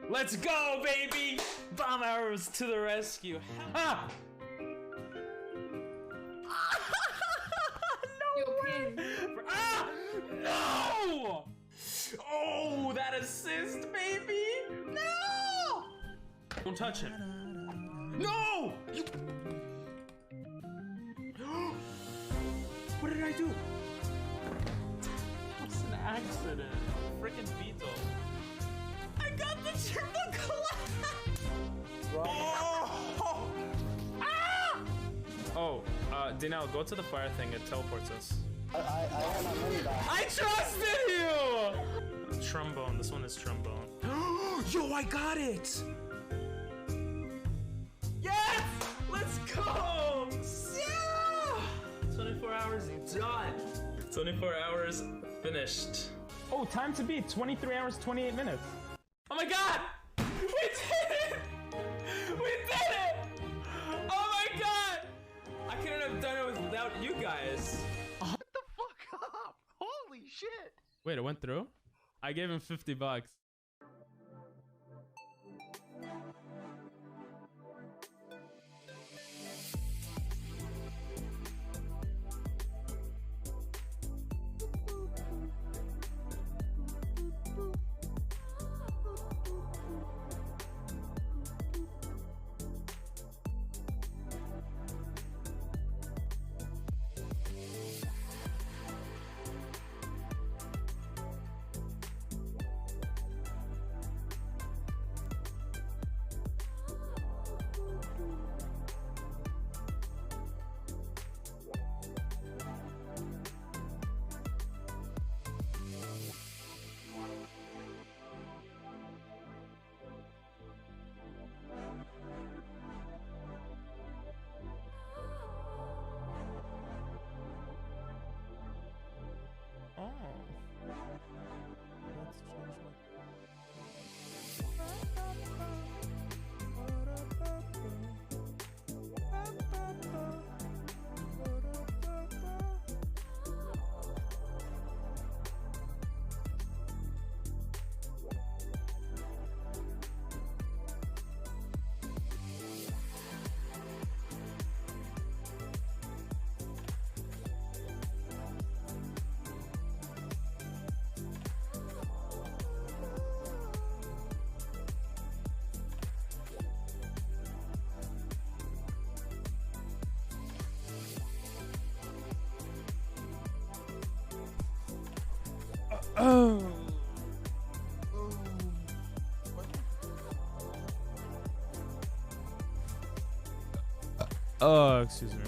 Let's go, baby! Bomb arrows to the rescue. Ha! Ah! No! Oh, that assist, baby! No! Don't touch him. No! You... What did I do? That's an accident. Freaking Beetle. I got the triple collapse! Oh! Ah! Oh, Dinell, go to the fire thing. It teleports us. I have my money back. I trusted you! Trombone. This one is trombone. Yo, I got it! Yes! Let's go! Yeah! 24 hours done. 24 hours finished. Oh, time to beat. 23 hours, 28 minutes. Oh my god! We did it! We did it! Oh my god! I couldn't have done it without you guys. What the fuck up? Holy shit! Wait, it went through? I gave him 50 bucks. Oh. Oh, excuse me.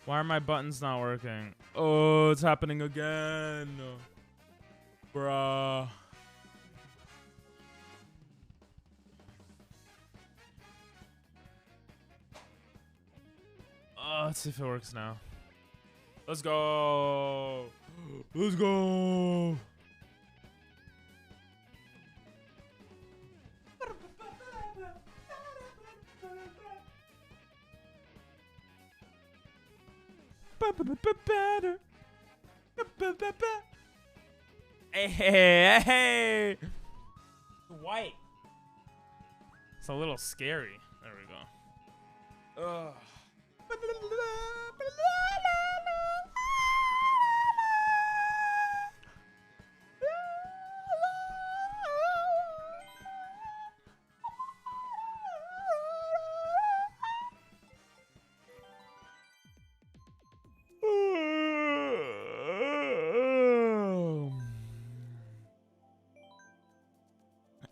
Why are my buttons not working? Oh, it's happening again. Bruh. Let's see if it works now. Let's go. Let's go. Hey, hey, hey. White. It's a little scary. There we go. Ugh.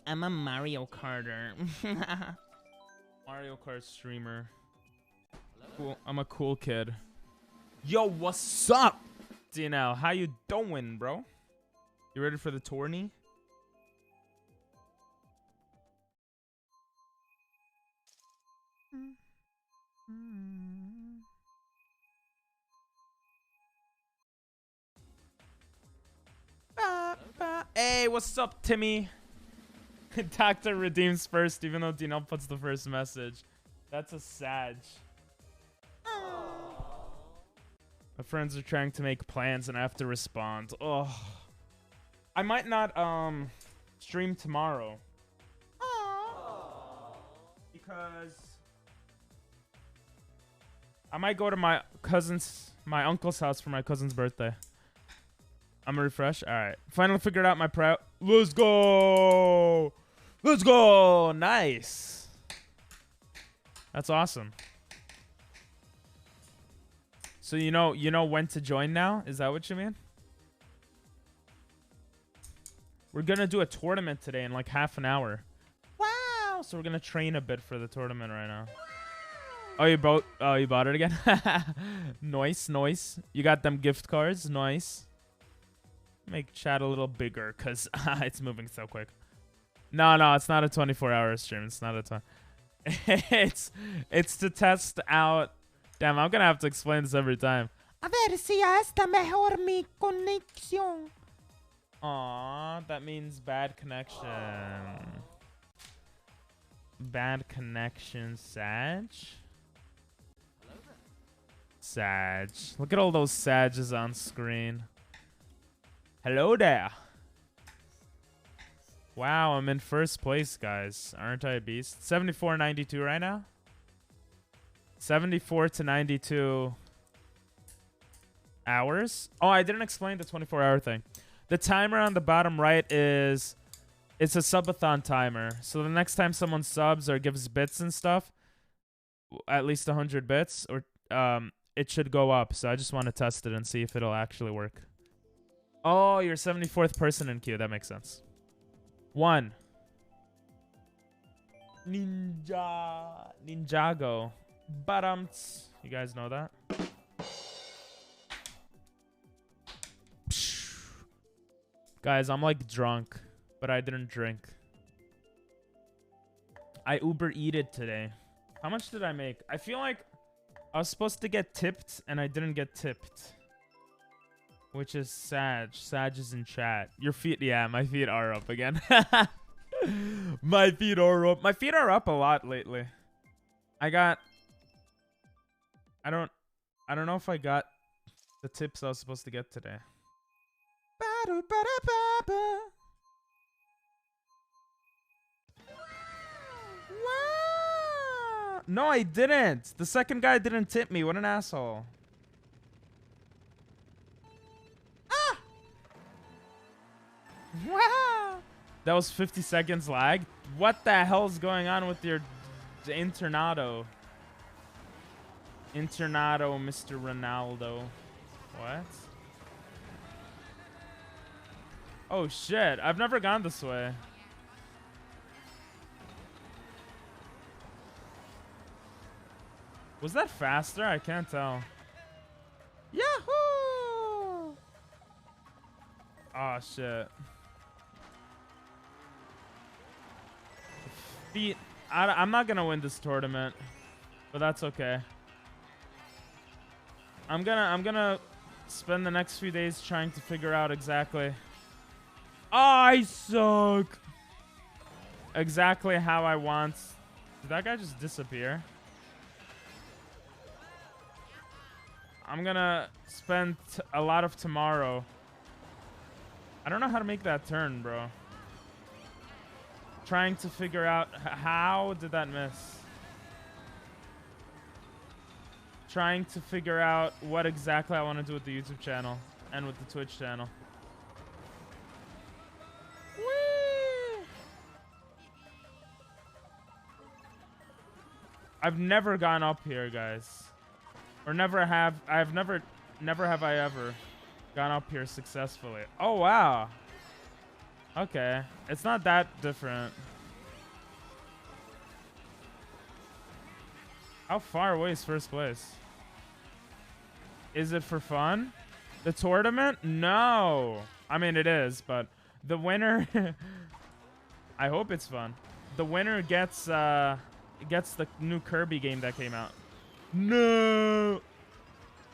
I'm a Mario Karter. Mario Kart streamer. Cool. I'm a cool kid. Yo, what's up? DNL, how you doing, bro? You ready for the tourney? Hey, what's up, Timmy? Doctor redeems first, even though DNL puts the first message. That's a Sag. My friends are trying to make plans and I have to respond. Oh, I might not stream tomorrow. Because I might go to my uncle's house for my cousin's birthday. I'm gonna refresh. All right. Finally figured out my Let's go. Let's go. Nice. That's awesome. So you know when to join now? Is that what you mean? We're gonna do a tournament today in like half an hour. Wow. So we're gonna train a bit for the tournament right now. Oh, you bought it again? Nice, nice. You got them gift cards. Nice. Make chat a little bigger because it's moving so quick. No, it's not a 24-hour stream. It's not a 20. It's to test out. Damn, I'm gonna have to explain this every time. A ver si ya está mejor mi conexión. Aw, that means bad connection. Bad connection, Sag. Sag. Look at all those Sages on screen. Hello there. Wow, I'm in first place, guys. Aren't I a beast? 74-92 right now. 74-92 hours. Oh, I didn't explain the 24-hour thing. The timer on the bottom right it's a subathon timer. So the next time someone subs or gives bits and stuff, at least 100 bits, or it should go up. So I just want to test it and see if it'll actually work. Oh, you're 74th person in queue. That makes sense. 1. Ninjago. Bottoms. You guys know that? Guys, I'm like drunk, but I didn't drink. I Uber Eated today. How much did I make? I feel like I was supposed to get tipped and I didn't get tipped. Which is Sag. Sag is in chat. Your feet, yeah, my feet are up again. My feet are up. My feet are up a lot lately. I don't know if I got the tips I was supposed to get today. No, I didn't. The second guy didn't tip me. What an asshole. Wow. That was 50 seconds lag. What the hell's going on with your internado? Internado, Mr. Ronaldo. What? Oh shit, I've never gone this way. Was that faster? I can't tell. Yahoo! Oh shit. Feet. I'm not gonna win this tournament, but that's okay. I'm gonna spend the next few days trying to figure out exactly. I suck. Exactly how I want. Did that guy just disappear? I'm gonna spend a lot of tomorrow. I don't know how to make that turn, bro. Trying to figure out how did that miss. Trying to figure out what exactly I want to do with the YouTube channel and with the Twitch channel. Whee! I've never gone up here, guys. Or never have I ever gone up here successfully. Oh wow. Okay. It's not that different. How far away is first place? Is it for fun? The tournament? No. I mean, it is, but the winner... I hope it's fun. The winner gets the new Kirby game that came out. No.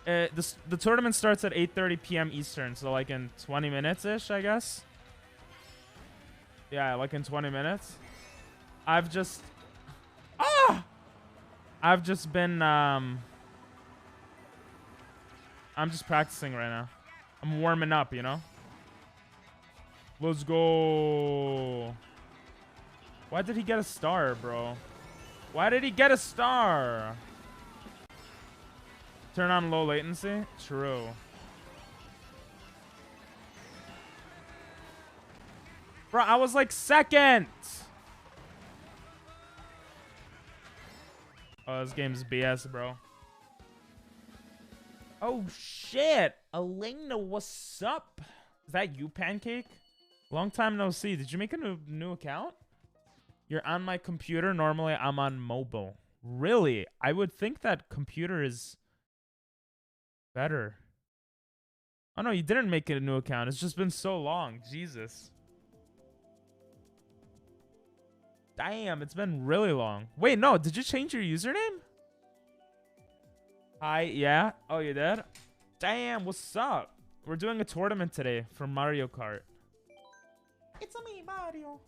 The tournament starts at 8:30 p.m. Eastern, so like in 20 minutes-ish, I guess. Yeah, like in 20 minutes. I've just been I'm just practicing right now. I'm warming up, you know? Let's go. Why did he get a star, bro? Why did he get a star? Turn on low latency? True. Bro, I was like second. Oh, this game's BS, bro. Oh, shit. Elena, what's up? Is that you, Pancake? Long time no see. Did you make a new account? You're on my computer. Normally, I'm on mobile. Really? I would think that computer is better. Oh, no, you didn't make a new account. It's just been so long. Jesus. Damn, it's been really long. Wait, no. Did you change your username? Hi, yeah. Oh, you did? Damn, what's up? We're doing a tournament today for Mario Kart. It's a me, Mario.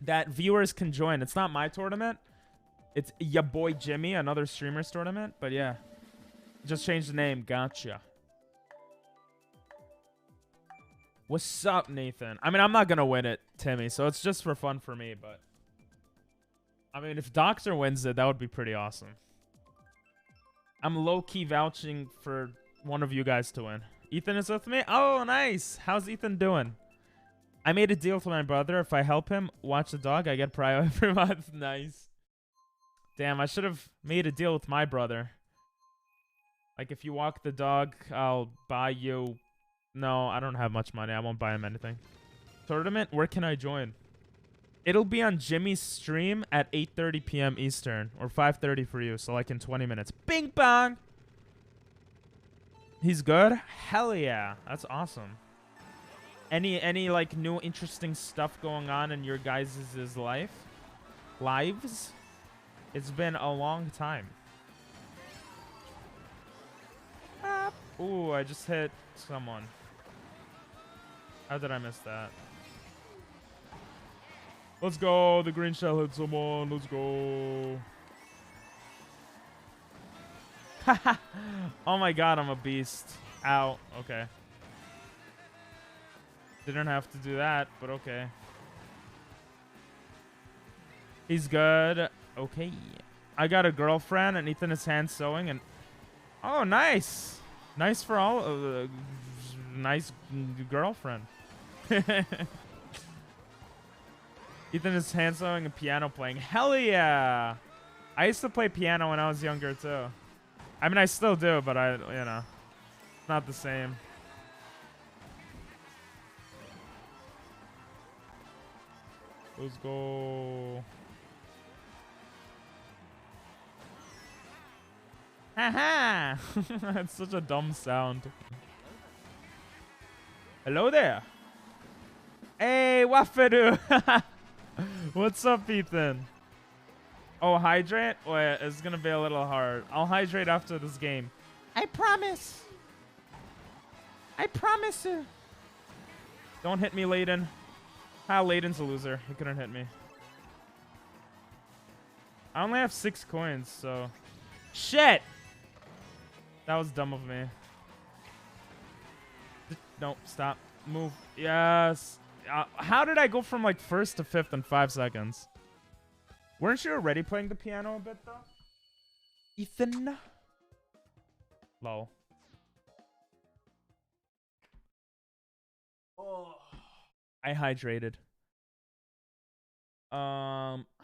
That viewers can join. It's not my tournament. It's ya boy Jimmy, another streamer's tournament. But yeah, just changed the name. Gotcha. What's up, Nathan? I mean, I'm not gonna win it, Timmy. So it's just for fun for me. But I mean, if Doctor wins it, that would be pretty awesome. I'm low-key vouching for one of you guys to win. Ethan is with me? Oh, nice. How's Ethan doing? I made a deal with my brother. If I help him watch the dog, I get prio every month. Nice. Damn, I should have made a deal with my brother. Like, if you walk the dog, I'll buy you... No, I don't have much money. I won't buy him anything. Tournament? Where can I join? It'll be on Jimmy's stream at 8:30 p.m. Eastern. Or 5:30 for you. So, like, in 20 minutes. Bing bong! He's good? Hell yeah. That's awesome. Any like new interesting stuff going on in your guys' lives? It's been a long time. Ooh, I just hit someone. How did I miss that? Let's go. The green shell hit someone. Let's go. Oh my god, I'm a beast. Ow. Okay. Didn't have to do that, but okay. He's good. Okay. I got a girlfriend, and Ethan is hand sewing, and... Oh, nice. Nice for all... nice girlfriend. Ethan is hand sewing and piano playing. Hell yeah. I used to play piano when I was younger, too. I mean, I still do, but you know, it's not the same. Let's go. Haha! That's such a dumb sound. Hello there. Hey, Waffadu. What's up, Ethan? Oh, hydrate? Wait, it's gonna be a little hard. I'll hydrate after this game. I promise. I promise you. Don't hit me, Layden. Layden's a loser. He couldn't hit me. I only have 6 coins, so... Shit! That was dumb of me. No, stop. Move. Yes. How did I go from, like, 1st to 5th in 5 seconds? Weren't you already playing the piano a bit, though? Ethan? Lol. Oh. I hydrated.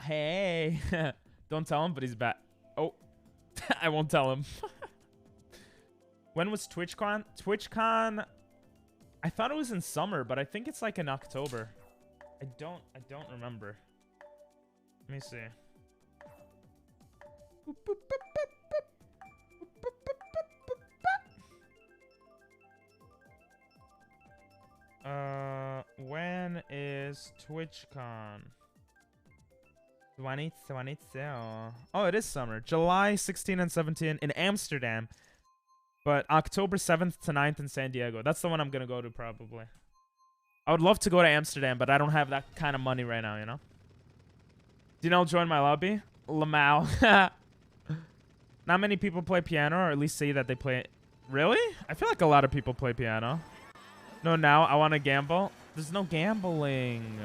Hey. Don't tell him, but he's back. Oh. I won't tell him. When was TwitchCon? TwitchCon, I thought it was in summer, but I think it's like in October. I don't remember. Let me see. When is TwitchCon? 2022. Oh, it is summer. July 16 and 17 in Amsterdam. But October 7th to 9th in San Diego. That's the one I'm going to go to probably. I would love to go to Amsterdam, but I don't have that kind of money right now, you know? Dino, join my lobby. Lamau. Not many people play piano, or at least say that they play Really? I feel like a lot of people play piano. No, now I want to gamble. There's no gambling.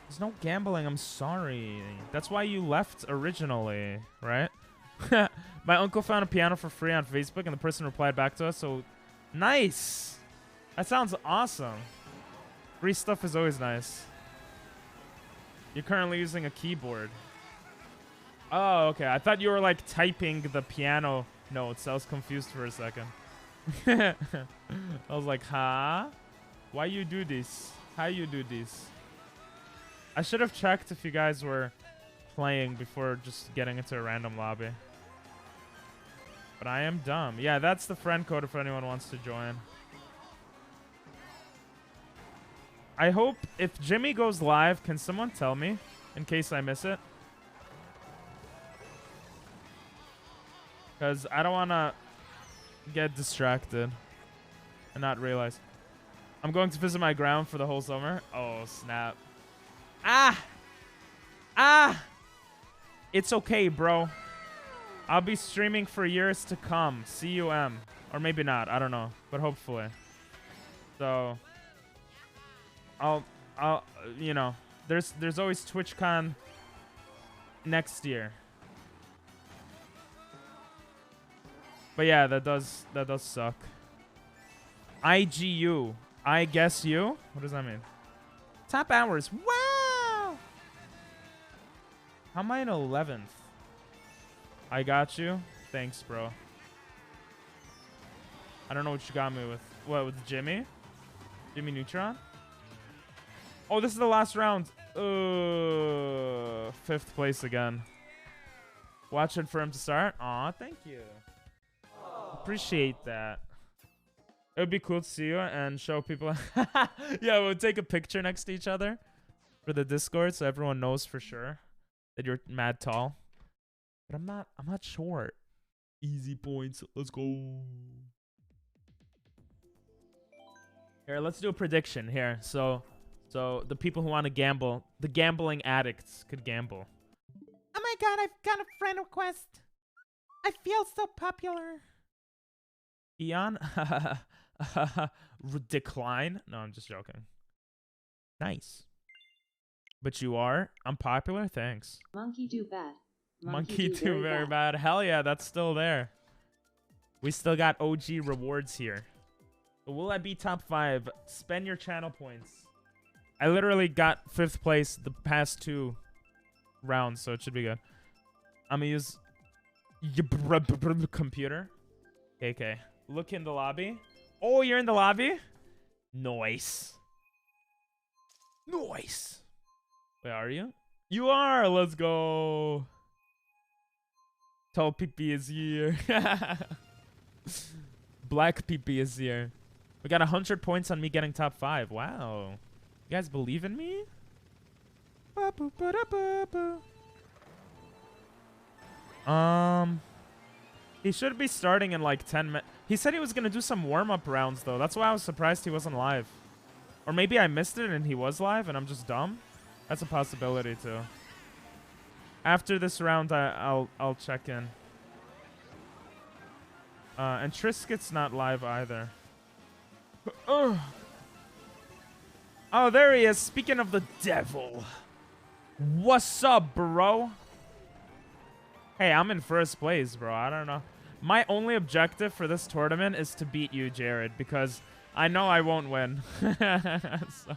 There's no gambling. I'm sorry. That's why you left originally, right? My uncle found a piano for free on Facebook, and the person replied back to us. So, nice. That sounds awesome. Free stuff is always nice. You're currently using a keyboard. Oh, okay. I thought you were like typing the piano notes. I was confused for a second. I was like, huh? Why you do this? How you do this? I should have checked if you guys were playing before just getting into a random lobby. But I am dumb. Yeah, that's the friend code if anyone wants to join. I hope if Jimmy goes live, can someone tell me in case I miss it? Because I don't want to get distracted and not realize. I'm going to visit my ground for the whole summer. Oh, snap. Ah! It's okay, bro. I'll be streaming for years to come. CUM. Or maybe not. I don't know. But hopefully. So, I'll you know, there's always TwitchCon next year. But yeah, that does suck. IGU. I guess you? What does that mean? Top hours. Wow! How am I in 11th? I got you. Thanks, bro. I don't know what you got me with. What, with Jimmy? Jimmy Neutron? Oh, this is the last round. 5th place again. Watching for him to start. Aw, thank you. Appreciate that. It would be cool to see you and show people. Yeah, we'll take a picture next to each other for the Discord so everyone knows for sure that you're mad tall. But I'm not short. Easy points. Let's go. Here, let's do a prediction here. So the people who want to gamble, the gambling addicts could gamble. Oh my god, I've got a friend request. I feel so popular. Eon? Decline? No, I'm just joking. Nice. But you are? I'm popular? Thanks. Monkey do bad. Monkey do very bad. Hell yeah, that's still there. We still got OG rewards here. But will I be top 5? Spend your channel points. I literally got 5th place the past 2 rounds, so it should be good. I'm gonna use computer. Okay. Look in the lobby. Oh, you're in the lobby? Nice. Nice. Where are you? You are. Let's go. Tall PP is here. Black PP is here. We got 100 points on me getting top 5. Wow. You guys believe in me? He should be starting in like 10 minutes. He said he was going to do some warm-up rounds, though. That's why I was surprised he wasn't live. Or maybe I missed it and he was live and I'm just dumb. That's a possibility, too. After this round, I'll check in. And Triscuit's not live either. Oh, there he is. Speaking of the devil. What's up, bro? Hey, I'm in 1st place, bro. I don't know. My only objective for this tournament is to beat you, Jared, because I know I won't win. So,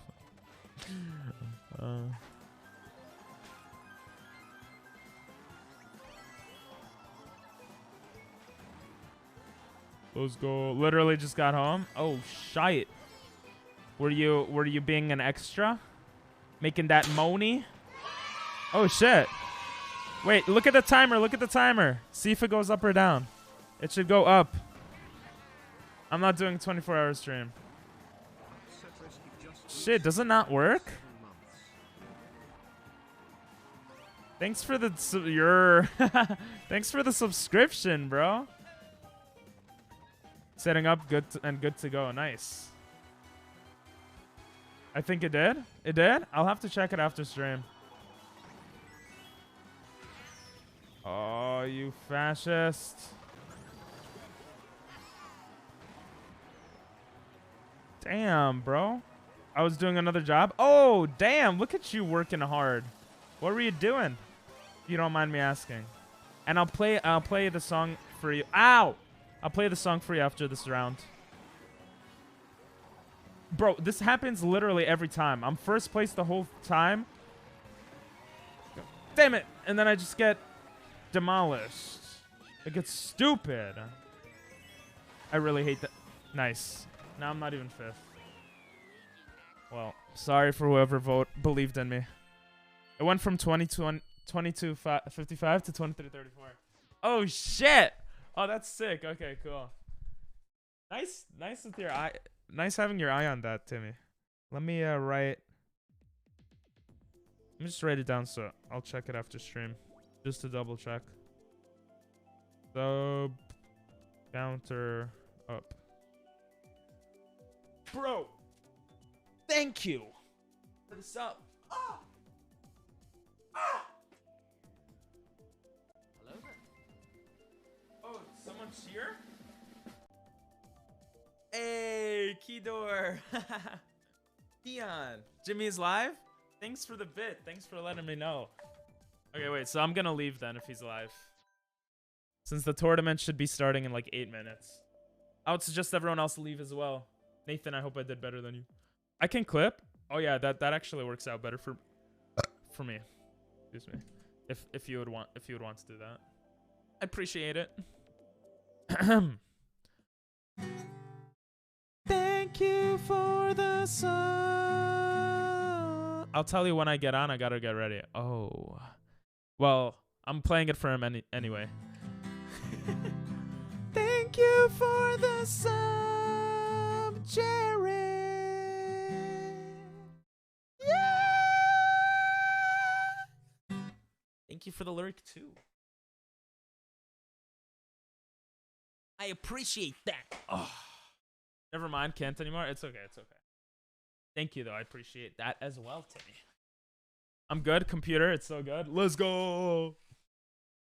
let's go. Literally just got home. Oh, shite. Were you being an extra? Making that money? Oh, shit. Wait, look at the timer. Look at the timer. See if it goes up or down. It should go up. I'm not doing 24-hour stream. Shit, does it not work? Thanks for the thanks for the subscription, bro. Setting up good to go. Nice. I think it did. It did? I'll have to check it after stream. Oh, you fascist. Damn, bro. I was doing another job. Oh, damn. Look at you working hard. What were you doing? If you don't mind me asking. And I'll play the song for you. Ow! I'll play the song for you after this round. Bro, this happens literally every time. I'm first place the whole time. Damn it! And then I just get demolished. It gets stupid. I really hate that. Nice. Now I'm not even fifth. Well, sorry for whoever believed in me. It went from 22 55 to 23 34. Oh shit! Oh, that's sick. Okay, cool. Nice with your eye. Nice having your eye on that, Timmy. Let me write. Let me just write it down so I'll check it after stream, just to double check. Sub counter up. Bro, thank you for the sub. Ah! Ah! Hello there. Oh, someone's here? Hey, Keydor. Dion. Jimmy is live? Thanks for the bit. Thanks for letting me know. Okay, wait. So I'm going to leave then if he's live. Since the tournament should be starting in like 8 minutes. I would suggest everyone else leave as well. Nathan, I hope I did better than you. I can clip. Oh yeah, that actually works out better for me. Excuse me. If you would want to do that. I appreciate it. Thank you for the song. I'll tell you when I get on. I gotta get ready. Oh. Well, I'm playing it for him anyway. Thank you for the song, Jared. Yeah. Thank you for the lyric too. I appreciate that. Oh. Never mind, can't anymore. It's okay. It's okay. Thank you, though. I appreciate that as well, Timmy. I'm good. Computer, it's so good. Let's go.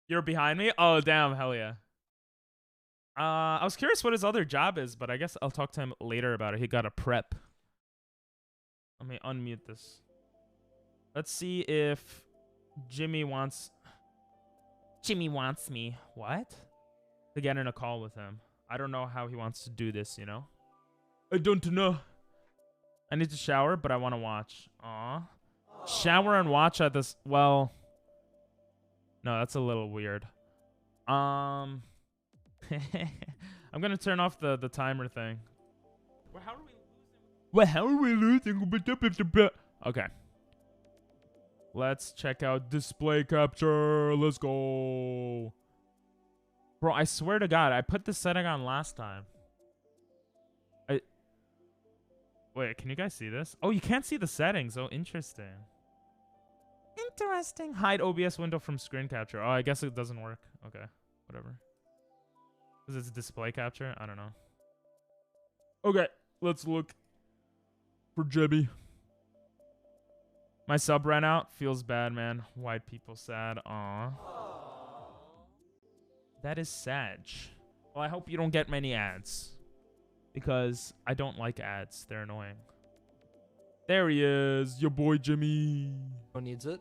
You're behind me? Oh, damn. Hell yeah. I was curious what his other job is, but I guess I'll talk to him later about it. He got a prep. Let me unmute this. Let's see if Jimmy wants me. What? To get in a call with him. I don't know how he wants to do this, you know? I don't know. I need to shower, but I want to watch. Aw. Shower and watch at this. Well. No, that's a little weird. I'm going to turn off the timer thing. Well, how are we losing? Okay. Let's check out display capture. Let's go. Bro, I swear to God, I put this setting on last time. Wait, can you guys see this? Oh, you can't see the settings. Oh, interesting. Interesting. Hide OBS window from screen capture. Oh, I guess it doesn't work. Okay, whatever. Is this display capture? I don't know. Okay, let's look for Jimmy. My sub ran out. Feels bad, man. White people sad. Aw. That is sad. Well, I hope you don't get many ads. Because I don't like ads. They're annoying. There he is. Your boy Jimmy. Needs it.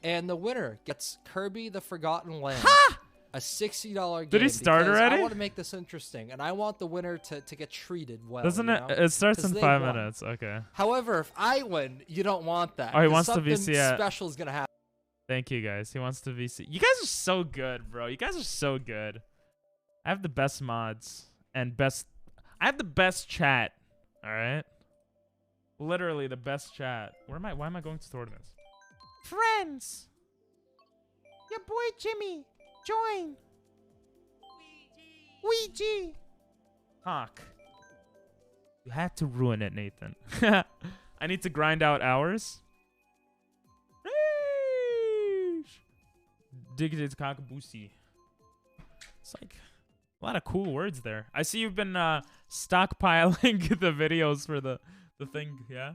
And the winner gets Kirby the Forgotten Land. Ha! A $60 game. Did he start already? I want to make this interesting. And I want the winner to get treated well. Doesn't it? It starts in 5 minutes. Okay. However, if I win, you don't want that. Oh, he wants to something VC at. special is going to happen. Thank you, guys. He wants to VC. You guys are so good, bro. You guys are so good. I have the best mods and best. I have the best chat. All right. Literally the best chat. Why am I going to tournaments? Friends. Your boy Jimmy. Join. Ouija. Hawk. You had to ruin it, Nathan. I need to grind out hours. Digit Kakabusi. It's like a lot of cool words there. I see you've been stockpiling the videos for the thing, yeah?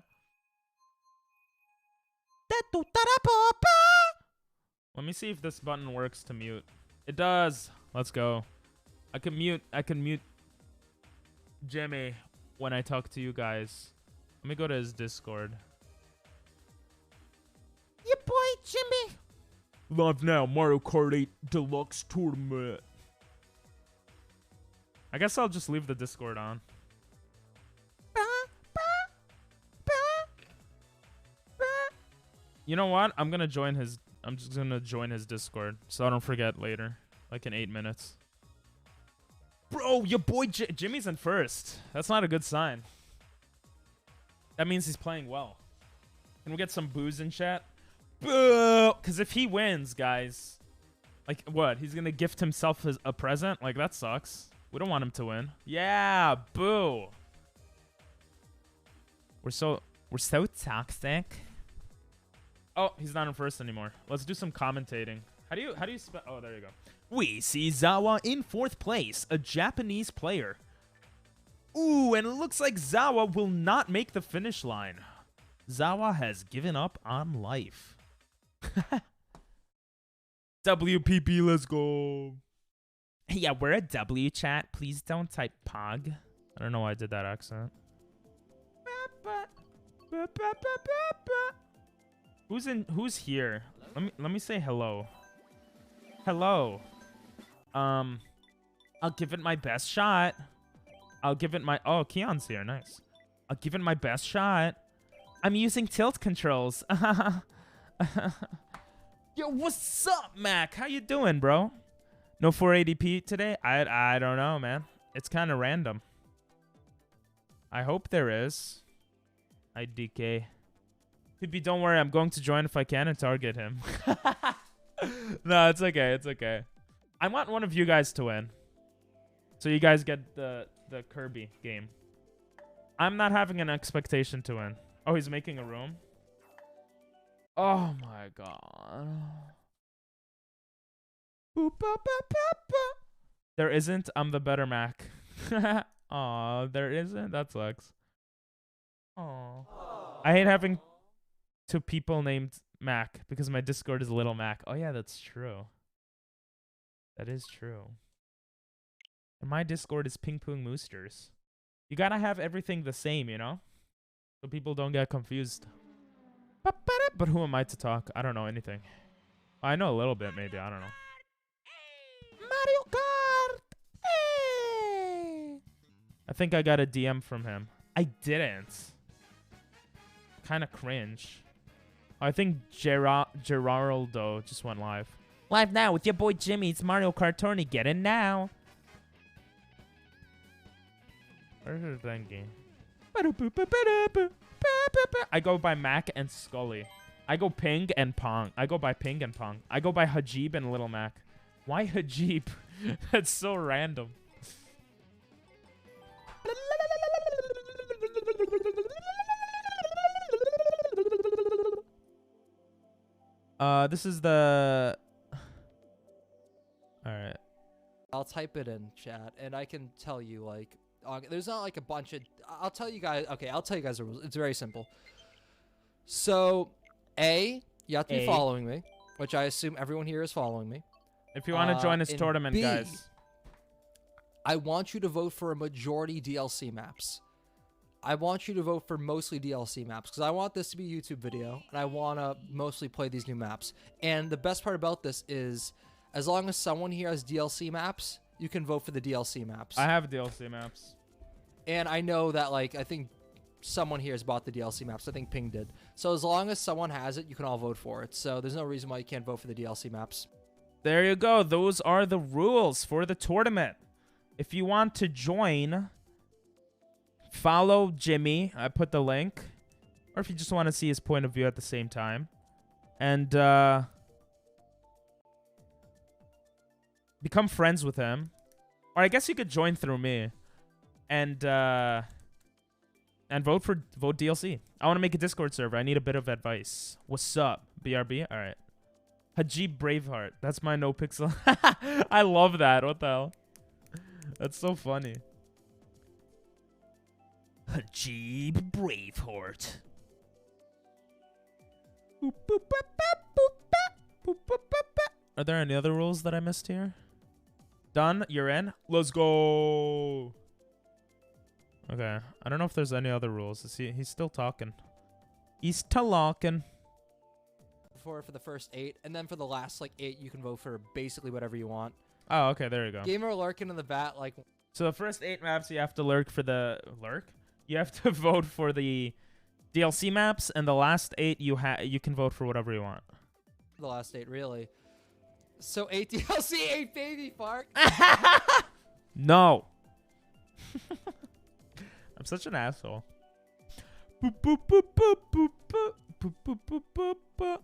Let me see if this button works to mute. It does. Let's go. I can mute Jimmy when I talk to you guys. Let me go to his Discord. Your boy Jimmy. Live now, Mario Kart 8 Deluxe Tournament. I guess I'll just leave the Discord on. You know what? I'm just gonna join his Discord so I don't forget later. Like in 8 minutes. Bro, your boy Jimmy's in first. That's not a good sign. That means he's playing well. Can we get some booze in chat? Boo! Because if he wins, guys, like what? He's gonna gift himself a present? Like that sucks. We don't want him to win. Yeah, boo. We're so toxic. Oh, he's not in first anymore. Let's do some commentating. How do you spell? Oh, there you go. We see Zawa in 4th place, a Japanese player. Ooh, and it looks like Zawa will not make the finish line. Zawa has given up on life. WPP, let's go. Yeah, we're a W chat. Please don't type POG. I don't know why I did that accent. Who's here? Let me say hello. Hello. I'll give it my best shot. Oh, Keon's here. Nice. I'll give it my best shot. I'm using tilt controls. Yo, what's up, Mac? How you doing, bro? No 480p today? I don't know, man. It's kind of random. I hope there is. IDK. PP, don't worry. I'm going to join if I can and target him. No, it's okay. It's okay. I want one of you guys to win. So you guys get the Kirby game. I'm not having an expectation to win. Oh, he's making a room? Oh my god. There isn't. I'm the better Mac. Aw, there isn't? That sucks. Aw. I hate having 2 people named Mac because my Discord is Little Mac. Oh yeah, that's true. That is true. And my Discord is Ping Pong Moosters. You gotta have everything the same, you know? So people don't get confused. But who am I to talk? I don't know anything. I know a little bit, maybe. I don't know. Mario Kart! Hey! I think I got a DM from him. I didn't. Kind of cringe. I think Gerardo just went live. Live now with your boy Jimmy. It's Mario Kart tourney. Get in now. Where's the thingy? I go by Mac and Scully. I go Ping and Pong. I go by Ping and Pong. I go by Hajib and Little Mac. Why Hajib? That's so random. This is the... Alright. I'll type it in chat, and I can tell you, like, there's not like a bunch of... I'll tell you guys... Okay, I'll tell you guys the rules. It's very simple. So, A, you have to be following me, which I assume everyone here is following me. If you want to join this tournament, B, guys. I want you to vote for a majority DLC maps. I want you to vote for mostly DLC maps, because I want this to be a YouTube video, and I want to mostly play these new maps. And the best part about this is, as long as someone here has DLC maps, you can vote for the DLC maps. I have DLC maps. And I know that, like, I think someone here has bought the DLC maps. I think Ping did. So as long as someone has it, you can all vote for it. So there's no reason why you can't vote for the DLC maps. There you go. Those are the rules for the tournament. If you want to join, follow Jimmy. I put the link. Or if you just want to see his point of view at the same time. And become friends with him. Or I guess you could join through me. And vote DLC. I want to make a Discord server. I need a bit of advice. What's up, BRB? All right. Hajib Braveheart. That's my no pixel. I love that. What the hell? That's so funny. Hajib Braveheart. Are there any other rules that I missed here? Done. You're in. Let's go. Okay. I don't know if there's any other rules. He's still talking. He's talking. For the first 8, and then for the last like 8, you can vote for basically whatever you want. Oh, okay. There you go. Gamer lurking in the bat, like. So the first 8 maps, you have to lurk for the You have to vote for the DLC maps, and the last 8, you can vote for whatever you want. The last 8, really. So 8 DLC, 8 baby park. No. I'm such an asshole. Boop, boop, boop, boop, boop, boop, boop, boop, boop, boop, boop.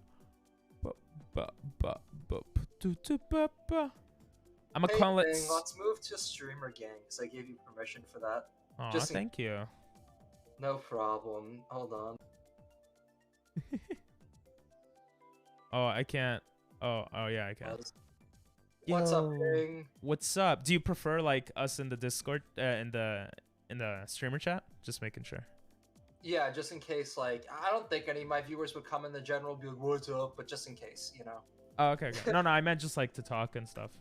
I'm gonna call it. Let's move to streamer gang because I gave you permission for that. Oh, thank you. No problem. Hold on. Oh, I can't. Oh, yeah, I can. What's up, gang? What's up? Do you prefer like us in the Discord, in the streamer chat? Just making sure. Yeah, just in case. Like, I don't think any of my viewers would come in the general, be like, "What's up?" But just in case, you know. Oh, okay. No, I meant just like to talk and stuff.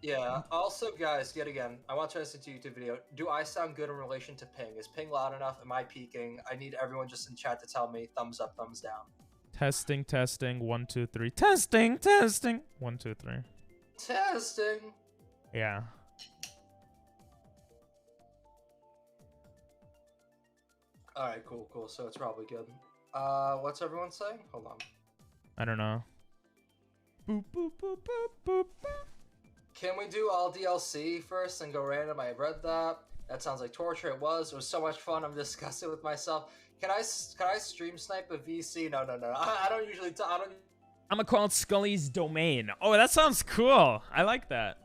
Yeah. Also, guys, yet again, I want to listen to a YouTube video. Do I sound good in relation to ping? Is ping loud enough? Am I peaking? I need everyone just in chat to tell me thumbs up, thumbs down. Testing. 1, 2, 3. Testing. 1, 2, 3. Testing. Yeah. All right, cool. So it's probably good. What's everyone saying? Hold on. I don't know. Boop, boop, boop, boop, boop, boop. Can we do all DLC first and go random? I read that. That sounds like torture. It was so much fun. I'm disgusted with myself. Can I stream snipe a VC? No. I don't usually. I'm gonna call it Scully's domain. Oh, that sounds cool. I like that.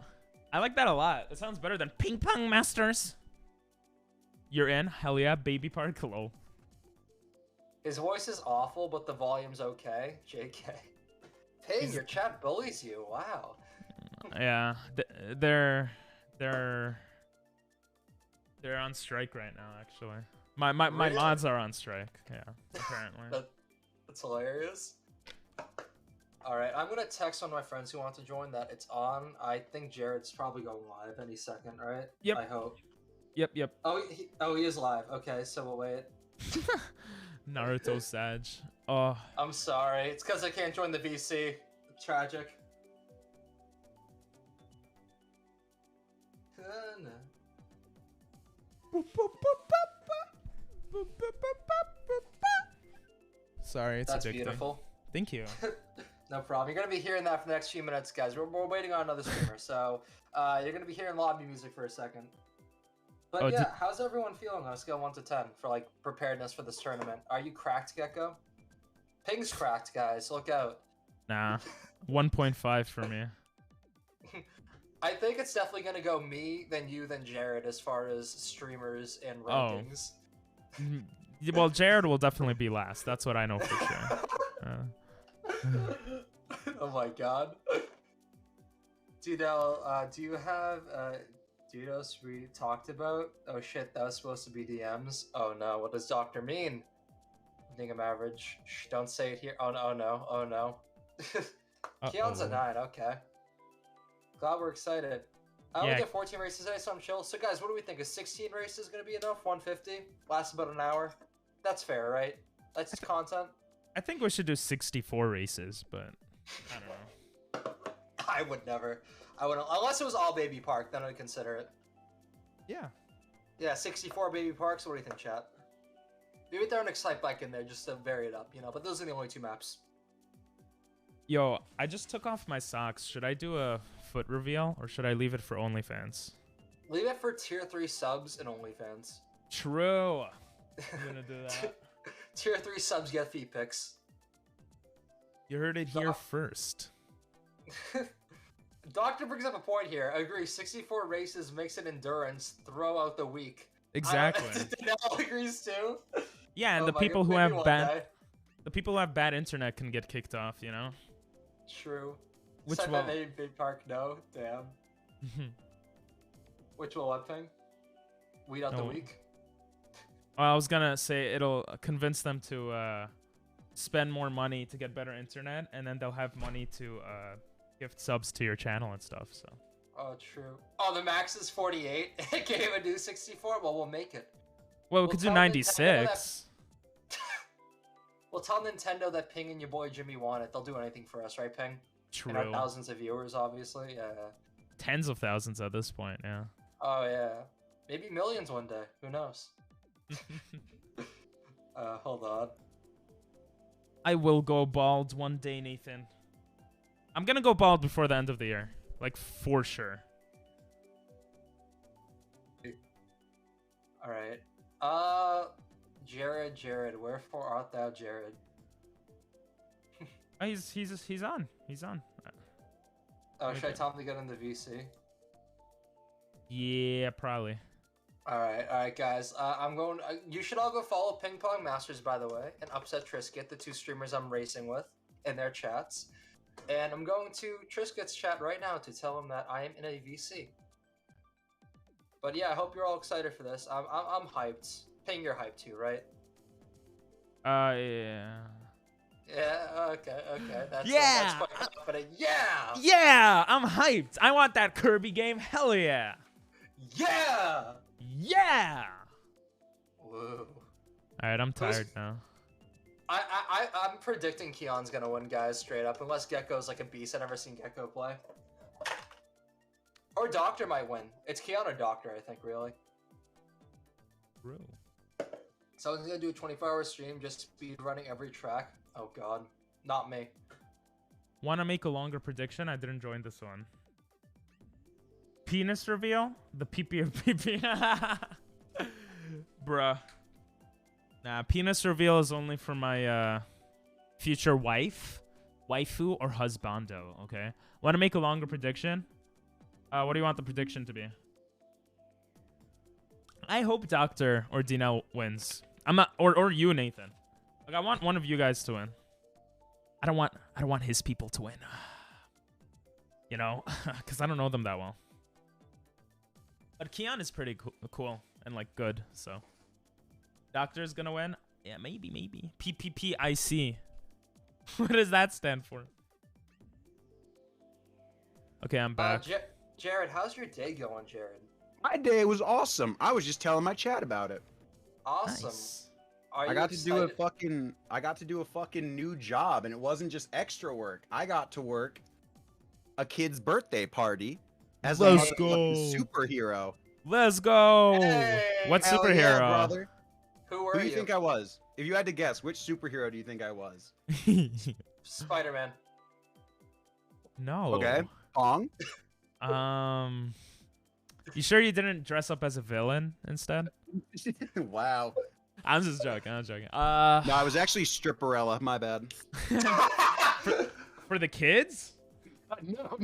I like that a lot. It sounds better than Ping Pong Masters. You're in? Hell yeah, baby park. Hello. His voice is awful, but the volume's okay. JK. Hey, your chat bullies you. Wow. Yeah, they're on strike right now. Actually, my Really? mods are on strike. Yeah, apparently. That's hilarious. All right, I'm gonna text one of my friends who want to join that it's on. I think Jared's probably going live any second, right? Yep. I hope. Yep. Oh, he is live. Okay, so we'll wait. Naruto Sag. Oh. I'm sorry. It's because I can't join the VC. Tragic. Sorry, it's That's addicting. beautiful. Thank you. No problem. You're gonna be hearing that for the next few minutes, guys. We're waiting on another streamer, so you're gonna be hearing lobby music for a second. But yeah, how's everyone feeling on a scale of 1 to 10 for like preparedness for this tournament? Are you cracked, Gecko? Ping's cracked, guys. Look out. Nah, 1.5 for me. I think it's definitely gonna go me, then you, then Jared as far as streamers and rankings. Well, Jared will definitely be last. That's what I know for sure. Oh my god. Dudo, do you have Dudos we talked about? Oh shit, that was supposed to be DMs. Oh no, what does Doctor mean? I think I'm average. Shh, don't say it here. Oh no. Keon's a 9, okay. Glad we're excited. I only get 14 races today, so I'm chill. So guys, what do we think? Is 16 races gonna be enough? 150? Lasts about an hour? That's fair, right? That's content. I think we should do 64 races, but I don't know. I would never. I wouldn't, unless it was all baby park, then I'd consider it. Yeah. Yeah, 64 baby parks. What do you think, chat? Maybe throw an Excite Bike in there just to vary it up, you know. But those are the only 2 maps. Yo, I just took off my socks. Should I do a foot reveal or should I leave it for OnlyFans? Leave it for tier 3 subs and OnlyFans. True. I'm gonna do that. Tier 3 subs get feet pics. You heard it here first. Doctor brings up a point here. I agree. 64 races makes it endurance. Throw out the weak. Exactly. Danelle agrees too. Yeah, and the people who have bad internet can get kicked off. You know. True. Which Said will? that name, Big Park. No, damn. Which will what thing? Weed out the weak. Well, I was gonna say it'll convince them to spend more money to get better internet, and then they'll have money to gift subs to your channel and stuff. So. Oh, true. Oh, the max is 48. Can't even do 64. Well, we'll make it. Well, we could do tell Nintendo that- 96. Well, tell Nintendo that Ping and your boy Jimmy want it. They'll do anything for us, right, Ping? True. And our thousands of viewers, obviously. Yeah. Tens of thousands at this point, yeah. Oh yeah. Maybe millions one day. Who knows? Hold on. I will go bald one day, Nathan. I'm gonna go bald before the end of the year. Like, for sure. Alright. Jared, wherefore art thou, Jared? Oh, he's on. He's on. Oh, should I Okay. tell him to get in the VC? Yeah, probably. Alright, guys. I'm going. You should all go follow Ping Pong Masters, by the way, and Upset Trisket, the two streamers I'm racing with, in their chats. And I'm going to Triscuit's chat right now to tell him that I am in a VC. But yeah, I hope you're all excited for this. I'm hyped. Ping, you're hyped too, right? Yeah. Yeah. Okay. That's Yeah! quite confident. Yeah. Yeah! I'm hyped! I want that Kirby game! Hell yeah! Yeah. Yeah! Whoa. Alright, I'm tired now. I'm predicting Keon's gonna win, guys, straight up. Unless Gecko's like a beast. I've never seen Gecko play. Or Doctor might win. It's Keon or Doctor, I think, really. True. So I'm gonna do a 24-hour stream, just speed running every track. Oh god, not me. Wanna make a longer prediction? I didn't join this one. Penis reveal? The PP of PP. Bruh. Nah, penis reveal is only for my future waifu, or husbando, okay? Wanna make a longer prediction? What do you want the prediction to be? I hope Doctor or Dino wins. I'm not, or you, Nathan. Like, I want one of you guys to win. I don't want his people to win. You know, because I don't know them that well. But Keon is pretty cool and like good. So, Doctor's gonna win. Yeah, maybe. PPPIC. What does that stand for? Okay, I'm back. Jared, how's your day going, Jared? My day was awesome. I was just telling my chat about it. Awesome. Nice. Are I got you to do a excited? fucking new job, and it wasn't just extra work. I got to work a kid's birthday party as a Let's motherfucking go. superhero. Let's go. Hey! What Hell superhero? yeah, brother. Who were Who do you? you think I was? If you had to guess, which superhero do you think I was? Spider-Man. No. Okay, Pong. You sure you didn't dress up as a villain instead? Wow. I'm just joking. No, I was actually Stripperella. My bad. For the kids? No.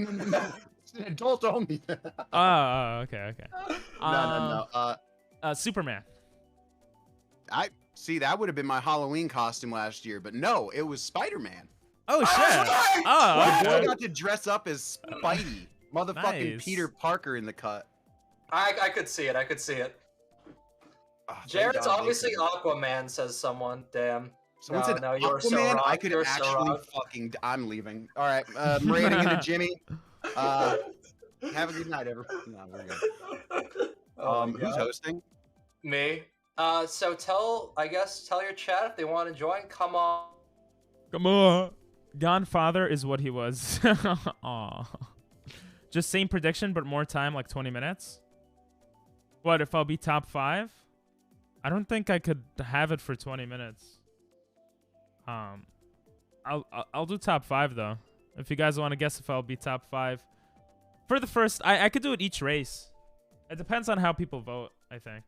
It's an adult only. Oh, okay. No. Superman. I see. That would have been my Halloween costume last year, but no, it was Spider-Man. Oh shit. right! Oh, My boy okay. got to dress up as Spidey, motherfucking Nice. Peter Parker in the cut. I could see it. Oh, thank Jared's God they obviously couldn't. Aquaman, says someone. Damn. Someone No, said no, you're so Aquaman. wrong. I could You're so actually wrong. fucking. I'm leaving. All right, I'm raiding into Jimmy. Have a good night, everyone. No, we're good. Oh my Who's God. hosting? Me. So tell your chat if they want to join. Come on. Come on. Godfather is what he was. Aw. Just same prediction, but more time, like 20 minutes. What if I'll be top 5? I don't think I could have it for 20 minutes. I'll do top 5 though. If you guys want to guess if I'll be top 5 for the first, I could do it each race. It depends on how people vote. I think.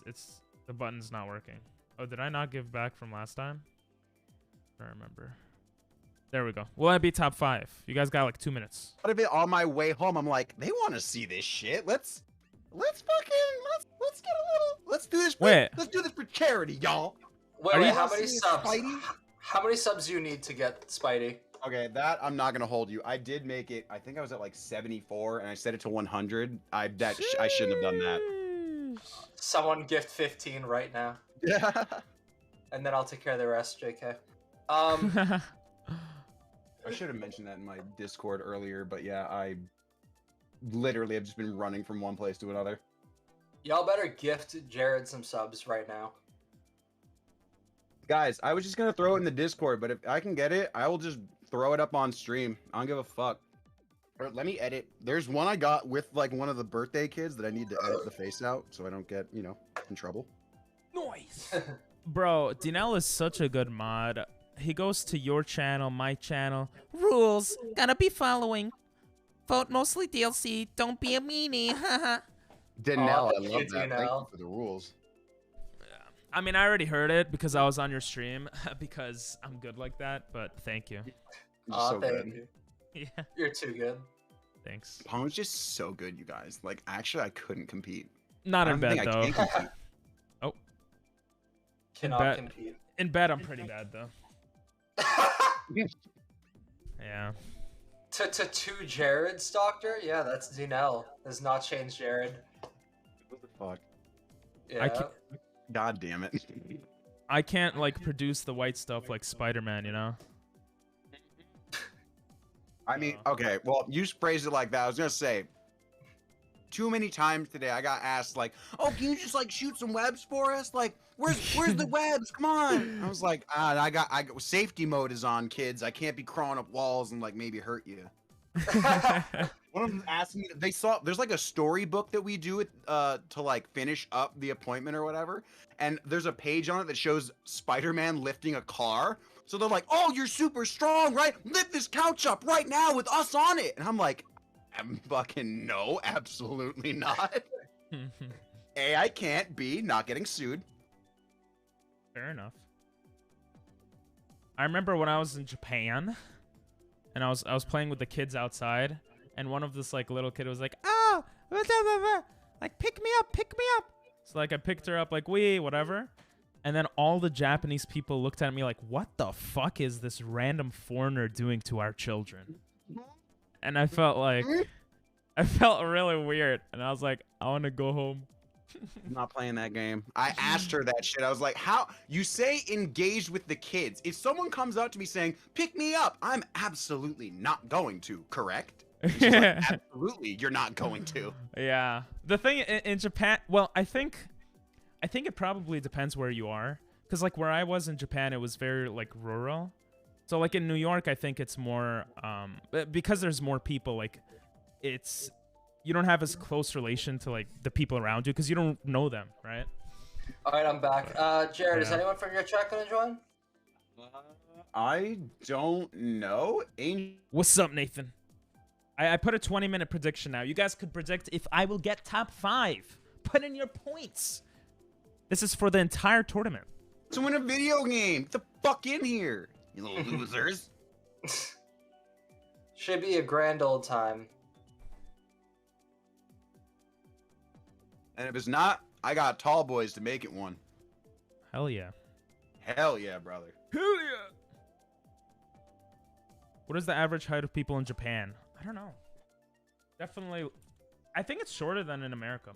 It's the button's not working. Oh, did I not give back from last time? I don't remember. There we go. Will I be top 5? You guys got like 2 minutes. What if it on my way home? I'm like, they want to see this shit. Let's do this. Wait. Let's do this for charity, y'all. Wait, Are you- how many See subs? Spidey? How many subs do you need to get Spidey? Okay, that I'm not gonna hold you. I did make it. I think I was at like 74, and I set it to 100. I shouldn't have done that. Someone gift 15 right now, Yeah. and then I'll take care of the rest. JK. I should have mentioned that in my Discord earlier, but yeah, I literally have just been running from one place to another. Y'all better gift Jared some subs right now. Guys, I was just gonna throw it in the Discord, but if I can get it, I will just throw it up on stream. I don't give a fuck. Or let me edit. There's one I got with like one of the birthday kids that I need to edit the face out so I don't get, you know, in trouble. Noise. Bro, Dinell is such a good mod. He goes to your channel, my channel. Rules. Gotta be following. Vote mostly DLC. Don't be a meanie. Haha. Danelle, I thank love you, that. Thank you Danelle. for the rules. I mean, I already heard it because I was on your stream because I'm good like that, but thank you. You're so Thank good. you. Yeah, You're too good. thanks. Pong's just so good, you guys. Like, actually, I couldn't compete. Not I in don't bed, think I though. can compete. Cannot bet. compete. In bed, I'm pretty bad, though. Yeah. To two Jareds, Doctor? Yeah, that's Dinell. Does not change Jared. What the fuck? Yeah. can't- God damn it. I can't, like, produce the white stuff like Spider-Man, you know? I mean, okay, well, you phrased it like that. I was gonna say, too many times today I got asked like, "Oh, can you just like shoot some webs for us? Like, where's the webs? Come on!" I was like, I got safety mode is on, kids. I can't be crawling up walls and like maybe hurt you. One of them asked me. There's like a storybook that we do to like finish up the appointment or whatever, and there's a page on it that shows Spider-Man lifting a car. So they're like, "Oh, you're super strong, right? Lift this couch up right now with us on it." And I'm like, "I'm fucking no, absolutely not. A, I can't. B, not getting sued." Fair enough. I remember when I was in Japan, and I was playing with the kids outside, and one of this like little kid was like, "Oh, blah, blah, blah, blah. Like pick me up." So like I picked her up, like whatever, and then all the Japanese people looked at me like, "What the fuck is this random foreigner doing to our children?" And I felt really weird, and I was like, "I want to go home." I'm not playing that game. I asked her that shit. I was like, "How you say engaged with the kids? If someone comes up to me saying, 'Pick me up,' I'm absolutely not going to, correct?" And she's like, "Absolutely, you're not going to." Yeah. The thing in Japan, well, I think it probably depends where you are, because like where I was in Japan, it was very like rural. So like in New York, I think it's more because there's more people. Like it's you don't have as close relation to like the people around you because you don't know them, right? All right, I'm back. Jared, is Yeah. anyone from your chat gonna join? I don't know. What's up, Nathan? I put a 20-minute prediction now. You guys could predict if I will get top 5. Put in your points. This is for the entire tournament. To win a video game. Get the fuck in here, you little losers. Should be a grand old time. And if it's not, I got tall boys to make it one. Hell yeah. Hell yeah, brother. Hell yeah. What is the average height of people in Japan? I don't know. Definitely. I think it's shorter than in America.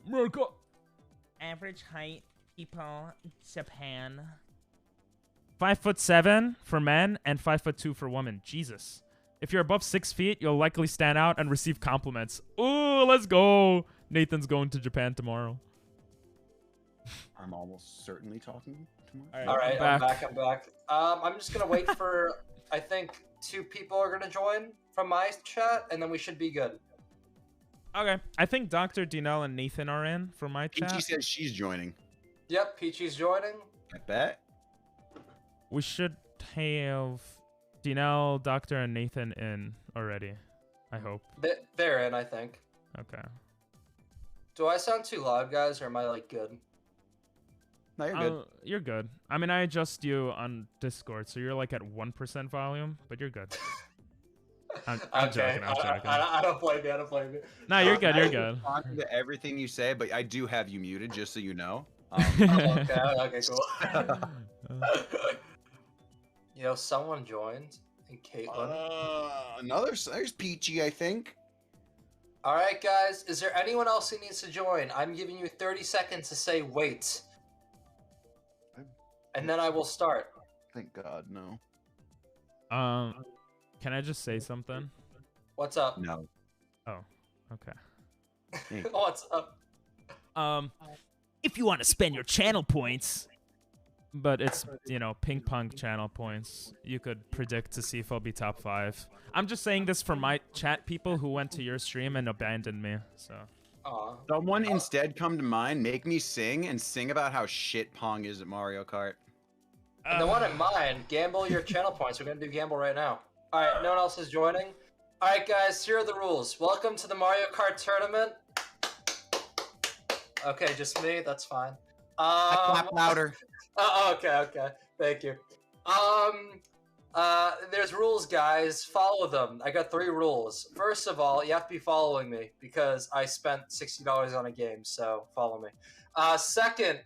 Average height people Japan. 5'7" for men and 5'2" for women. Jesus. If you're above 6 feet, you'll likely stand out and receive compliments. Ooh, let's go. Nathan's going to Japan tomorrow. I'm almost certainly talking tomorrow. All right, I'm I'm back. I'm just gonna wait for. I think 2 people are gonna join from my chat, and then we should be good. Okay. I think Dr. Dinell and Nathan are in for my Peachy chat. says she's joining. Yep, Peachy's joining. I bet. We should have Dinell, Doctor, and Nathan in already. I hope. They're in, I think. Okay. Do I sound too loud, guys, or am I like good? No, you're good. You're good. I mean, I adjust you on Discord, so you're like at 1% volume, but you're good. I'm joking. I'm joking. I don't blame you. I don't blame you. No, you're good. You're I good. respond to everything you say, but I do have you muted, just so you know. Okay, cool. You know, someone joined, and Caitlin. There's Peachy, I think. All right, guys. Is there anyone else who needs to join? I'm giving you 30 seconds to say wait, and then I will start. Thank God, no. Can I just say something? What's up? No. Oh, okay. Hey. What's up? If you want to spend your channel points, but it's, ping pong channel points, you could predict to see if I'll be top 5. I'm just saying this for my chat people who went to your stream and abandoned me, so. Someone instead come to mind, make me sing, and sing about how shit Pong is at Mario Kart. And the one in mine, gamble your channel points. We're gonna do gamble right now. All right, no one else is joining. All right, guys, here are the rules. Welcome to the Mario Kart tournament. Okay, just me. That's fine. I clap louder. Okay. Thank you. There's rules, guys. Follow them. I got 3 rules. First of all, you have to be following me because I spent $60 on a game, so follow me. Second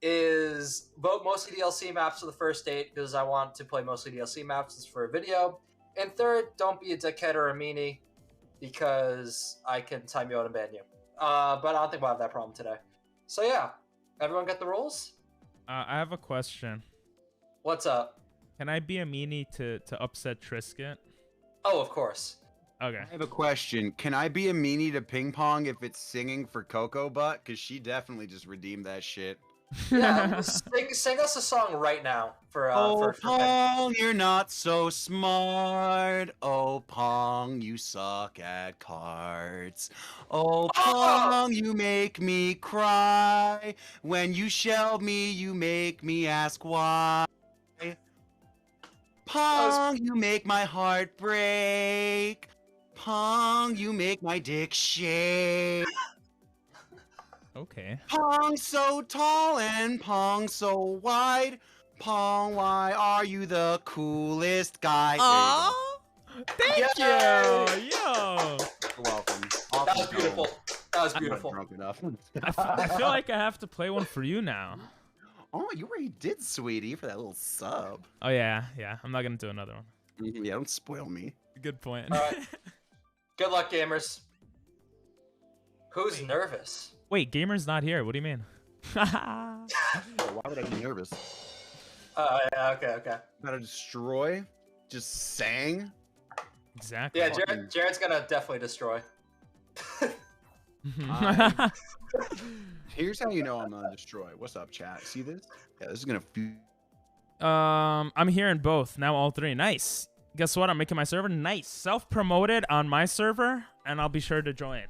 is vote mostly DLC maps for the first date because I want to play mostly DLC maps for a video. And third, don't be a dickhead or a meanie because I can time you out and ban you. But I don't think we'll have that problem today. So yeah, everyone get the rules? I have a question. What's up? Can I be a meanie to upset Trisket? Oh, of course. Okay. I have a question. Can I be a meanie to Ping Pong if it's singing for Cocoa Butt? Because she definitely just redeemed that shit. Yeah, sing us a song right now for Pong, you're not so smart. Oh, Pong, you suck at cards. Oh, Pong, you make me cry. When you shell me, you make me ask why. Pong, you make my heart break. Pong, you make my dick shake. Okay. Pong so tall and Pong so wide. Pong, why are you the coolest guy? Thank you. Yo. You're welcome. That was beautiful. That was beautiful. I'm not drunk enough. I feel like I have to play one for you now. Oh, you already did, sweetie, for that little sub. Oh yeah. I'm not gonna do another one. Yeah, don't spoil me. Good point. All right. Good luck, gamers. Who's nervous? Wait, Gamer's not here. What do you mean? Why would I be nervous? Yeah, okay. Gotta destroy? Just sang? Exactly. Yeah, Jared's gonna definitely destroy. Here's how you know I'm gonna destroy. What's up, chat? See this? Yeah, this is gonna. I'm hearing both now. All 3. Nice. Guess what? I'm making my server nice. Self-promoted on my server, and I'll be sure to join.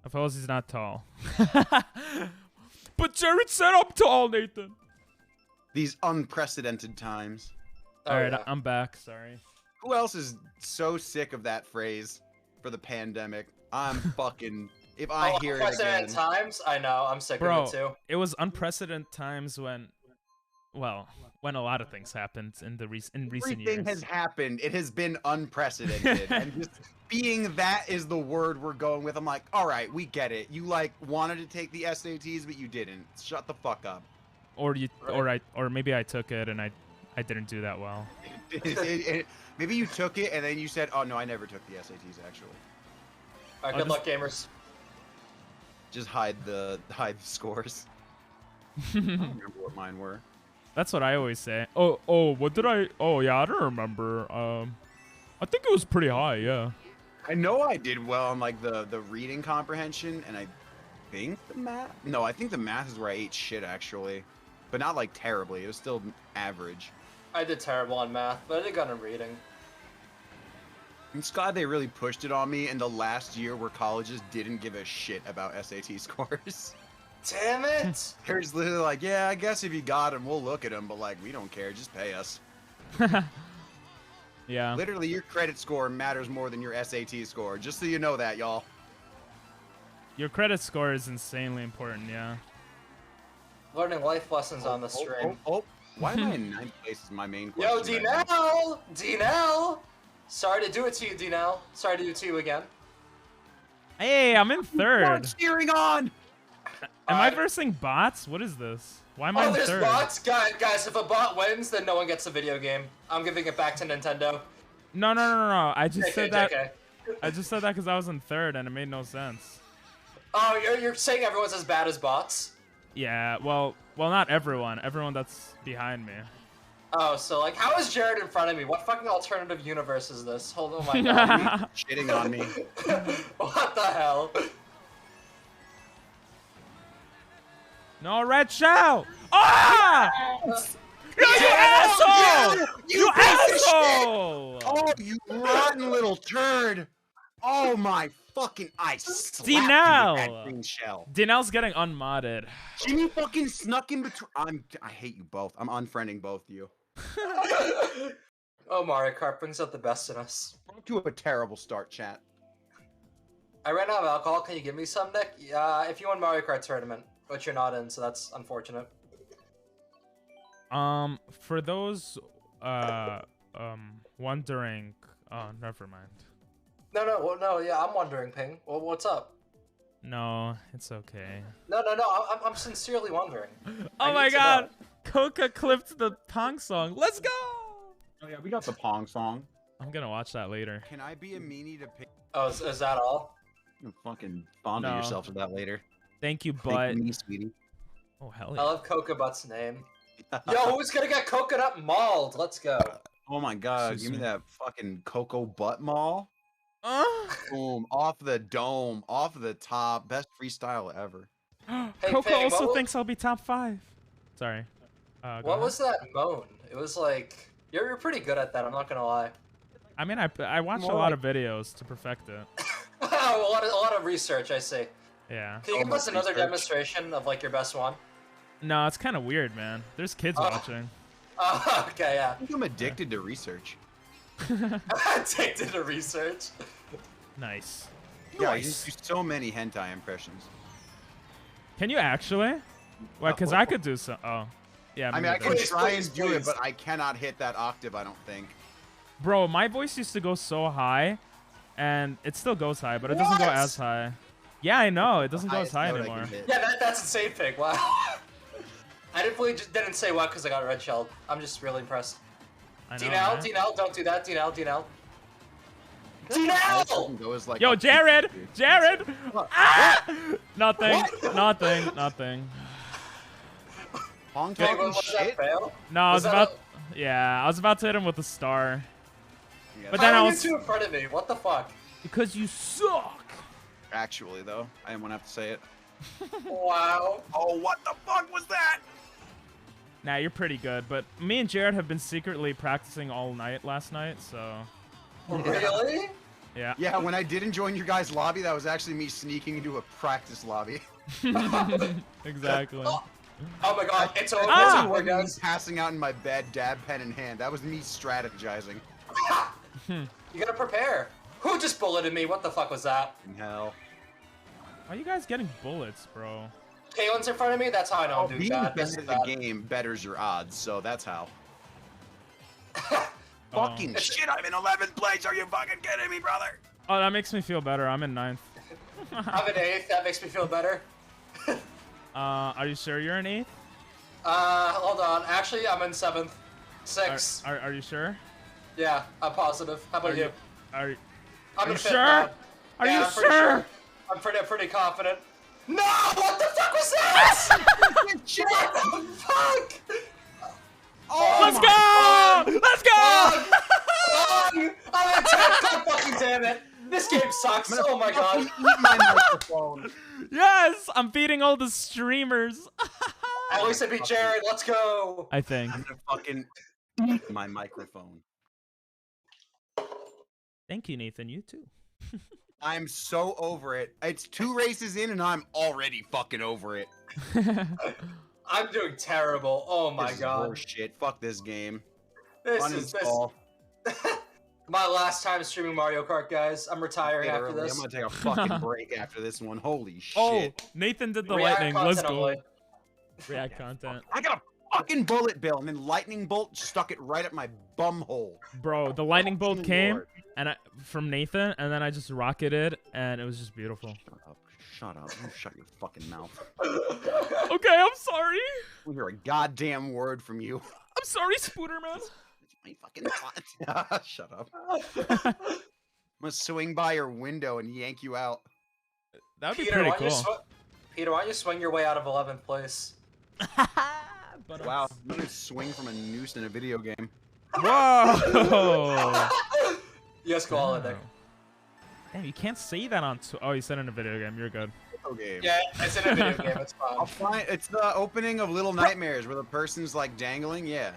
I suppose he's not tall. But Jared said I'm tall, Nathan. These unprecedented times. All right, yeah. I'm back. Sorry. Who else is so sick of that phrase for the pandemic? I'm fucking. If I hear it again. Unprecedented times? I know. I'm sick of it too. It was unprecedented times when a lot of things happened in recent years. Everything has happened. It has been unprecedented. And just being that is the word we're going with. I'm like, all right, we get it. You wanted to take the SATs, but you didn't. Shut the fuck up. Or maybe I took it and I didn't do that well. Maybe you took it and then you said, oh no, I never took the SATs actually. All right, good luck, gamers. Just hide the scores. I don't remember what mine were. That's what I always say. Oh, what did I? Oh yeah, I don't remember. I think it was pretty high. Yeah. I know I did well on like the reading comprehension, and I think the math. No, I think the math is where I ate shit actually, but not like terribly. It was still average. I did terrible on math, but I did good on reading. I'm just glad they really pushed it on me in the last year where colleges didn't give a shit about SAT scores. Damn it! There's literally like, yeah, I guess if you got them, we'll look at them, but like, we don't care, just pay us. Yeah. Literally, your credit score matters more than your SAT score, just so you know that, y'all. Your credit score is insanely important, yeah. Learning life lessons on the stream. Why am I in 9th place is my main question. Yo, D-Nell! D-Nell! Sorry to do it to you, D-Nell. Sorry to do it to you again. Hey, I'm in 3rd. What's cheering on? Am I versing bots? What is this? Why am I in there's 3rd? bots? Guys, if a bot wins, then no one gets the video game. I'm giving it back to Nintendo. No. I just said that. JK. I just said that because I was in 3rd and it made no sense. Oh, you're saying everyone's as bad as bots? Yeah, well, not everyone. Everyone that's behind me. Oh, so like, how is Jared in front of me? What fucking alternative universe is this? Hold on, my god. Shitting on me. What the hell? No red shell. Ah! You asshole! You asshole! Oh, you rotten little turd! Oh my fucking! I slapped you with Dinal! that green shell. Dinel's getting unmodded. Jimmy fucking snuck in between. I hate you both. I'm unfriending both of you. Oh, Mario Kart brings out the best in us. Off to a terrible start, chat. I ran out of alcohol. Can you give me some, Nick? If you won Mario Kart tournament, which you're not in, so that's unfortunate. For those wondering, oh, never mind. No, yeah, I'm wondering, Ping. Well, what's up? No, it's okay. No, I'm sincerely wondering. Oh my god! Coca clipped the Pong song. Let's go! Oh yeah, we got the Pong song. I'm gonna watch that later. Can I be a meanie to pick? Oh, is that all? You fucking fondle No. yourself with that later. Thank you, Thank but you, me, sweetie. oh hell I yeah! love Coca Butt's name. Yo, who's gonna get coconut mauled? Let's go. Oh my god, So give me soon. that fucking Cocoa Butt Mall. Boom, off the dome, off the top. Best freestyle ever. Coca Ping, also what thinks I'll be top 5. Sorry. Go What ahead. was that moan? It was like you're pretty good at that. I'm not gonna lie. I mean, I watched a More lot like- of videos to perfect it. a lot of research, I see. Yeah. Can you give much us another research. demonstration of like your best one? No, it's kind of weird, man. There's kids Oh. watching. Oh, okay, yeah. I think I'm addicted to research. Addicted to research. Nice. Yeah, I just do so many hentai impressions. Can you actually? Why? Because I could do so. Oh, yeah. I mean, maybe I I can could. Please, try please, and do it, please. but I cannot hit that octave, I don't think. Bro, my voice used to go so high, and it still goes high, but it doesn't go What? as high. Yeah, I know. It doesn't go as Highest high note I can anymore. hit. Yeah, that's insane, Pig. Wow. I didn't say what because I got red shelled. I'm just really impressed. I know, Dinal, man. Dinal, don't do that. Dinal. Highest I Dinal! can go is like Yo, up to Jared! 50. Jared! What? Ah! Nothing. Nothing. Pong Pig, talking was that shit? fail? No, I was that about. Yeah, I was about to hit him with a star. Yeah, But How then I are you was. two in front of me? What the fuck? Because you suck. Actually, though, I didn't want to have to say it. Wow. Oh, what the fuck was that? Nah, you're pretty good, but me and Jared have been secretly practicing all night last night, so Really? yeah. Yeah, when I didn't join your guys' lobby, that was actually me sneaking into a practice lobby. Exactly. Oh my god, it's over. Ah! It's over, Wasn't me guys. passing out in my bed, dab pen in hand. That was me strategizing. You gotta prepare. Who just bulleted me? What the fuck was that? In hell. Why are you guys getting bullets, bro? Kalen's in front of me? That's how I know I'm doing Being bad. This best is at bad. the game betters your odds, so that's how. Oh. Fucking shit, I'm in 11th place. Are you fucking kidding me, brother? Oh, that makes me feel better. I'm in 9th. I'm in 8th. That makes me feel better. Are you sure you're in 8th? Hold on. Actually, I'm in 7th. 6th. Are you sure? Yeah, I'm positive. How about you? Are I'm you in 5th sure? now. Are Yeah, you I'm pretty sure? I'm pretty confident. No! What the fuck was that? Shit! What the fuck? Oh Let's my go! Let's go! I'm in 10th. God fucking damn it. This game sucks. I'm gonna Oh my god. fucking eat my microphone. Yes! I'm beating all the streamers. At least I beat Jared. Let's go. I think. I'm gonna fucking eat my microphone. Thank you, Nathan. You too. I'm so over it. It's 2 races in and I'm already fucking over it. I'm doing terrible. Oh my This is god. horse shit. Fuck this game. This is Uninstall. my last time streaming Mario Kart, guys. I'm retiring Get after early. this. I'm gonna take a fucking break after this one. Holy Oh, shit. Nathan did the React lightning. Let's content go. only. React content. I got a fucking bullet bill and then lightning bolt stuck it right at my bum hole. Bro, the lightning bolt Fucking came Lord. and from Nathan, and then I just rocketed, and it was just beautiful. Shut up. Shut up. You shut your fucking mouth. Okay, I'm sorry. We hear a goddamn word from you. I'm sorry, Spooderman. My fucking shut up. I'm gonna swing by your window and yank you out. That'd be Peter, pretty why don't you cool. Peter, why don't you swing your way out of 11th place? But, Wow, I'm gonna swing from a noose in a video game. Whoa. Yes, go all in there. Damn, you can't say that on. Oh, you said in a video game. You're good. Coco game. Yeah, it's in a video game. It's I'll fun. find. It's the opening of Little Nightmares where the person's like dangling. Yeah.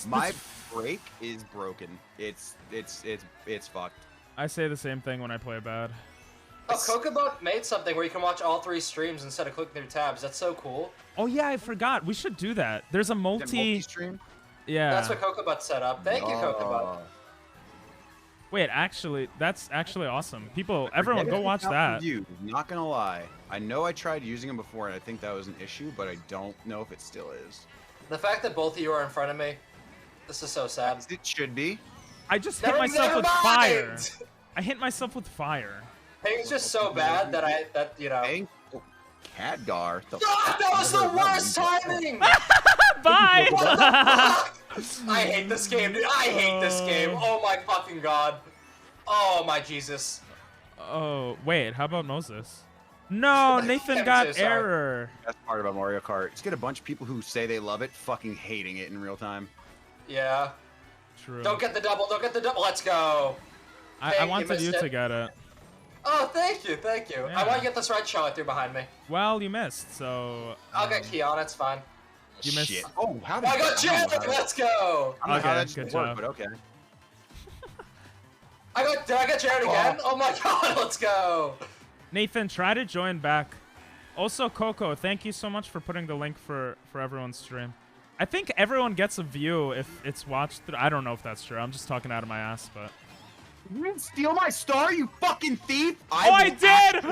My break is broken. It's fucked. I say the same thing when I play bad. Oh, Kokobot made something where you can watch all 3 streams instead of clicking through tabs. That's so cool. Oh yeah, I forgot. We should do that. There's a Multi-stream? Yeah. That's what Kokobot set up. Thank you, Kokobot. Wait, actually, that's actually awesome. Everyone, go watch that. Not gonna lie, I know I tried using them before, and I think that was an issue, but I don't know if it still is. The fact that both of you are in front of me, this is so sad. It should be. I just hit myself with fire. I hit myself with fire. Ping's just so bad that you know. Ping? Oh, Khadgar. That was the worst timing. Bye. I hate this game, dude. I hate this game. Oh my fucking god. Oh my Jesus. Oh wait, how about Moses? No, Nathan got error. That's part about Mario Kart. Just get a bunch of people who say they love it, fucking hating it in real time. Yeah. True. Don't get the double. Don't get the double. Let's go. I wanted you to get it. Oh, thank you, thank you. Yeah. I want to get this red shell through behind me. Well, you missed, so. I'll get Keon. It's fine. You missed. Shit. Oh, how did I got Jared. Let's go. I don't know how that good should work, job. but okay. Did I get Jared again? Oh my god. Let's go. Nathan, try to join back. Also, Coco, thank you so much for putting the link for everyone's stream. I think everyone gets a view if it's watched through. I don't know if that's true. I'm just talking out of my ass, but. You didn't steal my star, you fucking thief! I did!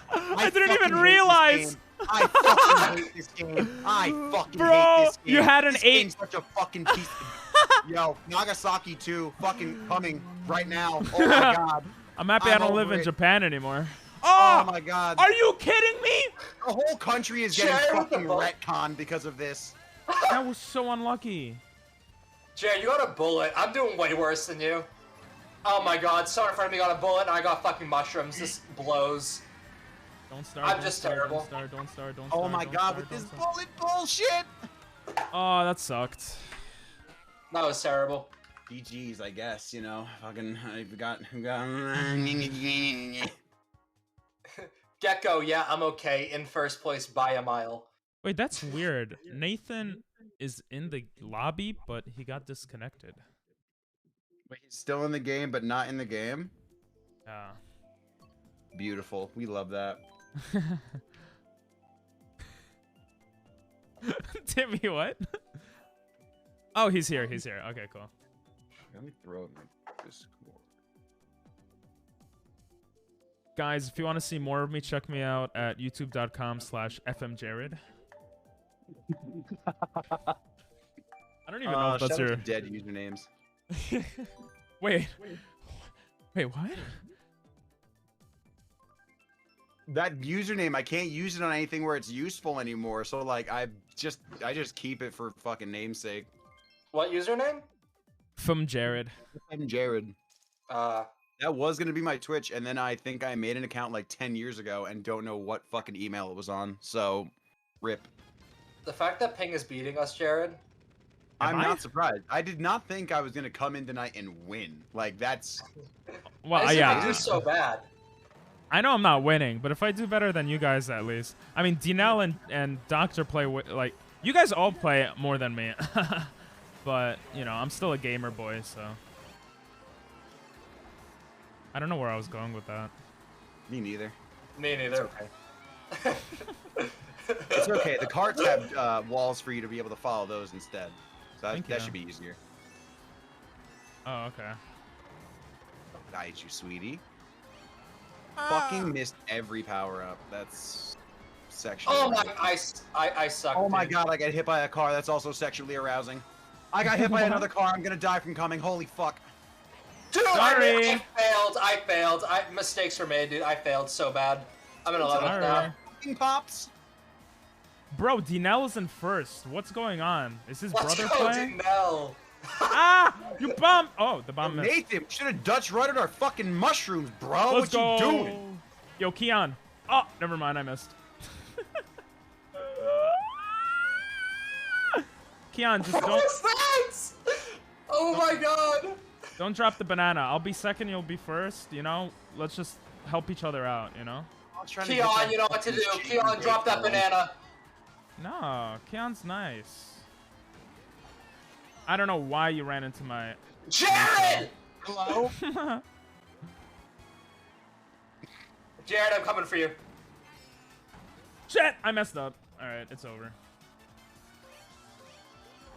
I didn't even realize! I fucking hate this game. I fucking Bro, hate this game. you had an this 8. Game's such a fucking piece of... Yo, Nagasaki 2, fucking coming right now. Oh my god. I'm happy I don't live in Japan anymore. Oh my god. Are you kidding me? The whole country is getting fucking retconned because of this. That was so unlucky. Jared, you got a bullet. I'm doing way worse than you. Oh my god, someone in front of me got a bullet and I got fucking mushrooms. This blows. Don't start. I'm just terrible. Don't start. Oh my god, with this bullet bullshit! Oh, that sucked. That was terrible. GG's, I guess, you know. Fucking, I got... Gecko, yeah, I'm okay. In first place by a mile. Wait, that's weird. Nathan is in the lobby, but he got disconnected. Wait, he's still in the game, but not in the game? Yeah. Beautiful. We love that. Timmy, what? Oh, he's here. He's here. Okay, cool. Let me throw it in my Discord. Guys, if you want to see more of me, check me out at youtube.com/fmjared. I don't even know if that's your dead usernames. Wait, what? That username, I can't use it on anything where it's useful anymore. So like, I just keep it for fucking namesake. What username? From Jared. I'm Jared. That was gonna be my Twitch, and then I think I made an account like 10 years ago and don't know what fucking email it was on. So, rip. The fact that Ping is beating us, Jared. I'm not surprised. I did not think I was gonna come in tonight and win. Like that's. Well, yeah. You're so bad. I know I'm not winning, but if I do better than you guys, at least. I mean, Dinell and Doctor play like you guys all play more than me, but you know I'm still a gamer boy, so. I don't know where I was going with that. Me neither. Me neither. It's okay. It's okay. The carts have walls for you to be able to follow those instead. So that should be easier. Oh, okay. I hate you, sweetie. Fucking missed every power up. That's sexually. Oh my! I suck. Oh my god! I got hit by a car. That's also sexually arousing. I got hit by another car. I'm gonna die from coming. Holy fuck! Dude, Sorry. I failed. Mistakes were made, dude. I failed so bad. I'm in 11th now. Fucking pops. Bro, Dinell is in first. What's going on? Is his brother playing? Dinell. Ah! You bum! Oh, the bomb missed. Nathan, should have Dutch rutted our fucking mushrooms, bro. Let's what go. you doing? Yo, Keon. Oh, never mind. I missed. Keon, just don't. What is that? Oh my god. Don't drop the banana. I'll be second. You'll be first. You know. Let's just help each other out. You know. trying to get Keon, that you know what to do. fucking Keon, shit drop that going. banana. No, Keon's nice. I don't know why you ran into my. Jared! Hello? Jared, I'm coming for you. Shit! I messed up. All right, it's over.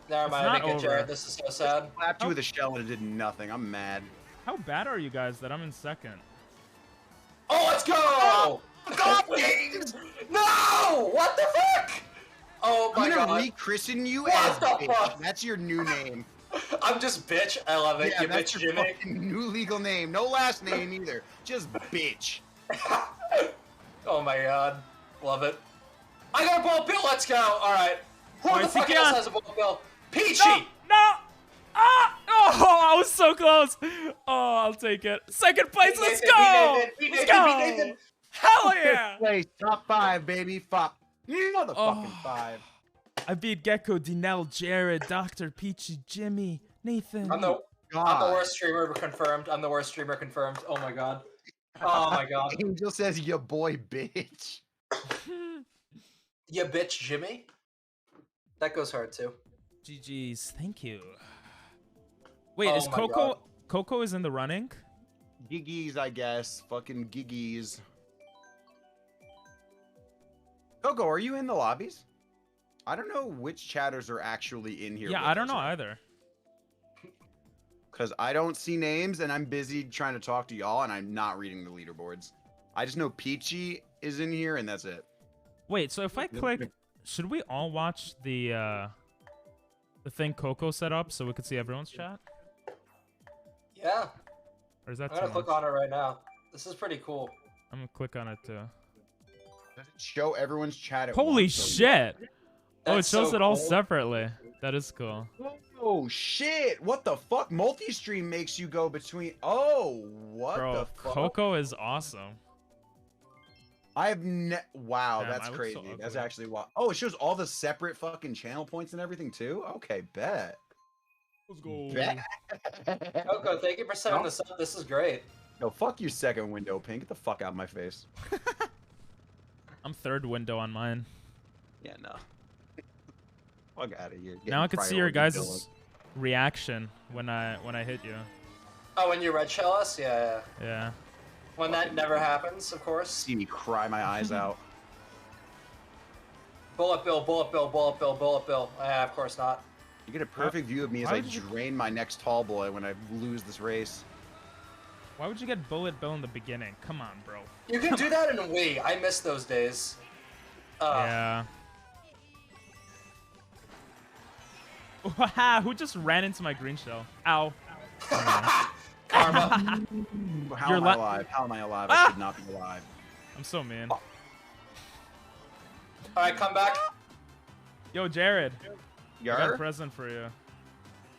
Never mind, I not didn't get over. Jared. This is so sad. Slapped you with a shell and it did nothing. I'm mad. How bad are you guys that I'm in second? Oh, let's go! Goblins! No! What the fuck? Oh my I'm god. gonna rechristen you What as the bitch. fuck? That's your new name. I'm just bitch. I love it. Yeah, You that's bitch, your Jimmy. fucking new legal name. No last name either. Just bitch. Oh my god. Love it. I got a bullet bill. Let's go. All right. Who Alright, the fuck Keon. else has a bullet bill? Peachy! No! No! Ah! Oh, I was so close. Oh, I'll take it. Second place. Beat Let's Nathan, go. beat Let's Nathan, beat go. Nathan. Hell yeah! Place top 5, baby. Fop. Motherfucking Oh. 5. I beat Gecko, Dinell, Jared, Dr. Peachy, Jimmy, Nathan. I'm the God. worst streamer confirmed. I'm the worst streamer confirmed. Oh my god. Oh my god. Angel says, "Your boy, bitch." You bitch, Jimmy. That goes hard too. GG's. Thank you. Wait, Oh is my Coco? God. Coco is in the running? Giggies, I guess. Fucking giggies. Coco, are you in the lobbies? I don't know which chatters are actually in here. Yeah, with I don't us know right either. Because I don't see names and I'm busy trying to talk to y'all and I'm not reading the leaderboards. I just know Peachy is in here and that's it. Wait, so if I click, should we all watch the thing Coco set up so we could see everyone's chat? Yeah. Or is that I'm gonna too click much? on it right now. This is pretty cool. I'm gonna click on it too. Does it show everyone's chat at Holy once? shit! Oh, it That's shows so it all cool. separately. That is cool. Oh shit! What the fuck? Multi-stream makes you go between. Oh, what the Bro, fuck? Coco is awesome. I have wow, Damn, that's I look crazy. so That's ugly. actually wild. Oh, it shows all the separate fucking channel points and everything too. Okay, bet. Let's go. Bet. Coco, thank you for setting this up. This is great. No, fuck you, second window, Pink. Get the fuck out of my face. I'm third window on mine. Yeah, no. Fuck out of here. Now I Getting can see your priority guys' reaction when I hit you. Oh, when you red shell us? Yeah, yeah. Yeah. When that never happens, of course. See me cry my eyes out. Bullet bill, bullet bill, bullet bill, bullet bill. Of course not. You get a perfect view of me as Why I would you- drain my next tall boy when I lose this race. Why would you get Bullet Bill in the beginning? Come on, bro. You can do that in Wii. I miss those days. Yeah. Wow, who just ran into my green shell? Ow. Karma. How You're am I li- alive? How am I alive? Ah! I should not be alive. I'm so mean. Alright, come back. Yo, Jared. I got a Yar? present for you.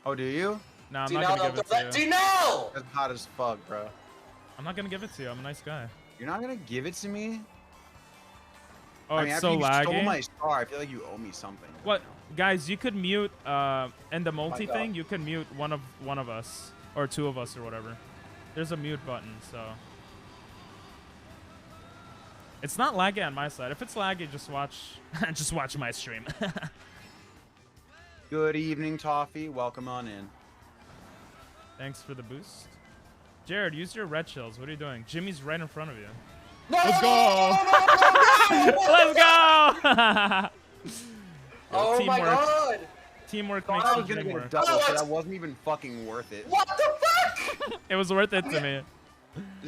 Oh, do you? No, I'm Dinell, not gonna don't give throw it that. to you. Dinell! That's hot as fuck, bro. I'm not gonna give it to you. I'm a nice guy. You're not gonna give it to me? Oh, I mean, it's after so you stole laggy. my star, I feel like you owe me something. What, guys? You could mute in the multi God. thing. You can mute one of us or two of us or whatever. There's a mute button, so it's not laggy on my side. If it's laggy, just watch my stream. Good evening, Toffee. Welcome on in. Thanks for the boost. Jared, use your red shells. What are you doing? Jimmy's right in front of you. No, Let's no, go! no, no, no, no, Let's go! Oh my Teamwork. god! Teamwork I makes was the gonna dream get a work. double, Oh, so it's- that wasn't even fucking worth it. What the fuck? It was worth it to me.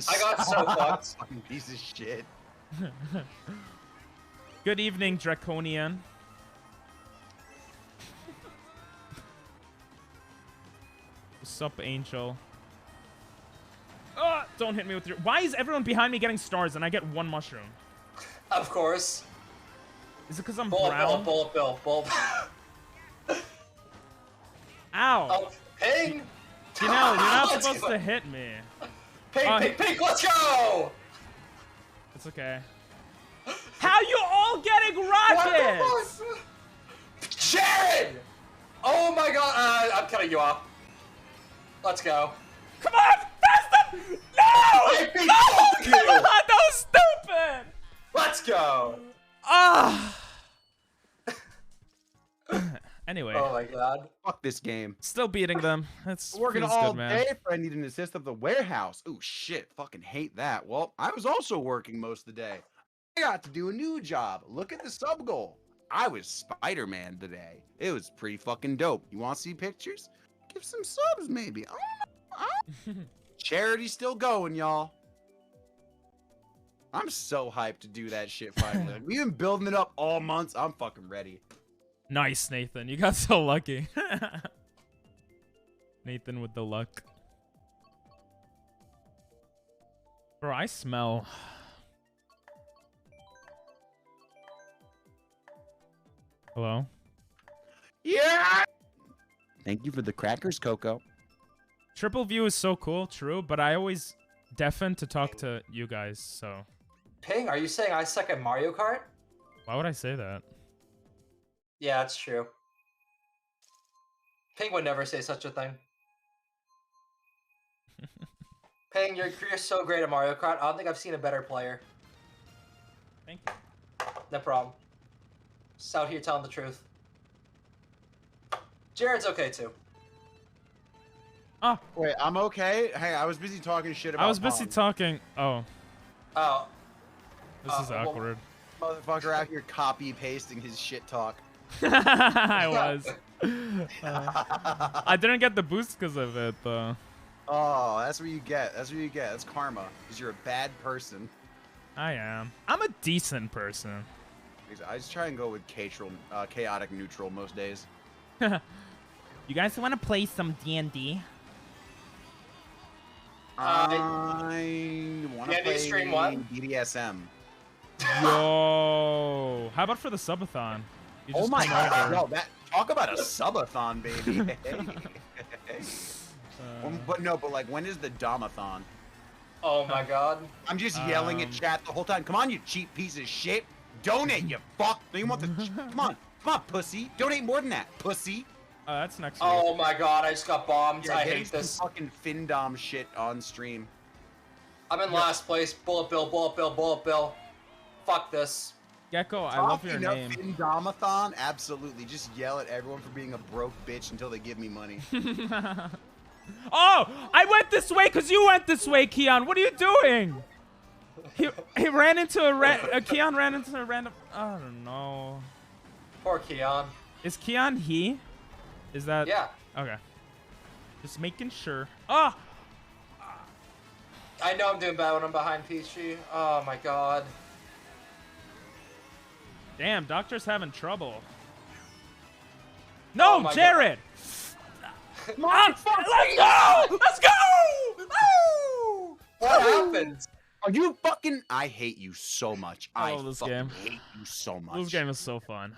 I got so fucked. Fucking piece of shit. Good evening, Draconian. What's up, Angel? Don't hit me with your... Why is everyone behind me getting stars and I get one mushroom? Of course. Is it because I'm Bullet bill, brown? bullet bill, bullet bill. Ow! Oh, ping! You're not Let's supposed go. to hit me. Ping, ping, ping, let's go! It's okay. How you all getting What rockets? the fuck? Jared! Oh my god, I'm cutting you off. Let's go. Come on, faster! No! I beat both of Come you! on, that was stupid! Let's go. Ah. Anyway. Oh my god. Fuck this game. Still beating them. It's Working feels all good, man. day for I need an assist of the warehouse. Ooh, shit. Fucking hate that. Well, I was also working most of the day. I got to do a new job. Look at the sub goal. I was Spider-Man today. It was pretty fucking dope. You want to see pictures? Give some subs, maybe. I don't know. Charity's still going, y'all. I'm so hyped to do that shit finally. Like, we've been building it up all months. I'm fucking ready. Nice, Nathan. You got so lucky. Nathan with the luck. Bro, I smell. Hello? Yeah! Thank you for the crackers, Coco. Triple view is so cool, true, but I always deafen to talk to you guys, so. Ping, are you saying I suck at Mario Kart? Why would I say that? Yeah, that's true. Ping would never say such a thing. Ping, you're so great at Mario Kart. I don't think I've seen a better player. Thank you. No problem. Just out here telling the truth. Jared's okay too. Oh, Wait, I'm okay? Hey, I was busy talking shit about I was busy Pong. talking. Oh, Oh, this is well, awkward. Motherfucker out here copy-pasting his shit talk. I was. I didn't get the boost because of it, though. Oh, that's what you get. That's what you get. That's karma. Because you're a bad person. I am. I'm a decent person. I just try and go with chaotic neutral most days. You guys want to play some D&D? I want to D&D play stream what? BDSM. Yo. How about for the subathon? You Oh just my come god, over. no, talk about a subathon, baby. But like, when is the domathon? oh my god. I'm just yelling at chat the whole time. Come on, you cheap piece of shit. Donate, you fuck. Do you want the? Come on, pussy. Donate more than that, pussy. That's next week. Oh my god, I just got bombed. Yeah, I getting hate some this. fucking Findom shit on stream. I'm in last place. Bullet bill, bullet bill, bullet bill. Fuck this. Gecko, I love your Talking of name. Findomathon, absolutely. Just yell at everyone for being a broke bitch until they give me money. Oh, I went this way because you went this way, Keon. What are you doing? He ran into Keon ran into a random. I don't know. Poor Keon. Is Keon he? Is that? Yeah. Okay. Just making sure. Oh! I know I'm doing bad when I'm behind Peachy. Oh my god. Damn, Doctor's having trouble. No, Oh my Jared! Let's go! Let's go! Woo! What happened? Are you fucking? I hate you so much. I I love this fucking game. hate you so much. This game is so fun.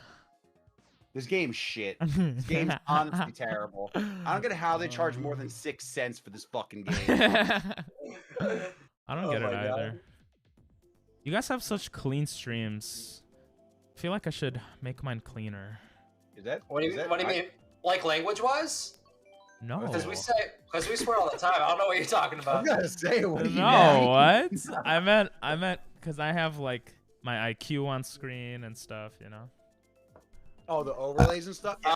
This game's shit. This game's honestly terrible. I don't get how they charge more than 6 cents for this fucking game. I don't Oh get it my God. either. You guys have such clean streams. I feel like I should make mine cleaner. Is that? What do you mean? Like language-wise? No. Because we swear all the time. I don't know what you're talking I'm about. gonna say what do you No, mean? what? I meant because I have like my IQ on screen and stuff, you know. Oh, the overlays and stuff. Yeah,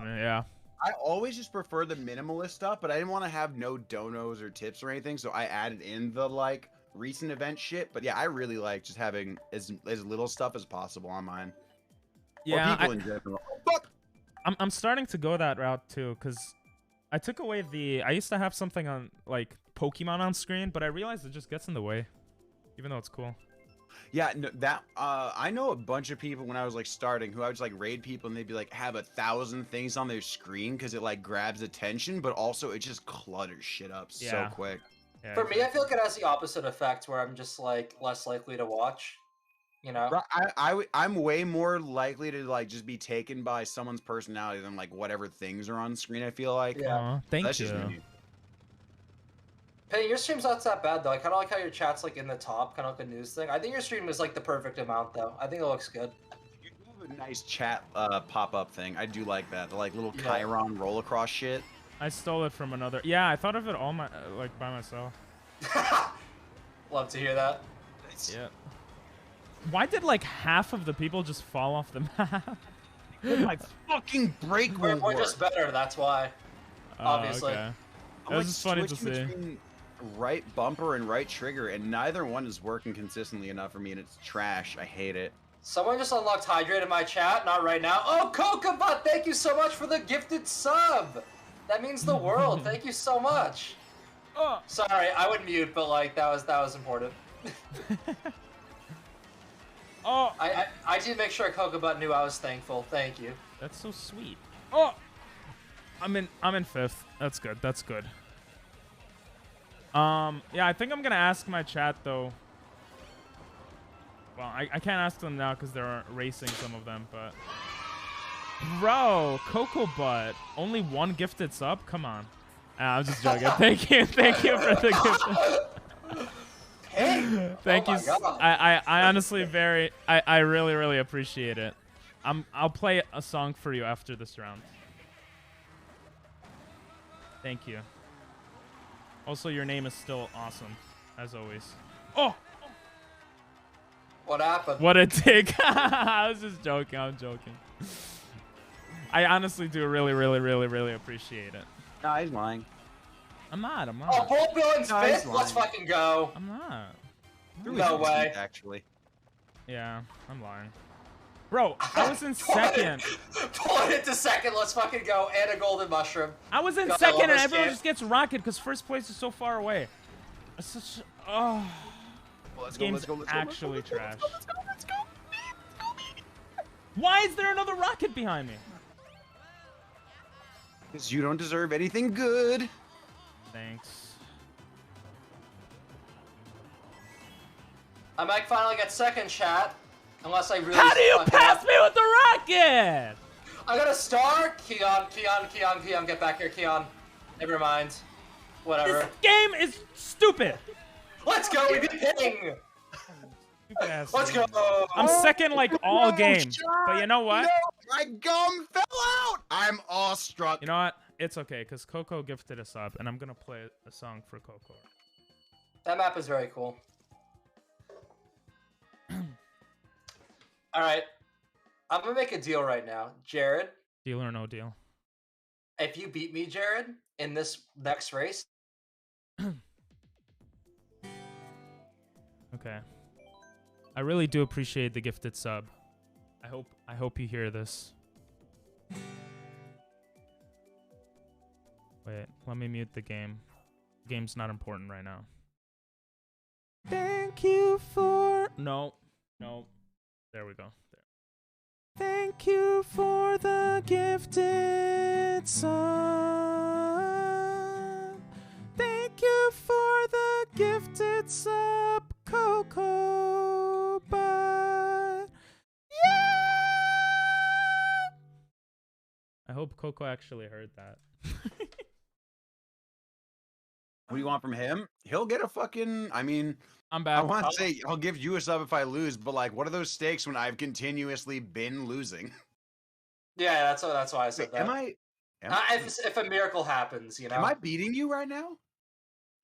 Yeah. I always just prefer the minimalist stuff, but I didn't want to have no donos or tips or anything, so I added in the like recent event shit. But yeah, I really like just having as little stuff as possible on mine. Yeah. Or people in general. Fuck. I'm starting to go that route too, because I took away I used to have something on like Pokemon on screen, but I realized it just gets in the way, even though it's cool. Yeah, no, that I know a bunch of people when I was like starting who I would just like raid people and they'd be like have 1,000 things on their screen because it like grabs attention, but also it just clutters shit up so quick. Yeah, For me, I feel like it has the opposite effect where I'm just like less likely to watch. You know? I'm way more likely to like just be taken by someone's personality than like whatever things are on screen. I feel like. Yeah. Aw, thank That's you. just me. Hey, your stream's not that bad though. I kind of like how your chat's like in the top, kind of like a news thing. I think your stream is like the perfect amount though. I think it looks good. You have a nice chat pop-up thing. I do like that. The like little Yeah. Chiron roll across shit. I stole it from another. Yeah, I thought of it all like by myself. Love to hear that. It's- Yeah. Why did like half of the people just fall off the map? My fucking brake We're will just work. better, that's why. Obviously. Okay. I'm It was like just funny to switching see. between right bumper and right trigger, and neither one is working consistently enough for me, and it's trash. I hate it. Someone just unlocked Hydrate in my chat, not right now. Oh, Kokabot, thank you so much for the gifted sub! That means the world, thank you so much. Oh. Sorry, I would mute, but like, that was important. Oh. I did make sure Kokabot knew I was thankful, thank you. That's so sweet. Oh. I'm in 5th. That's good. That's good. Yeah, I think I'm gonna ask my chat though. Well, I can't ask them now because they're racing some of them, but bro, Cocoa Butt, only one gifted sub? Come on. I'm just joking. Thank you for the gift. Hey! Thank Oh you. my God. I honestly I really appreciate it. I'll play a song for you after this round. Thank you. Also, your name is still awesome, as always. Oh! What happened? What a dick. I was just joking. I'm joking. I honestly do really appreciate it. No, he's lying. I'm not. Oh, Bull Billing's No, he's 5th? Let's lying. fucking go. I'm not. No way. Actually. Yeah, I'm lying. Bro, I was in second. Pull it to second, let's fucking go. And a golden mushroom. I was in God, I second love and this everyone game. just gets rocket because first place is so far away. It's such... Oh. Well, This game's actually trash. Why is there another rocket behind me? Because you don't deserve anything good. Thanks. I might finally get second, chat. Unless I really How do you fuck it pass up. me with the rocket? I got a star. Keon, get back here, Keon. Never mind. Whatever. This game is stupid. Let's go, we beat Ping! Stupid ass Let's game. go! I'm second like all game. But you know what? No, my gum fell out. I'm awestruck. You know what? It's okay, because Coco gifted us up, and I'm going to play a song for Coco. That map is very cool. Alright. I'm gonna make a deal right now. Jared, Deal or no deal? if you beat me, Jared, in this next race, Okay. I really do appreciate the gifted sub. I hope you hear this. Wait, let me mute the game. The game's not important right now. Thank you for... No. There we go. There. Thank you for the gifted sub. Thank you for the gifted sub, Coco Butt. Yeah! I hope Coco actually heard that. What do you want from him? He'll get a fucking. I mean, I'm back. I want to say I'll give you a sub if I lose, but like, what are those stakes when I've continuously been losing? yeah, that's why I said Wait, that. am I? If a miracle happens, you know. Am I beating you right now?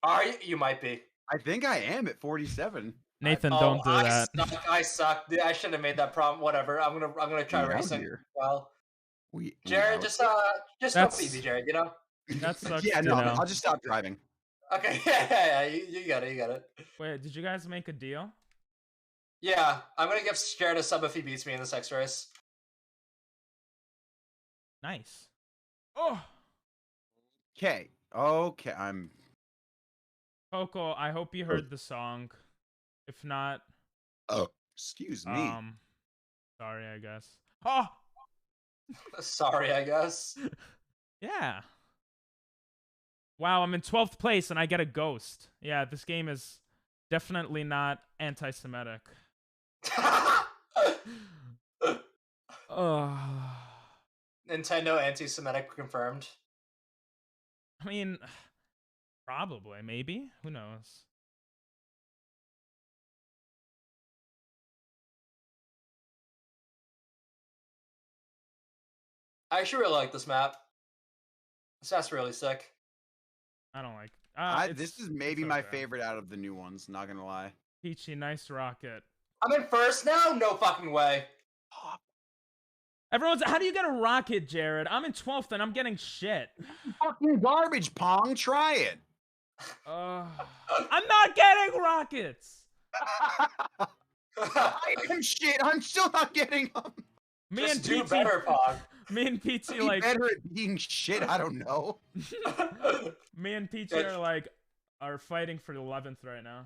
Are you? You might be. I think I am at 47. Nathan, don't do that. I suck. Dude, I should have made that problem. Whatever. I'm gonna try We out racing. here. Well, We Jared, out just here. don't beat me, Jared. You know. That sucks. Yeah, to no, know. I'll just stop driving. Okay. Yeah. You got it. Wait, did you guys make a deal? Yeah, I'm gonna give Jared a sub if he beats me in this next race. Nice. Oh, Okay, I'm. Coco, I hope you heard the song. If not, Oh, excuse me. sorry, I guess. Oh, Sorry, I guess. yeah. Wow, I'm in 12th place and I get a ghost. Yeah, this game is definitely not anti-Semitic. Nintendo anti-Semitic confirmed. I mean, probably, maybe. Who knows? I actually really like this map. This map's really sick. I don't like. This is maybe it's my okay. favorite out of the new ones. Not gonna lie. Peachy, nice rocket. I'm in first now? No fucking way. Everyone's. How do you get a rocket, Jared? I'm in 12th and I'm getting shit. Fucking garbage, Pong. Try it. I'm not getting rockets. I am shit. I'm still not getting them. Me Just and do PT, better, Pog. me and PT Be like better at being shit. I don't know. me and PT are like are fighting for 11th right now.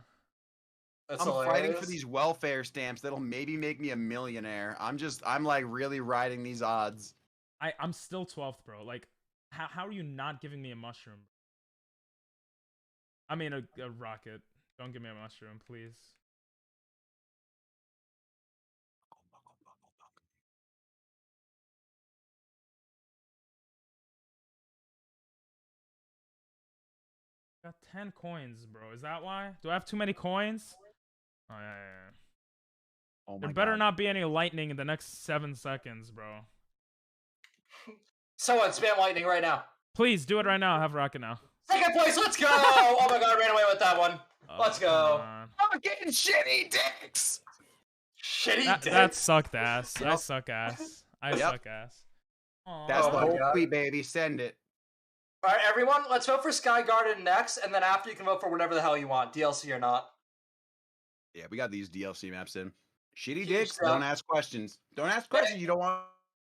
That's I'm hilarious. fighting for these welfare stamps that'll maybe make me a millionaire. I'm like really riding these odds. I'm still 12th, bro. Like, how are you not giving me a mushroom? I mean a rocket. Don't give me a mushroom, please. Got 10 coins, bro. Is that why? Do I have too many coins? Oh, yeah. Oh my There better God. not be any lightning in the next 7 seconds, bro. Someone spam lightning right now. Please, do it right now. I have rocket now. Second place, let's go! Oh my god, I ran away with that one. Let's come go. on. Fucking shitty dicks. Shitty That dicks. sucked ass. I Yep. suck ass. I Yep. suck ass. Aw. That's Oh the my whole God. tweet, baby. Send it. Alright, everyone, let's vote for Sky Garden next, and then after you can vote for whatever the hell you want, DLC or not. Yeah, we got these DLC maps in. Shitty Huge dicks. stuff. Don't ask questions. Don't ask questions. You don't want.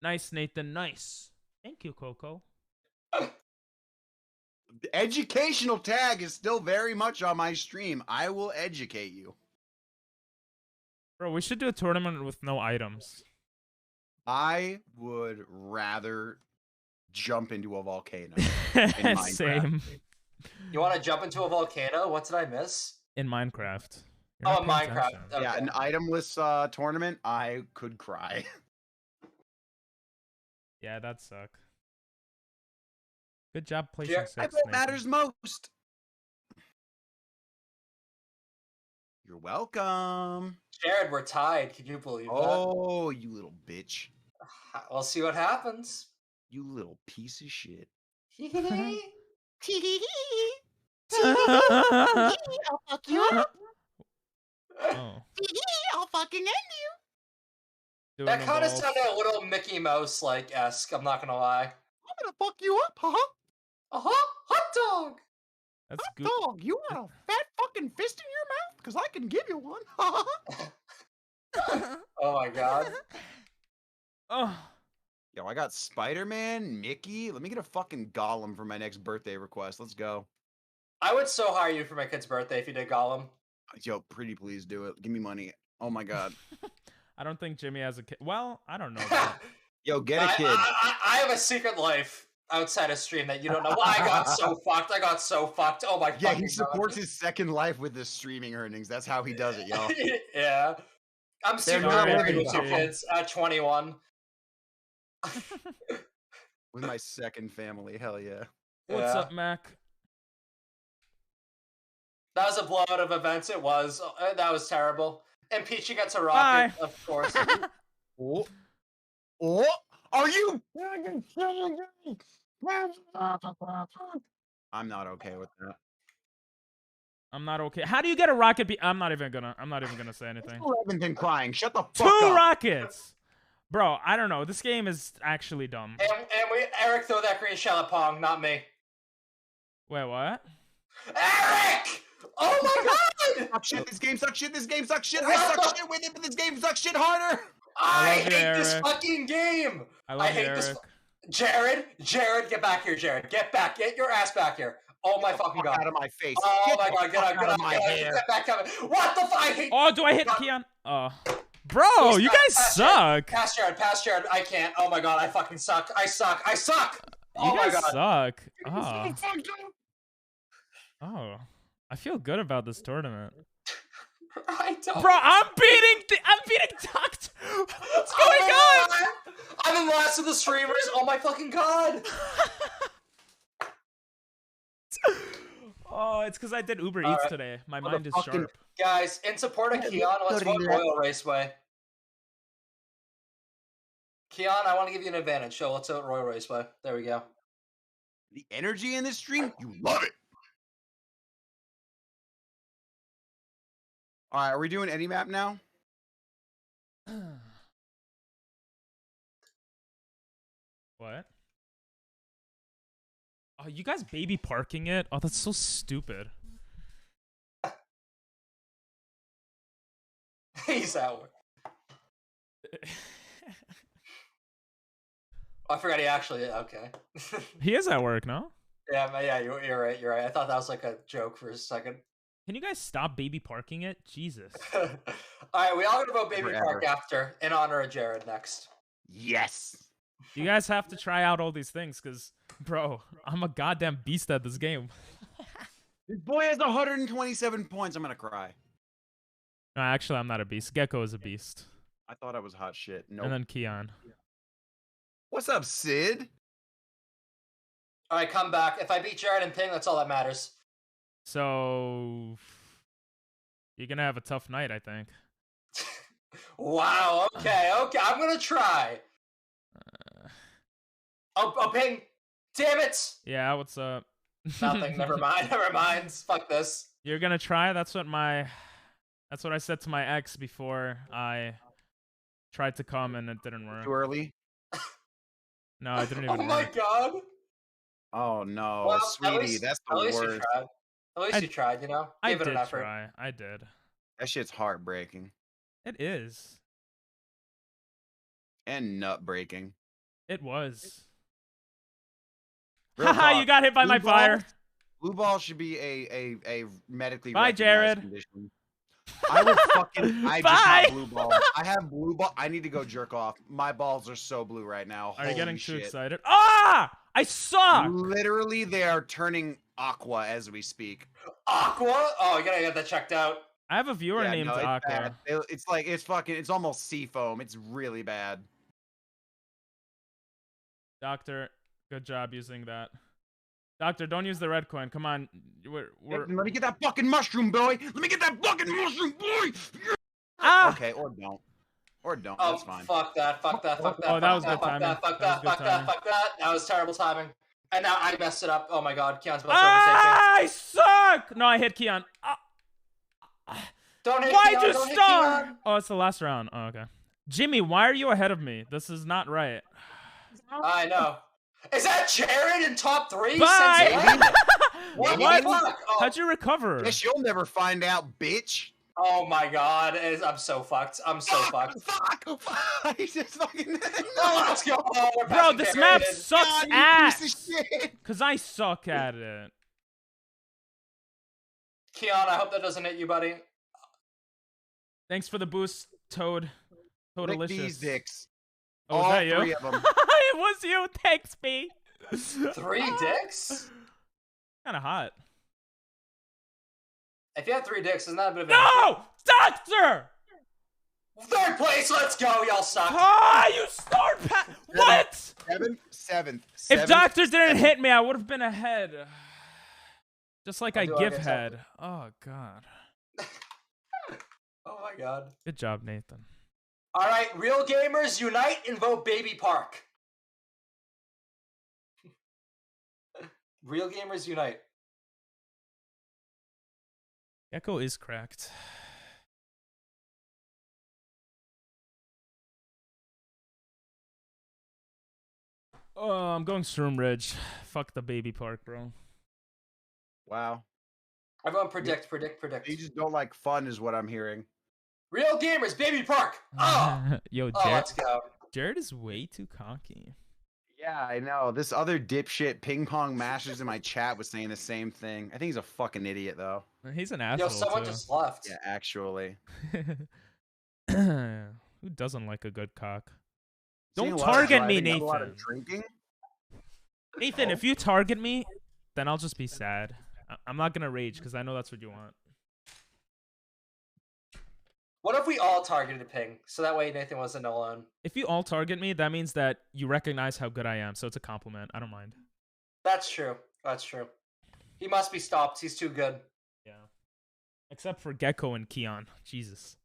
Nice, Nathan. Nice. Thank you, Coco. The educational tag is still very much on my stream. I will educate you. Bro, we should do a tournament with no items. I would rather jump into a volcano. Minecraft. Same. You want to jump into a volcano? What did I miss? In Minecraft. You're Oh, not paying Minecraft. attention. Okay. Yeah, an itemless tournament, I could cry. Yeah, that'd suck. Good job placing Yeah, 6th, I vote Nathan. matters most. You're welcome. Jared, we're tied. Can you believe Oh, you little bitch. that? We'll see what happens. You little piece of shit. I'll fuck you up. Oh. I'll fucking end Doing That a kind of ball. sounded a little Mickey Mouse like esque. I'm not gonna lie. I'm gonna fuck you up, huh? Hot dog. That's good. Dog, you want a fat fucking fist in your mouth? Because I can give you one. Oh my god. Oh. Yo, I got Spider-Man, Mickey. Let me get a fucking Gollum for my next birthday request. Let's go. I would so hire you for my kid's birthday if you did Gollum. Yo, pretty please do it. Give me money. Oh my god. I don't think Jimmy has a kid. Well, I don't know. That. Yo, get a kid. I have a secret life outside of stream that you don't know. Well, I got so fucked. I got so fucked. Oh my Yeah, fucking he supports God. his second life with his streaming earnings. That's how he does it, yo. Yeah. I'm They're super not happy living with two Jimmy. kids at 21. With my second family. Hell yeah. What's Yeah. up, Mac? That was a blowout of events. It was. That was terrible. And Peachy gets a Bye. rocket, of course. Oh. Oh. Are you? I'm not okay with that. I'm not okay. How do you get a rocket? I'm not even gonna say anything. You haven't been crying. Shut the fuck Two up. rockets, bro. I don't know. This game is actually dumb. And Eric throw that green shell at Pong, not me. Wait, what? Eric! Oh my god! Suck shit. This game sucks shit. This game sucks shit. I suck shit with it, but this game sucks shit harder. I love you, hate this Eric. fucking game! I love you, hate this. Eric. Jared, get back here, Jared. Get back. Get your ass back here. Oh my fucking god. Out of my face. Oh Get my the god, get fuck out, get of out, my get out. hair. Get back, Kevin. What the fuck? I hate. Oh, do I hit God. Keon? Bro, you guys suck. Pass Jared. I can't. Oh my god, I fucking suck. I suck. Oh You my guys god. suck. Oh, I feel good about this tournament. I don't. Bro, I'm beating Doctor. What's going Oh my on? God. I'm in last of the streamers. Oh my fucking god. Oh, it's because I did Uber Eats Alright. today. My mind is Motherfucking- sharp. Guys, in support of Keon, let's vote Royal Raceway. Keon, I want to give you an advantage. So let's vote Royal Raceway. There we go. The energy in this stream, you love it. All right, are we doing any map now? What? Oh, you guys baby parking it? Oh, that's so stupid. He's at work. I forgot he actually. Okay. He is at work, no? Yeah, you're right. You're right. I thought that was like a joke for a second. Can you guys stop baby parking it? Jesus. All right, we all gonna vote Baby Forever. Park after in honor of Jared next. Yes. You guys have to try out all these things, because, bro, I'm a goddamn beast at this game. This boy has 127 points. I'm gonna cry. No, actually, I'm not a beast. Gecko is a beast. I thought I was hot shit. Nope. And then Keon. What's up, Sid? All right, come back. If I beat Jared and Ping, that's all that matters. So, you're going to have a tough night, I think. Wow. Okay. I'm gonna try. Oh, Ping. Damn it. Yeah, what's up? Nothing. Never mind. Never mind. Fuck this. You're going to try? That's what I said to my ex before I tried to come and it didn't work. Too early? No, it didn't even Oh my work. god. Oh no, Well, sweetie, that's the At least you worst. tried. At least you tried. You know. I Give it did an effort. try. I did. That shit's heartbreaking It is. and nut breaking. It was. Real Haha, you talk. got hit by my Blue fire. balls- Blue ball should be a medically Bye, recognized Jared. condition. I would fucking. I just Bye. have blue ball. I have blue ball. I need to go jerk off. My balls are so blue right now. Are you getting Holy too shit. excited? Ah! I suck! Literally, they are turning aqua as we speak. Aqua. Oh, you gotta get that checked out. I have a viewer Yeah, named no, it's Aqua. bad. It's like it's almost sea foam. It's really bad. Doctor, good job using that. Doctor, don't use the red coin. Come on. Let me get that fucking mushroom, boy. Let me get that fucking mushroom, boy. Ah! Okay, or don't. Or don't. Oh, That's fine. fuck that. Fuck that. Fuck that. Oh, that fuck was good fuck timing. That, fuck That was that. good Fuck that. timing. Fuck that. That was terrible timing. And now I messed it up. Oh my god. Keon's about to Ah! I suck! No, I hit Keon. Ah. Don't hit Why'd Keon, you don't hit start? Keon. Oh, it's the last round. Oh, okay. Jimmy, why are you ahead of me? This is not right. I know. Is that Jared in top 3? Bye! Since when? What What? the fuck? Oh, How'd you recover? Guess you'll never find out, bitch. oh my god. I'm so fucked. I'm so fucked. Fuck! He's just fucking. Oh, let's go. Oh, we're Bro, passing this Jared. map sucks God, you ass. piece of shit. Because I suck at it. Keon, I hope that doesn't hit you, buddy. Thanks for the boost, Toad. Lick Toadalicious. these dicks. Oh, was All that you? 3 of them. It was you. Thanks, B. 3 dicks? Kind of hot. If you have 3 dicks, isn't that a bit of an No! Doctor! 3rd place, let's go, y'all suck. Ah, you start What? Seventh. If Doctor didn't hit me, I would have been ahead. Just like I do I give get head. Oh, God. Oh my god. Good job, Nathan. Alright, real gamers unite and vote Baby Park. Real gamers unite. Echo is cracked. Oh, I'm going Shroom Ridge. Fuck the baby park, bro. Wow. Everyone predict. You just don't like fun, is what I'm hearing. Real gamers, Baby Park! Oh! Yo, Oh, Jared, let's go. Jared is way too cocky. Yeah, I know. This other dipshit ping pong masters in my chat was saying the same thing. I think he's a fucking idiot, though. He's an Yo, asshole, someone too. just left. Yeah, actually. Who doesn't like a good cock? Seeing Don't a lot of target me, driving, a lot of Nathan. drinking. Nathan, if you target me, then I'll just be sad. I'm not gonna rage because I know that's what you want. What if we all targeted Ping, so that way Nathan wasn't alone? If you all target me, that means that you recognize how good I am, so it's a compliment. I don't mind. That's true. That's true. He must be stopped. He's too good. Yeah. Except for Gecko and Keon. Jesus.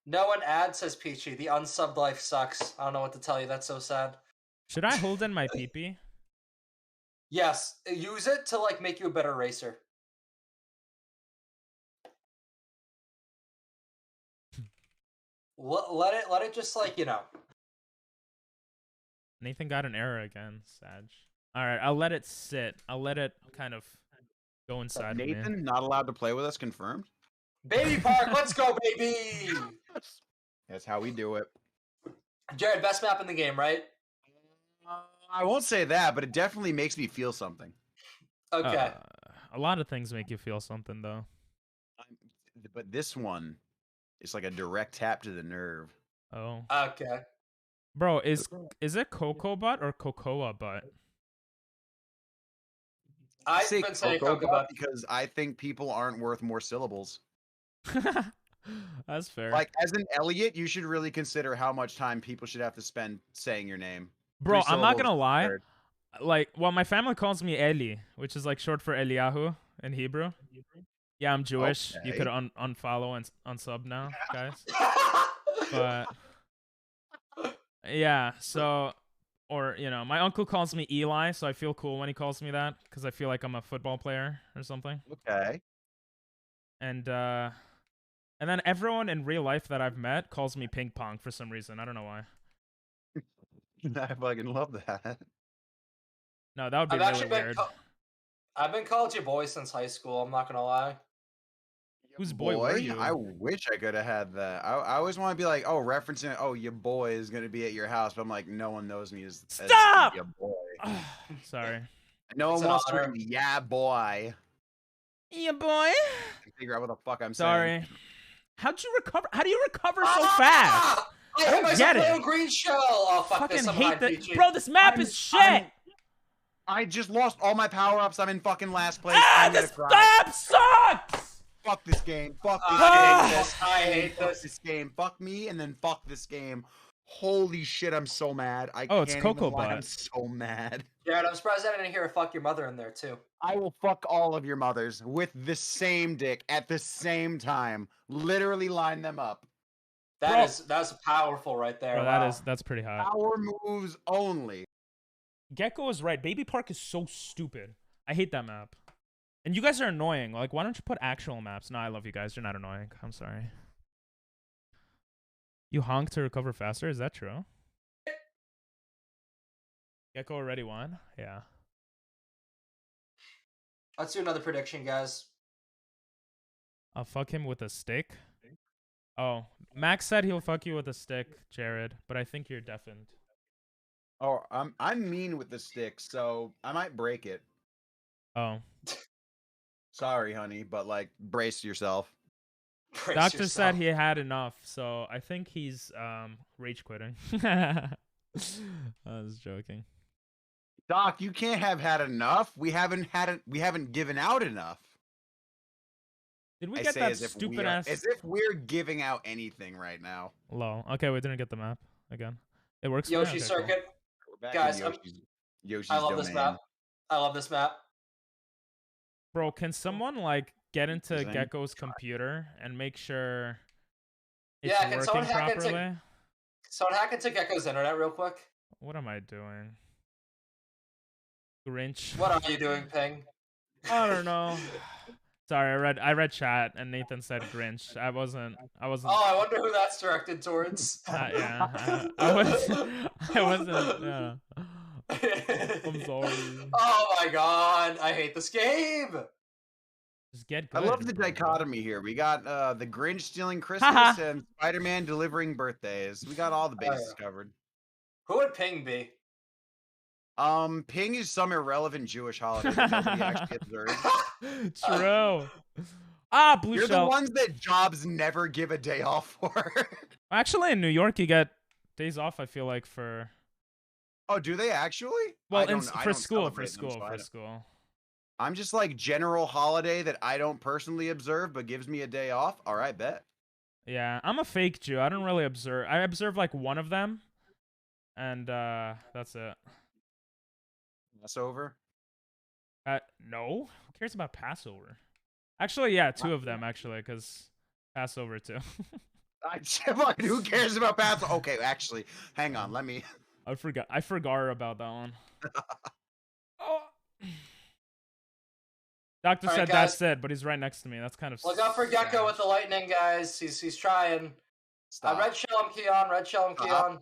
No one ad, says Peachy. The unsubbed life sucks. I don't know what to tell you. That's so sad. Should I hold in my peepee? Yes, use it to like make you a better racer. let it just like Nathan got an error again, Sag. All right, I'll let it sit. I'll let it kind of go inside of me. Nathan not allowed to play with us. Confirmed. Baby Park. Let's go, baby. That's how we do it. Jared, best map in the game, right? I won't say that, but it definitely makes me feel something. Okay. A lot of things make you feel something, though. But this one is like a direct tap to the nerve. Oh. Okay. Bro, is it Cocoa Butt or Cocoa Butt? I I've say been saying Cocoa Cocoa Butt Butt. because I think people aren't worth more syllables. That's fair. Like, as an Elliot, you should really consider how much time people should have to spend saying your name. Bro, 3 I'm not syllables gonna lie. third. Like, well, my family calls me Eli, which is like short for Eliyahu in Hebrew. Yeah, I'm Jewish. You could Okay. unfollow and unsub now, guys. But yeah, so or my uncle calls me Eli, so I feel cool when he calls me that because I feel like I'm a football player or something. Okay. And then everyone in real life that I've met calls me Ping Pong for some reason. I don't know why. I fucking love that. No, that would be I've really actually been weird. I've been called your boy since high school. I'm not gonna lie. Whose boy were you? I wish I could have had that. I always want to be like, oh, referencing, oh, your boy is gonna be at your house, but I'm like, no one knows me as Stop! your boy. Sorry. No It's one an wants to honor. be, yeah, boy. Yeah, boy. Figure out what the fuck I'm Sorry. saying. How'd you recover? How do you recover so fast? I hit myself get with it. a green shell. Oh fuck Fucking this! I'm hate behind that, PG. bro. This map is shit. I just lost all my power-ups. I'm in fucking last place. Ah, I'm gonna this cry. map sucks. Fuck this game. Fuck this I game. hate this. I hate Fuck this. this game. Fuck me, and then fuck this game. Holy shit, I'm so mad. I Oh, it's can't Cocoa even lie. I'm Butt. so mad. Jared, I'm surprised I didn't hear a fuck your mother in there too. I will fuck all of your mothers with the same dick at the same time. Literally line them up. That's powerful right there. Bro, Wow. that's pretty hot. Power moves only. Gecko is right. Baby Park is so stupid. I hate that map. And you guys are annoying. Like, why don't you put actual maps? No, I love you guys. You're not annoying. I'm sorry. You honk to recover faster? Is that true? Gecko already won? Yeah. Let's do another prediction, guys. I'll fuck him with a stick. Oh, Max said he'll fuck you with a stick, Jared, but I think you're deafened. Oh, I'm mean with the stick, so I might break it. Oh. Sorry, honey, but like brace yourself. Brace Doctor yourself. said he had enough, so I think he's rage quitting. I was joking. Doc, you can't have had enough. We haven't given out enough. Did we I get say that as if we stupid are- ass as if we're giving out anything right now. low? Okay, we didn't get the map again. It works. for me? Yoshi Okay, cool. Circuit. We're back Guys, in Yoshi's I love domain. this map. I love this map. Bro, can someone like get into Design. Gecko's computer and make sure it's Yeah, can someone working hack into- properly? Someone hack into Gecko's internet real quick. What am I doing? Grinch. What are you doing, Ping? I don't know. Sorry, I read chat and Nathan said Grinch. I wasn't. Oh, I wonder who that's directed towards. Yeah, I wasn't. Yeah. I'm sorry. Oh my god, I hate this game. Just get I good. love the dichotomy here. We got the Grinch stealing Christmas and Spider-Man delivering birthdays. We got all the bases covered. Who would Ping be? Ping is some irrelevant Jewish holiday that nobody actually observes. True. Ah, blue You're shell. the ones that jobs never give a day off for. Actually, in New York, you get days off. I feel like for Oh, do they actually? well, I don't for school. celebrate them, so I'm just like general holiday that I don't personally observe, but gives me a day off. All right, bet. Yeah, I'm a fake Jew. I don't really observe. I observe like one of them, and that's it. Passover. No, who cares about Passover? Actually, yeah, two of them actually, because Passover too. Who cares about Passover? Okay, actually, hang on. Let me. I forgot about that one. Oh. Doctor All right, said guys. that's it, but he's right next to me. That's kind of Look out for Gecko with the lightning, guys. He's trying. Stop. Red shell and Keon. Red shell and Keon.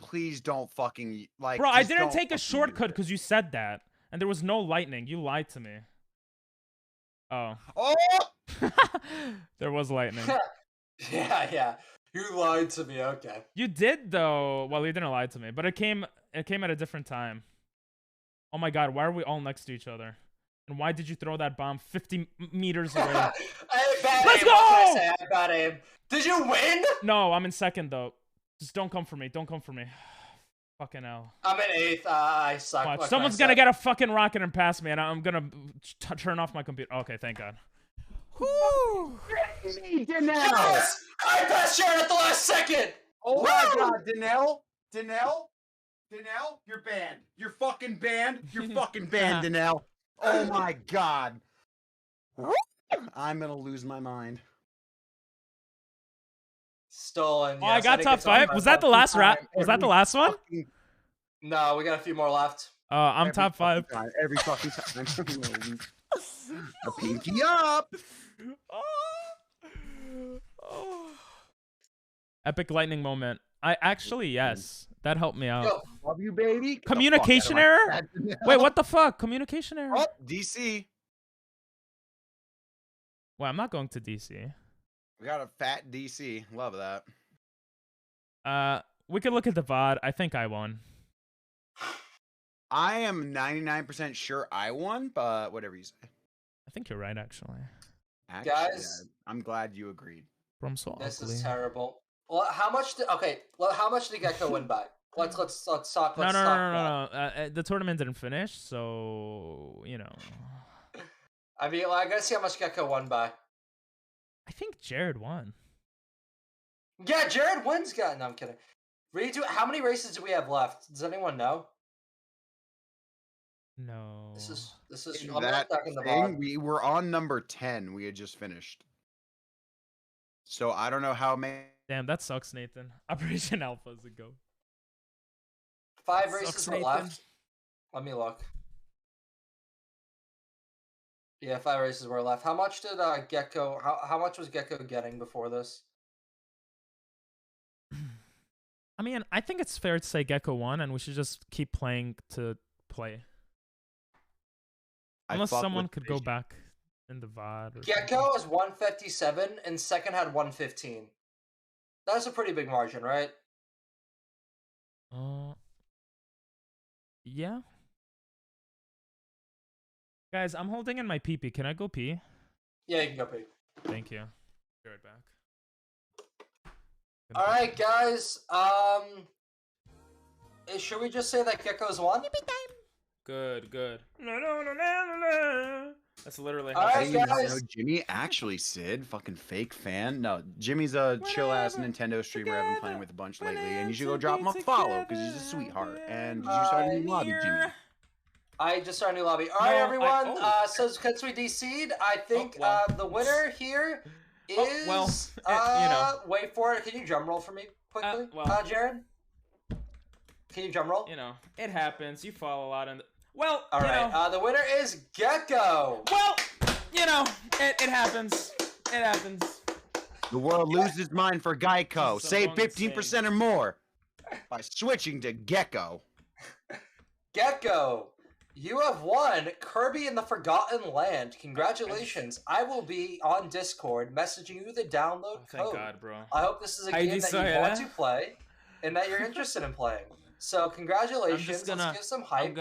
Please don't fucking like. Bro, I just didn't don't take a fucking shortcut use it. because you said that. And there was no lightning. You lied to me. Oh. Oh! There was lightning. Yeah. You lied to me. Okay. You did though. Well, you didn't lie to me, but it came at a different time. Oh my god, why are we all next to each other? And why did you throw that bomb 50 meters away? Bad Let's aim, go! what can I say? I had bad aim. Did you win? No, I'm in second though. Just don't come for me. Don't come for me. Fucking hell. I'm in 8th. I suck. Watch. What can Someone's I gonna say? get a fucking rocket and pass me, and I'm gonna turn off my computer. Okay, thank God. Whew. Yes! I passed Sharon at the last second. Oh my Woo! god, Danelle, you're banned. You're fucking banned. You're fucking banned, Danelle. Oh my god. I'm gonna lose my mind. Stolen. Oh, I yes, got didn't top get 5. Was that the last rap? Was that the last one? No, we got a few more left. I'm top 5. Every fucking time. A pinky up. Oh. Epic lightning moment. I actually, yes. That helped me out. Yo, Love you, baby. Get the Communication fuck out of my error? bed. Wait, what the fuck? Communication error? Oh, DC. Well, I'm not going to DC. We got a fat DC. Love that. We could look at the VOD. I think I won. I am 99% sure I won, but whatever you say. I think you're right, actually. Actually, Guys. I'm glad you agreed. Bro, I'm so this ugly. is terrible. Well, how much did how much did Gecko win by? Let's talk. No, Let's no, talk no, about no, no. The tournament didn't finish, so, you know. I mean, I gotta see how much Gecko won by. I think Jared won. Yeah, Jared wins. No, I'm kidding. How many races do we have left? Does anyone know? No. This is. In I'm that not back in the thing, VOD. we were on number 10. We had just finished. So I don't know how many. Damn, that sucks, Nathan. Operation Alpha's a go. 5 Sucks, races were Nathan. left. Let me look. Yeah, 5 races were left. How much did Gecko? How much was Gecko getting before this? I mean, I think it's fair to say Gecko won, and we should just keep playing to play. I Unless fuck someone with could go Vision. back in the VOD. Or Gecko is 157, and second had 115. That's a pretty big margin, right? Yeah. Guys, I'm holding in my pee-pee. Can I go pee? Yeah, you can go pee. Thank you. Be right back. All right, guys. Should we just say that Gecko's won? Good. That's literally All how right, I didn't even guys. know Jimmy actually Sid, fucking fake fan. No, Jimmy's a chill ass Nintendo streamer I've been playing with a bunch lately, and you should go drop him a follow because he's a sweetheart. And you started a new lobby, Jimmy. I just started a new lobby. All right, No, everyone. So since we DC'd, I think well. the winner here is. Wait for it. Can you drum roll for me quickly, Jared? Can you drum roll? You know, it happens. You fall a lot in. Well, All you right. know. The winner is Gecko. Well, you know, it happens. It happens. The world loses its mind for Geico. This is Save wrong 15% or more by switching to Gecko. Gecko, you have won Kirby in the Forgotten Land. Congratulations. I will be on Discord messaging you the download Thank code. God, bro. I hope this is a Heidi game that you Soya. want to play and that you're interested in playing. So congratulations. Let's give some hype.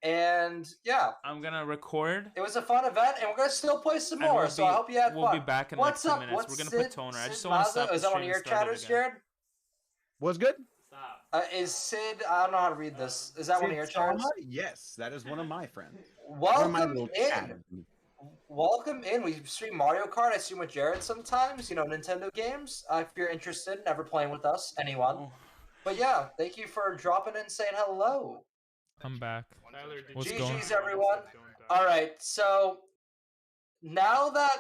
And yeah, I'm gonna record. it was a fun event, and we're gonna still play some And more. we'll So I hope you had we'll fun. be back in What's like 2 up? minutes. What's We're gonna put Sid- toner. I just Sid don't want to Mazda? stop the Is that one of stream your and start it chatters, again. Jared? Was good? Stop. Is Sid? I don't know how to read this. Is that one of your chatters? Yes, that is one of my friends. One of Welcome my little in. chatters. Welcome in. We stream Mario Kart. I stream with Jared sometimes. You know, Nintendo games. If you're interested, never playing with us, anyone. But yeah, thank you for dropping in and saying hello. I'm back. What's GG's, going? everyone. All right, so now that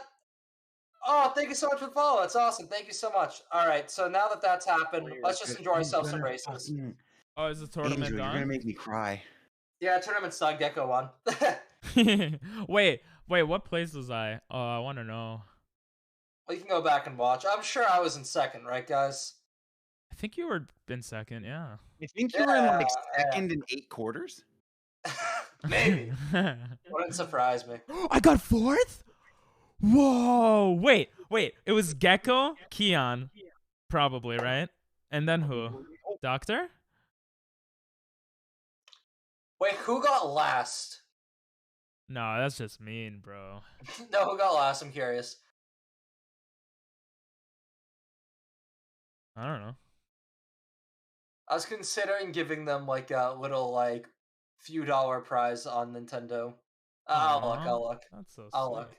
thank you so much for the follow. That's awesome. Thank you so much. All right, so now that that's happened, let's just enjoy ourselves some races. Oh, is the tournament Angel, you're gonna done? make me cry. Yeah, tournament's done. Gecko won. wait, what place was I? Oh, I want to know. Well, you can go back and watch. I'm sure I was in second, right, guys? I think you were in second, yeah. I think you were in like Yeah. second and 8 quarters. Maybe. Wouldn't surprise me. I got fourth? Whoa. Wait. It was Gecko, Keon, probably, right? And then who? Doctor? Wait, who got last? No, that's just mean, bro. No, who got last? I'm curious. I don't know. I was considering giving them like a little like few dollar prize on Nintendo. I'll look. That's so I'll sweet. look.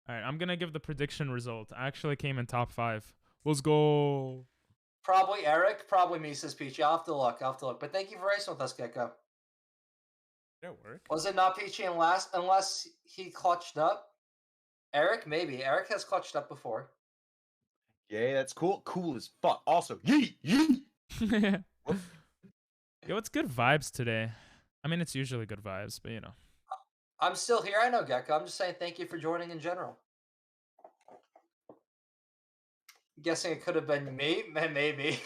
All right, I'm gonna give the prediction result. I actually came in top 5. Let's go. Probably Eric, probably me, says Peachy. I'll have to look. But thank you for racing with us, Gecko. Did it work? Was it not Peachy in last unless he clutched up? Eric, maybe. Eric has clutched up before. Yeah, that's cool. Cool as fuck. Also, yeet, yeet. Yo, it's good vibes today. I mean, it's usually good vibes, but you know. I'm still here. I know, Gecko. I'm just saying thank you for joining in general. Guessing it could have been me? Maybe.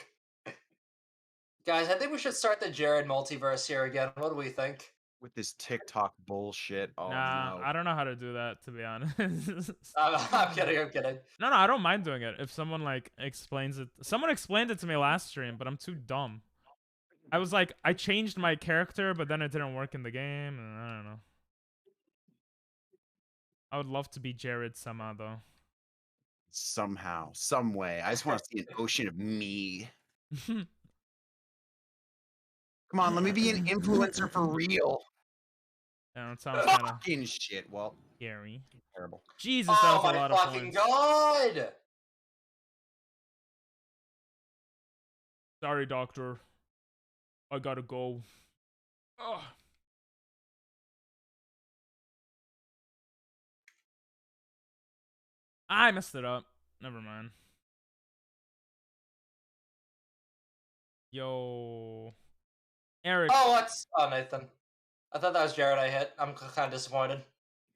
Guys, I think we should start the Jared multiverse here again. What do we think? With this TikTok bullshit. Oh, Nah, no. I don't know how to do that, to be honest. I'm kidding. No, I don't mind doing it if someone like explains it. Someone explained it to me last stream, but I'm too dumb. I was like, I changed my character, but then it didn't work in the game, and I don't know. I would love to be Jared somehow, though. Somehow, some way. I just want to see an ocean of me. Come on, let me be an influencer for real. Yeah, that sounds kind of Fucking shit. Well, scary. terrible. Jesus, that Oh was a my lot of fucking points. god! Sorry, doctor. I gotta go. Ugh. I messed it up. Never mind. Yo. Eric. Oh, what's... Oh, Nathan. I thought that was Jared I hit. I'm kind of disappointed.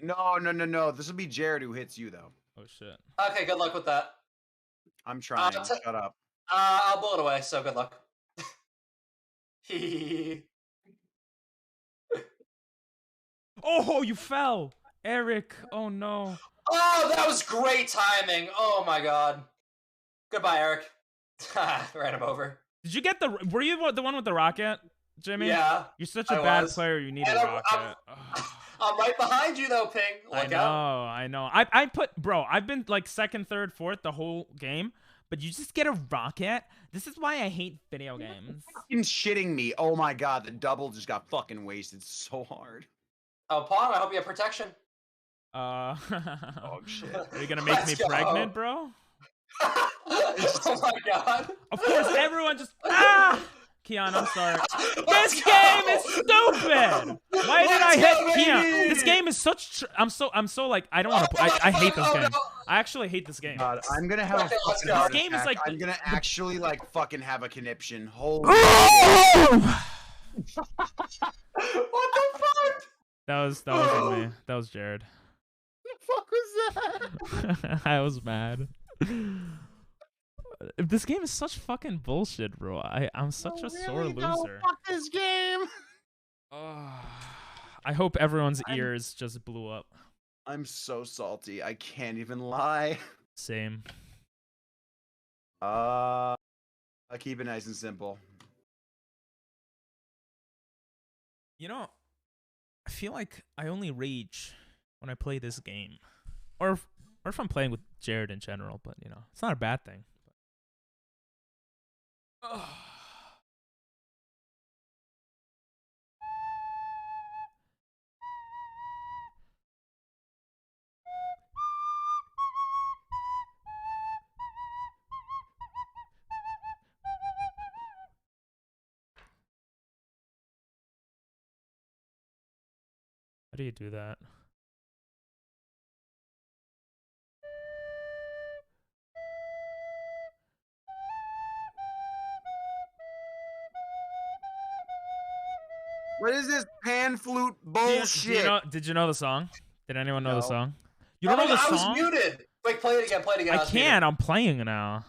No. This will be Jared who hits you, though. Oh, shit. Okay, good luck with that. I'm trying. Shut up. I'll blow it away, so good luck. Oh, you fell. Eric. Oh, no. Oh, that was great timing. Oh my god. Goodbye, Eric. Ran him over. Did you get the... Were you the one with the rocket, Jimmy? Yeah. You're such a I bad was. player. You need And a I'm- rocket. I'm right behind you, though, Ping. I Look know, out. I know. I put... Bro, I've been like second, third, fourth the whole game. But you just get a rocket? This is why I hate video games. Fucking shitting me. Oh my god, the double just got fucking wasted so hard. Oh, Pong, I hope you have protection. Oh, shit. Are you gonna make me Let's go. pregnant, bro? Oh my god. Of course, everyone just... Keon, I'm sorry. Let's This go. game is stupid! Why did I Let's hit go, Keon? baby! This game is such... I'm so like... I don't want to... I hate this Oh, game. no. I actually hate this game. God, I'm gonna have a Okay, let's fucking go. heart This game is attack. like I'm the- gonna actually like fucking have a conniption. Holy What the fuck? That wasn't me. That was Jared. the fuck was that? I was mad. This game is such fucking bullshit, bro. I'm such a sore Really? No, loser. fuck this game. I hope everyone's ears just blew up. I'm so salty. I can't even lie. Same. I keep it nice and simple. You know, I feel like I only rage when I play this game, or if I'm playing with Jared in general. But you know, it's not a bad thing. How do you do that? What is this pan flute Do you bullshit? know, did you know the song? Did anyone know the No. song? You don't know the I was song? muted. Wait, play it again. I was muted. can. I'm playing now.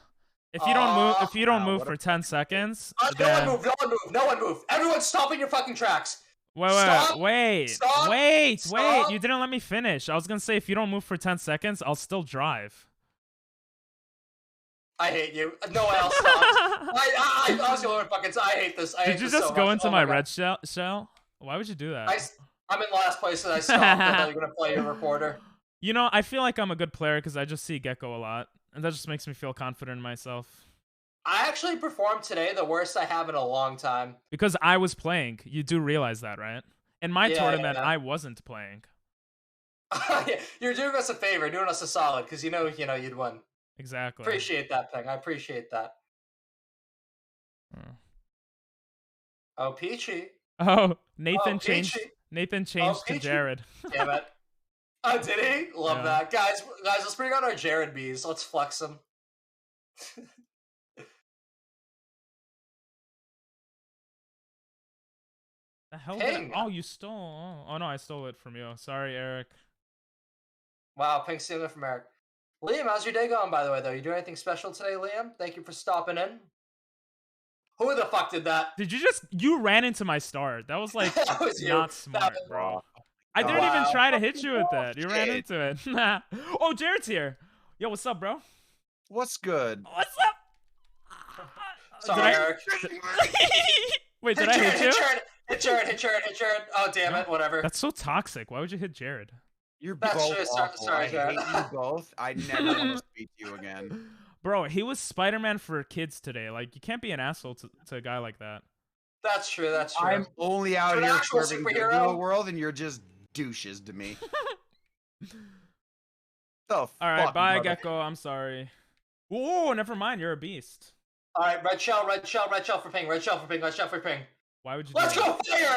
if you don't Wow, move what for a 10 seconds, No then one move. No one move. No one move. Everyone stop in your fucking tracks. wait. Stop. You didn't let me finish. I was gonna say if you don't move for 10 seconds, I'll still drive. I hate you. No one else stopped. I was the only one fucking. I hate this. I hate Did you this just so go much. into Oh my God. red shell? Why would you do that? I'm in last place and I stopped. I thought you were gonna play your reporter. You know, I feel like I'm a good player because I just see Gecko a lot, and that just makes me feel confident in myself. I actually performed today the worst I have in a long time. Because I was playing. You do realize that, right? In my tournament, yeah. I wasn't playing. You're doing us a favor, doing us a solid, because you know you'd win. Exactly. Appreciate that, Ping. I appreciate that. Oh. Oh, Peachy. Oh, Nathan changed Oh, to Jared. Damn it. Oh, did he? Love Yeah. that. Guys, let's bring out our Jared bees. Let's flex them. The hell Ping. Oh, you stole. Oh no, I stole it from you. Sorry, Eric. Wow, Pink stealing it from Eric. Liam, how's your day going, by the way, though? You doing anything special today, Liam? Thank you for stopping in. Who the fuck did that? Did you ran into my star. That was like That was you. not smart, was- bro. I didn't Wow. even try to hit you with that. You ran Shit. into it. Oh, Jared's here. Yo, what's up, bro? What's good? What's up? Sorry, Did I- Eric. Wait, did I hit you? Hit Jared. Oh, damn it. Whatever. That's so toxic. Why would you hit Jared? You're That's both true. awful. Sorry, I Jared. hate you both. I never want to speak to you again. Bro, he was Spider-Man for kids today. Like, you can't be an asshole to a guy like that. That's true. That's true. I'm only out You're an here actual serving superhero? the real world, and you're just douches to me. All right, bye, Gecko. I'm sorry. Whoa, never mind. You're a beast. All right, red shell for ping. Red shell for ping. Why would you? Let's do go, fire!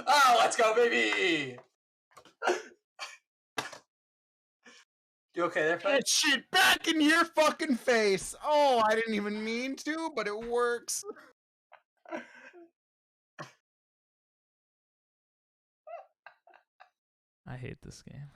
Oh, let's go, baby! You okay there, Fang? Get shit back in your fucking face. Oh, I didn't even mean to, but it works. I hate this game.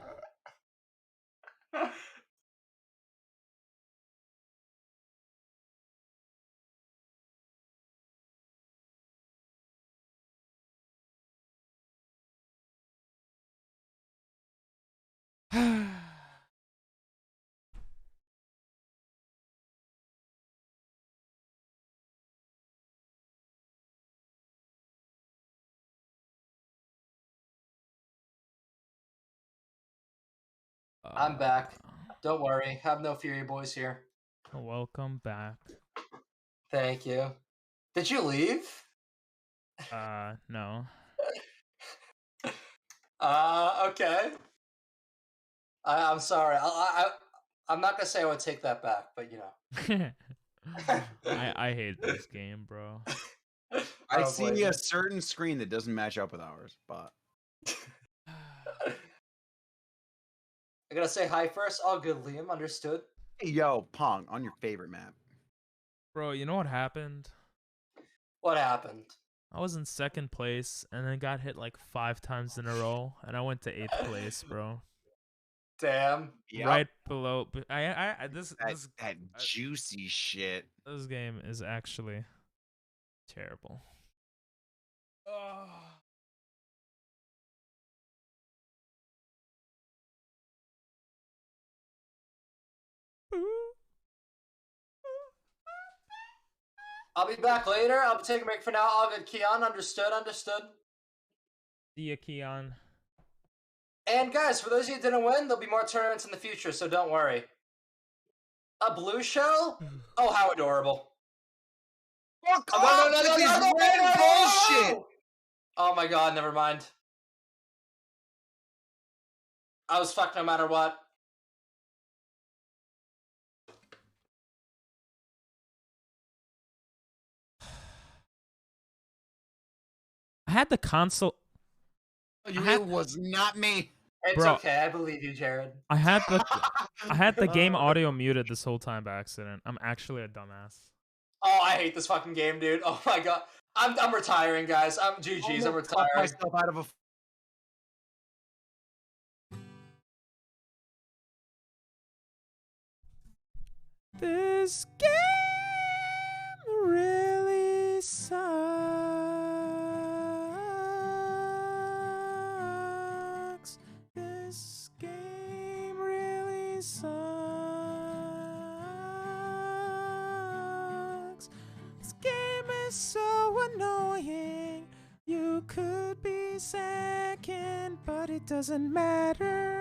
I'm back. Don't worry. Have no fury, boys here. Welcome back. Thank you. Did you leave? No. Okay. I'm sorry. I'm not gonna say I would take that back, but you know. I hate this game, bro. I don't see blame you. a certain screen that doesn't match up with ours, but I gotta say hi first. All good, Liam. Understood. hey, yo, Pong, on your favorite map. Bro, you know what happened? What happened? I was in second place and then got hit like 5 times in a row, and I went to 8th place, bro. Damn. Yep. Right below. This That juicy shit. this game is actually terrible. I'll be back later. I'll be taking a break for now. All good, Keon. Understood. See ya, Keon. And guys, for those of you who didn't win, there'll be more tournaments in the future, so don't worry. A blue shell? Oh, how adorable. Fuck Oh, off with this red bullshit. Oh my god, never mind. I was fucked no matter what. I had the console. It was not me. It's Bro. okay, I believe you, Jared. I had the game audio muted this whole time by accident. I'm actually a dumbass. Oh, I hate this fucking game, dude. Oh my god. I'm retiring, guys. I'm GG's, I'm Almost talked retiring. myself out of a This game really sucks. This game really sucks. This game is so annoying. You could be second, but it doesn't matter.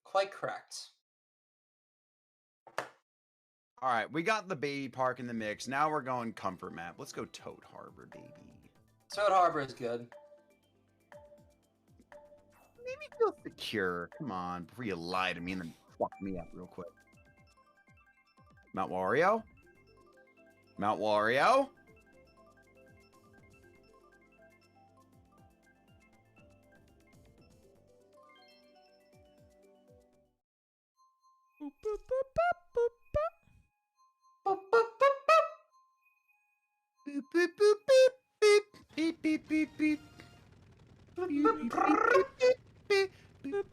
Quite correct. All right, we got the baby park in the mix. Now we're going comfort map. Let's go Toad Harbor, baby. Toad Harbor is good. Maybe feel secure. Come on, before you lie to me and then fuck me up real quick. Mount Wario? Mount Wario? Boop, boop, boop, boop, boop, boop. Boop, boop, boop, boop. Beep, beep, boop, beep, beep, beep, beep, beep, beep. Beep, beep, beep, beep, beep, beep.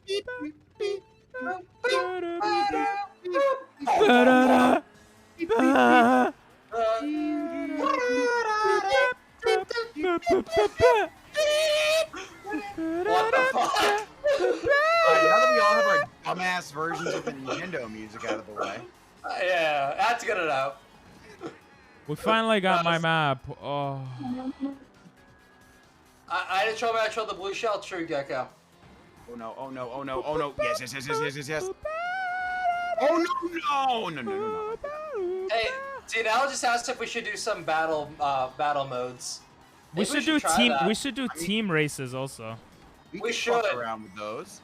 Beep, beep, beep. Ba-da-da. What the fuck? Alright, now that we all have our dumbass versions of the Nintendo music out of the way. Yeah, that's good enough. We finally got my map. Oh. I didn't show my the blue shell true gecko. Oh no, oh no, oh no, oh no. Yes, yes, yes, yes, yes, yes, yes. Oh no, no, no, no, no, no. Hey, Dinell just asked if we should do some battle modes. We Maybe should do try team. that. We should do team races also. We can fuck should. around with those.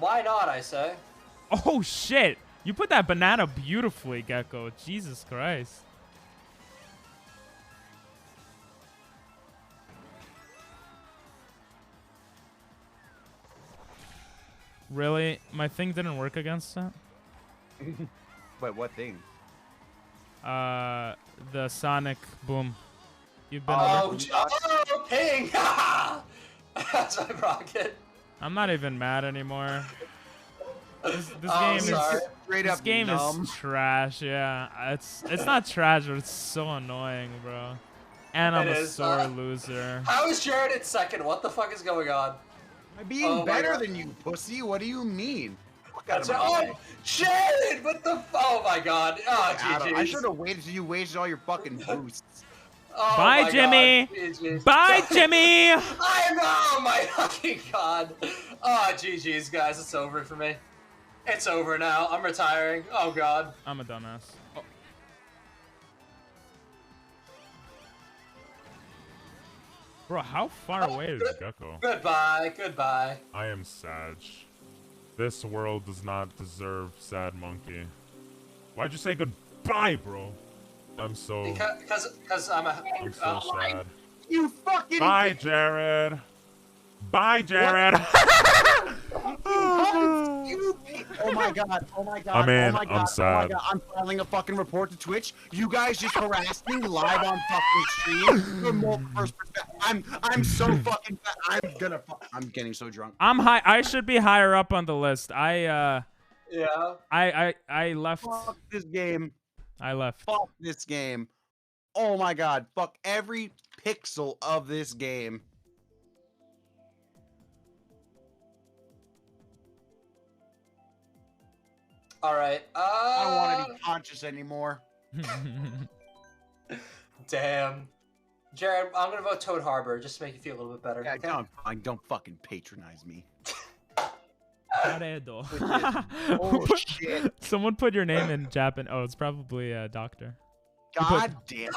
Why not, I say? Oh shit! You put that banana beautifully, Gecko. Jesus Christ. Really? My thing didn't work against that? Wait, what thing? The Sonic boom. You've been. Oh, ping! That's my rocket. I'm not even mad anymore. This Oh, game sorry. is. Straight This up game numb. is trash. Yeah, it's not trash, but it's so annoying, bro. And I'm It a is, sore loser. How is Jared in second? What the fuck is going on? I'm being Oh my better God. than you, pussy. What do you mean? Fuck out That's of my way. oh, Jared! What the? Oh my God! Oh, Adam, I GG's. should have waited till you wasted all your fucking boosts. Oh Bye, my Jimmy. God. GG's. Bye, Jimmy. I know, my fucking God. Oh, GG's, guys. It's over for me. It's over now. I'm retiring. Oh God. I'm a dumbass. Oh. Bro, how far away is Gecko? Goodbye. Goodbye. I am Sag. This world does not deserve Sad Monkey. Why'd you say goodbye, bro? I'm so Because I'm a. I'm so sad. You fucking Bye, Jared. Bye, Jared. Oh my god, oh my god, I'm in, oh my god, I'm oh my sad. god, I'm filing a fucking report to Twitch. You guys just harassed me live on fucking stream from multiple first perspective. I'm so fucking I'm getting so drunk. I'm high. I should be higher up on the list. I left. Fuck this game. I left. Fuck this game. Oh my god, fuck every pixel of this game. All right. I don't want to be conscious anymore. Damn. Jared, I'm gonna vote Toad Harbor just to make you feel a little bit better. Yeah, okay? don't fucking patronize me. Jaredo. Oh shit. Someone put your name in Japan. Oh, it's probably a doctor. God damn.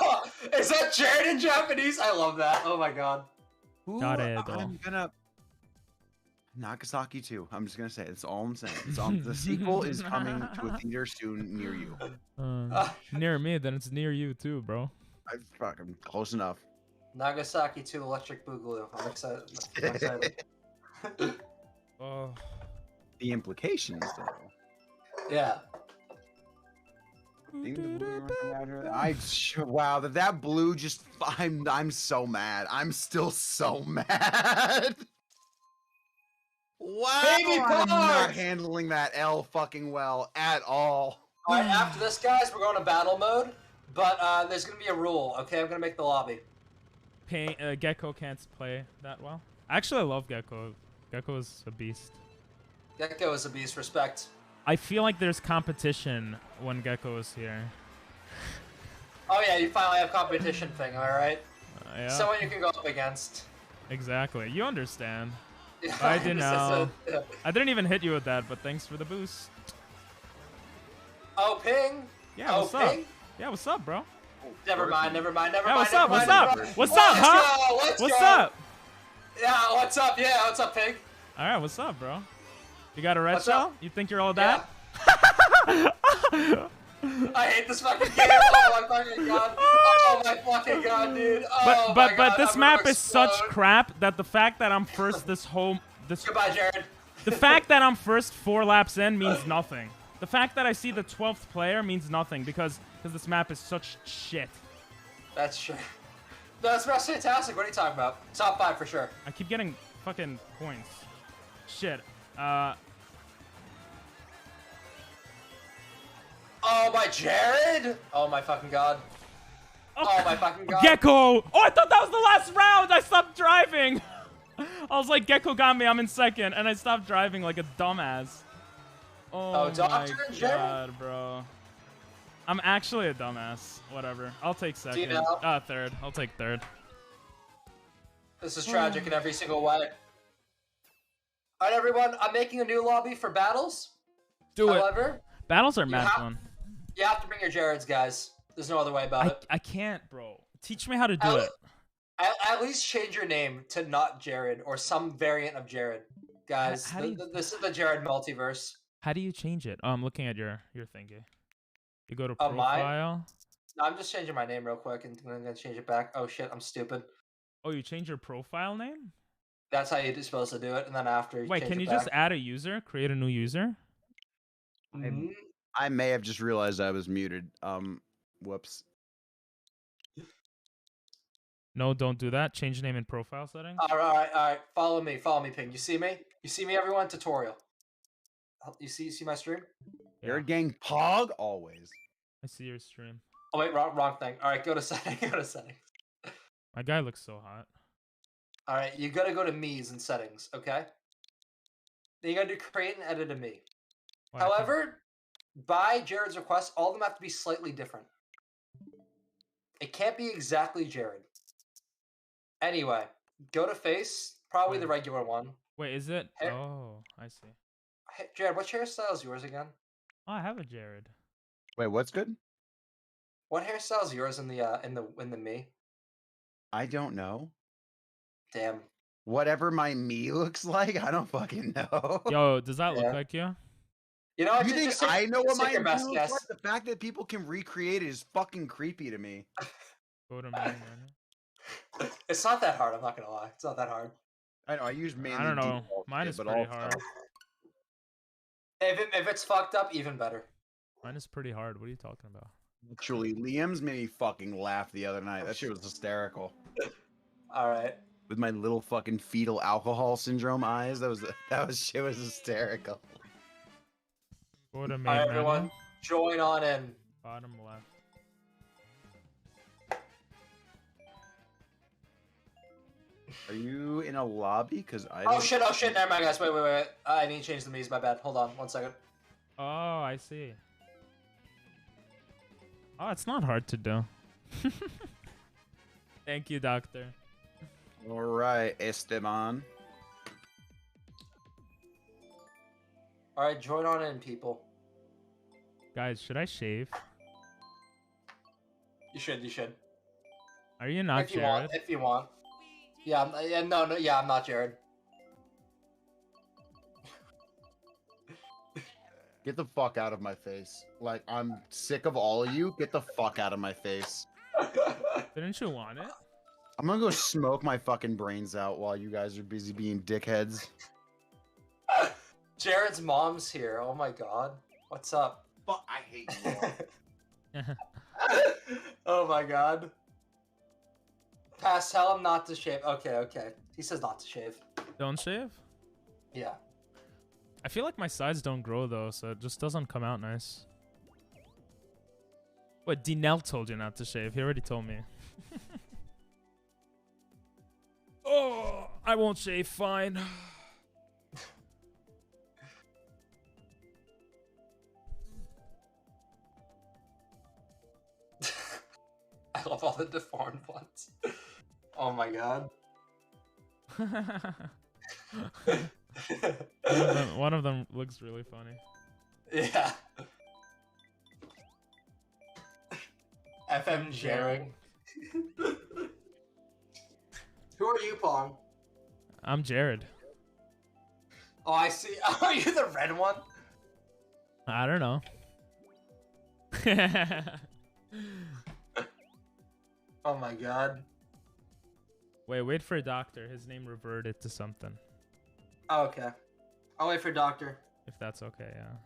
Is that Jared in Japanese? I love that. Oh my God. Ooh, Jaredo. I'm gonna Nagasaki too. I'm just gonna say that's all I'm saying. It's the sequel is coming to a theater soon near you. Near me, then it's near you too, bro. I'm close enough. Nagasaki 2 Electric Boogaloo. I'm excited. I'm excited. Oh. The implications, though. Yeah. Wow, that blue just I'm so mad. I'm still so mad. Wow, Baby I'm not Kart! handling that L fucking well at all. Alright, after this, guys, we're going to battle mode. But there's gonna be a rule, okay? I'm gonna make the lobby. Gecko can't play that well. Actually, I love Gecko. Gecko is a beast. Gecko is a beast, respect. I feel like there's competition when Gecko is here. Oh yeah, you finally have competition thing, am I right? Yeah. Someone you can go up against. Exactly. You understand. I didn't know. I didn't even hit you with that, but thanks for the boost. Oh, ping! Yeah, oh, what's up? ping? Yeah, what's up, bro? Never mind, never mind, never Yeah, mind. what's up? Never What's mind, up? never mind. What's Let's up, huh? go, let's What's go. up? Yeah, what's up? Yeah, what's up, pig? All right, what's up, bro? You got a red What's shell? up? You think you're all that? I hate this fucking game. Oh my fucking god. Oh my fucking god, dude. Oh my But god, this I'm map gonna is such explode. crap that the fact that I'm first Goodbye, Jared. the fact that I'm first 4 laps in means nothing. The fact that I see the 12th player means nothing because this map is such shit. That's true. No, that's fantastic. What are you talking about? Top 5 for sure. I keep getting fucking points. Shit. Oh my Jared! Oh my fucking god. Oh my fucking god. Gecko! Oh, I thought that was the last round! I stopped driving! I was like, Gecko got me, I'm in second, and I stopped driving like a dumbass. Oh Dr. my Jared? god, bro. I'm actually a dumbass. Whatever. I'll take second. know? Third. I'll take third. This is tragic in every single way. Alright, everyone, I'm making a new lobby for battles. Do it. However, Battles are mad fun. you have to bring your Jareds, guys. There's no other way about it. I can't, bro. Teach me how to do it. At least change your name to not Jared or some variant of Jared. Guys, How do you- this is the Jared multiverse. How do you change it? Oh, I'm looking at your thingy. You go to Oh, mine? profile. No, I'm just changing my name real quick and I'm gonna change it back. Oh shit, I'm stupid. Oh, you change your profile name? That's how you're supposed to do it, and then after you Wait, change can it you back. just add a user? Create a new user? Mhm. I may have just realized I was muted. Whoops. No, don't do that. Change name in profile settings. Alright. Follow me, Ping. You see me? You see me, everyone? Tutorial. You see my stream? Jared Gang Pog always. I see your stream. Oh wait, wrong thing. Alright, go to settings. Go to settings. My guy looks so hot. Alright, you gotta go to me's and settings, okay? Then you gotta do create and edit a me. Why, I can't- However, by Jared's request, all of them have to be slightly different. It can't be exactly Jared. Anyway, go to face, probably the regular one. Wait, is it? Hair- Oh, I see. Hey, Jared, what hairstyle is yours again? Oh, I have a Jared. Wait, what's good? What hairstyle is yours in the me? I don't know. Damn. Whatever my me looks like, I don't fucking know. Yo, does that Yeah. look like you? You know, You think I know what my your me best looks guess. like? The fact that people can recreate it is fucking creepy to me. Go to main menu. It's not that hard. I'm not gonna lie. It's not that hard. I know I use mainly. I don't know. default Mine shit, is but pretty also- hard. If it's fucked up, even better. Mine is pretty hard. What are you talking about? Actually, Liam's made me fucking laugh the other night. That shit was hysterical. All right. With my little fucking fetal alcohol syndrome eyes, that was shit was hysterical. Go to main All right, menu. everyone, join on in. Bottom left. Are you in a lobby? Cause I. Oh don't- shit! Oh shit! Never mind, guys. Wait. I need to change the me's. My bad. Hold on, 1 second. Oh, I see. Oh, it's not hard to do. Thank you, doctor. All right, Esteban. All right, join on in, people. Guys, should I shave? You should. Are you not If you want. Jared? If you want. Yeah. I'm not Jared. Get the fuck out of my face. Like, I'm sick of all of you. Get the fuck out of my face. Didn't you want it? I'm gonna go smoke my fucking brains out while you guys are busy being dickheads. Jared's mom's here. Oh my god. What's up? But I hate you. Oh my god. Pass, tell him not to shave. Okay, okay. He says not to shave. Don't shave? Yeah. I feel like my sides don't grow though, so it just doesn't come out nice. What, Dinell told you not to shave? He already told me. Oh, I won't shave, fine. I love all the deformed ones. Oh my god. One of them looks really funny. Yeah. FM Jaring. Who are you, Pong? I'm Jared. Oh, I see. Are you the red one? I don't know. Oh my god. Wait for a doctor. His name reverted to something. Oh, okay. I'll wait for Doctor. If that's okay, yeah.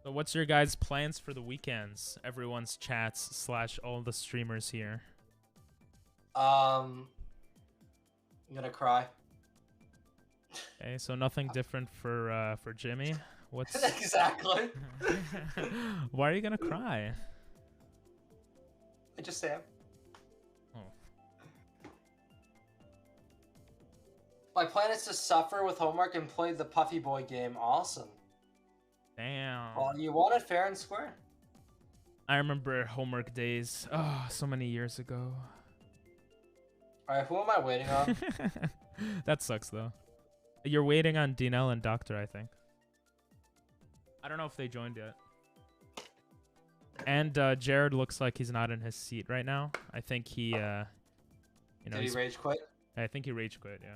So what's your guys' plans for the weekends? Everyone's chats / all the streamers here. I'm gonna cry. Okay, so nothing different for Jimmy. What's Exactly. Why are you gonna cry? I just am. Oh. My plan is to suffer with homework and play the Puffy Boy game. Awesome. Damn. Well, you want it fair and square. I remember homework days. Oh, so many years ago. Alright, who am I waiting on? That sucks though. You're waiting on Dinell and Doctor, I think. I don't know if they joined yet. And Jared looks like he's not in his seat right now. I think he, you know, Did he rage quit? I think he rage quit. Yeah.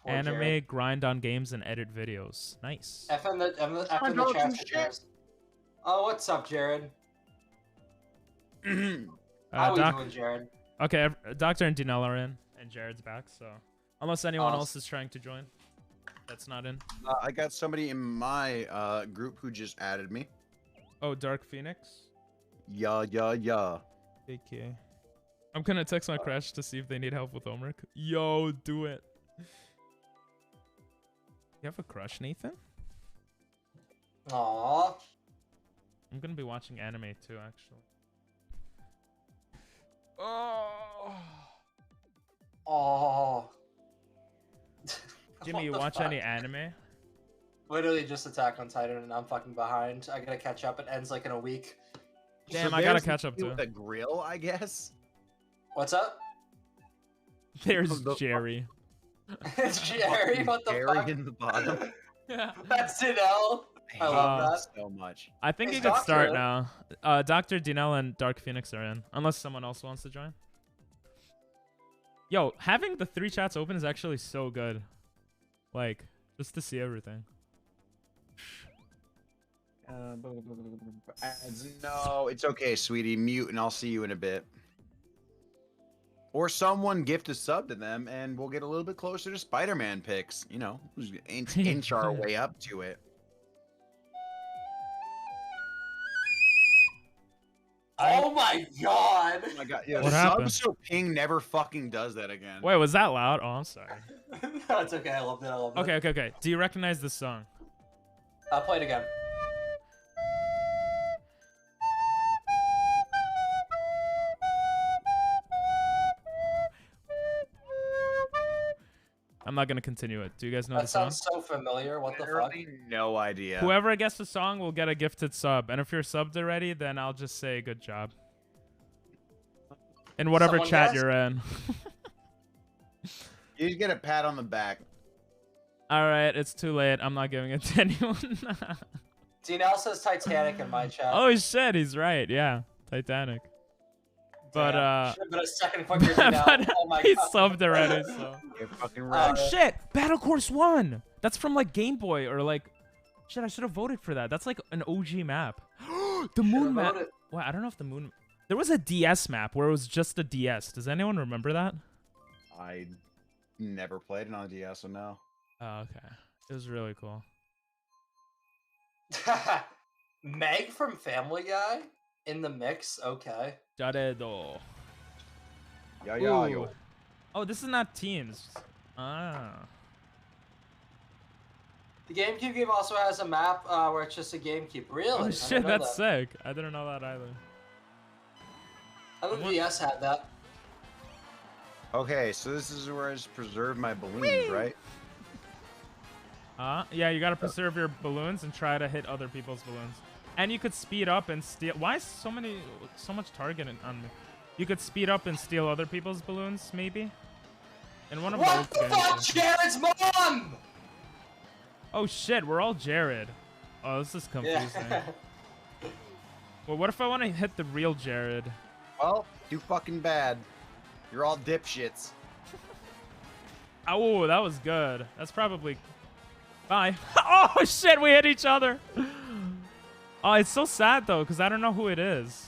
Poor Anime, Jared. grind on games, and edit videos. Nice. F in the dogs chat and for shit. Jared. Oh, what's up, Jared? How we Doc. doing, Jared? Okay, Doctor and Dinell are in, and Jared's back. So unless anyone Awesome. else is trying to join, that's not in. I got somebody in my group who just added me. Oh, Dark Phoenix. Yeah. Okay. I'm gonna text my crush to see if they need help with homework. Yo, do it. You have a crush, Nathan? Aww. I'm gonna be watching anime too, actually. Oh. Oh. Jimmy, you watch any anime? Literally just Attack on Titan, and I'm fucking behind. I gotta catch up. It ends like in a week. Damn, So I gotta there's catch up the too. with a grill, I guess. What's up? There's The- Jerry. It's Jerry. What the Jerry fuck? in the bottom. Yeah. That's Dinell. I love hate that. it so much. I think It's you can start Doctor. now. Dr. Dinell and Dark Phoenix are in, unless someone else wants to join. Yo, having the 3 chats open is actually so good. Like, just to see everything. No, it's okay, sweetie. Mute, and I'll see you in a bit. Or someone gift a sub to them, and we'll get a little bit closer to Spider-Man picks. You know, inch our way up to it. Oh my god. Oh my god, yeah, What sub happened? so ping never fucking does that again. Wait, was that loud? Oh, I'm sorry. No, it's okay. I loved it. I loved it. Okay. Do you recognize this song? I'll play it again. I'm not gonna continue it. Do you guys know That the song? sounds so familiar. What the fuck? Literally no idea. Whoever gets the song will get a gifted sub, and if you're subbed already, then I'll just say good job. In whatever Someone chat guess? you're in. You just get a pat on the back. All right, it's too late. I'm not giving it to anyone. Dinell says Titanic in my chat. Oh shit, he's right. Yeah, Titanic. But Damn. Should've been a second quicker Dinell. but Oh my he god. subbed already. So. You're fucking Oh right. shit, Battle Course 1. That's from like Game Boy or like. Shit, I should have voted for that. That's like an OG map. The moon map. voted. Well, I don't know if the moon. There was a DS map where it was just a DS. Does anyone remember that? I never played it on a DS, so no. Oh, okay. It was really cool. Meg from Family Guy in the mix. Okay. Jaredo. Yo. Ooh. Oh, this is not teams. Ah. The GameCube game also has a map where it's just a GameCube. Really? Oh I shit, didn't know that's that. sick. I didn't know that either. I thought the DS had that. Okay, so this is where I just preserve my balloons, right? Yeah, you gotta preserve your balloons and try to hit other people's balloons. And you could speed up and steal. Why is so much targeting on me? You could speed up and steal other people's balloons, maybe. In one of What those the fuck, games. Jared's mom? Oh shit, we're all Jared. Oh, this is confusing. Yeah. Well, what if I want to hit the real Jared? Well, too fucking bad. You're all dipshits. Oh, that was good. That's probably... Bye. Oh shit, we hit each other. Oh, it's so sad though, because I don't know who it is.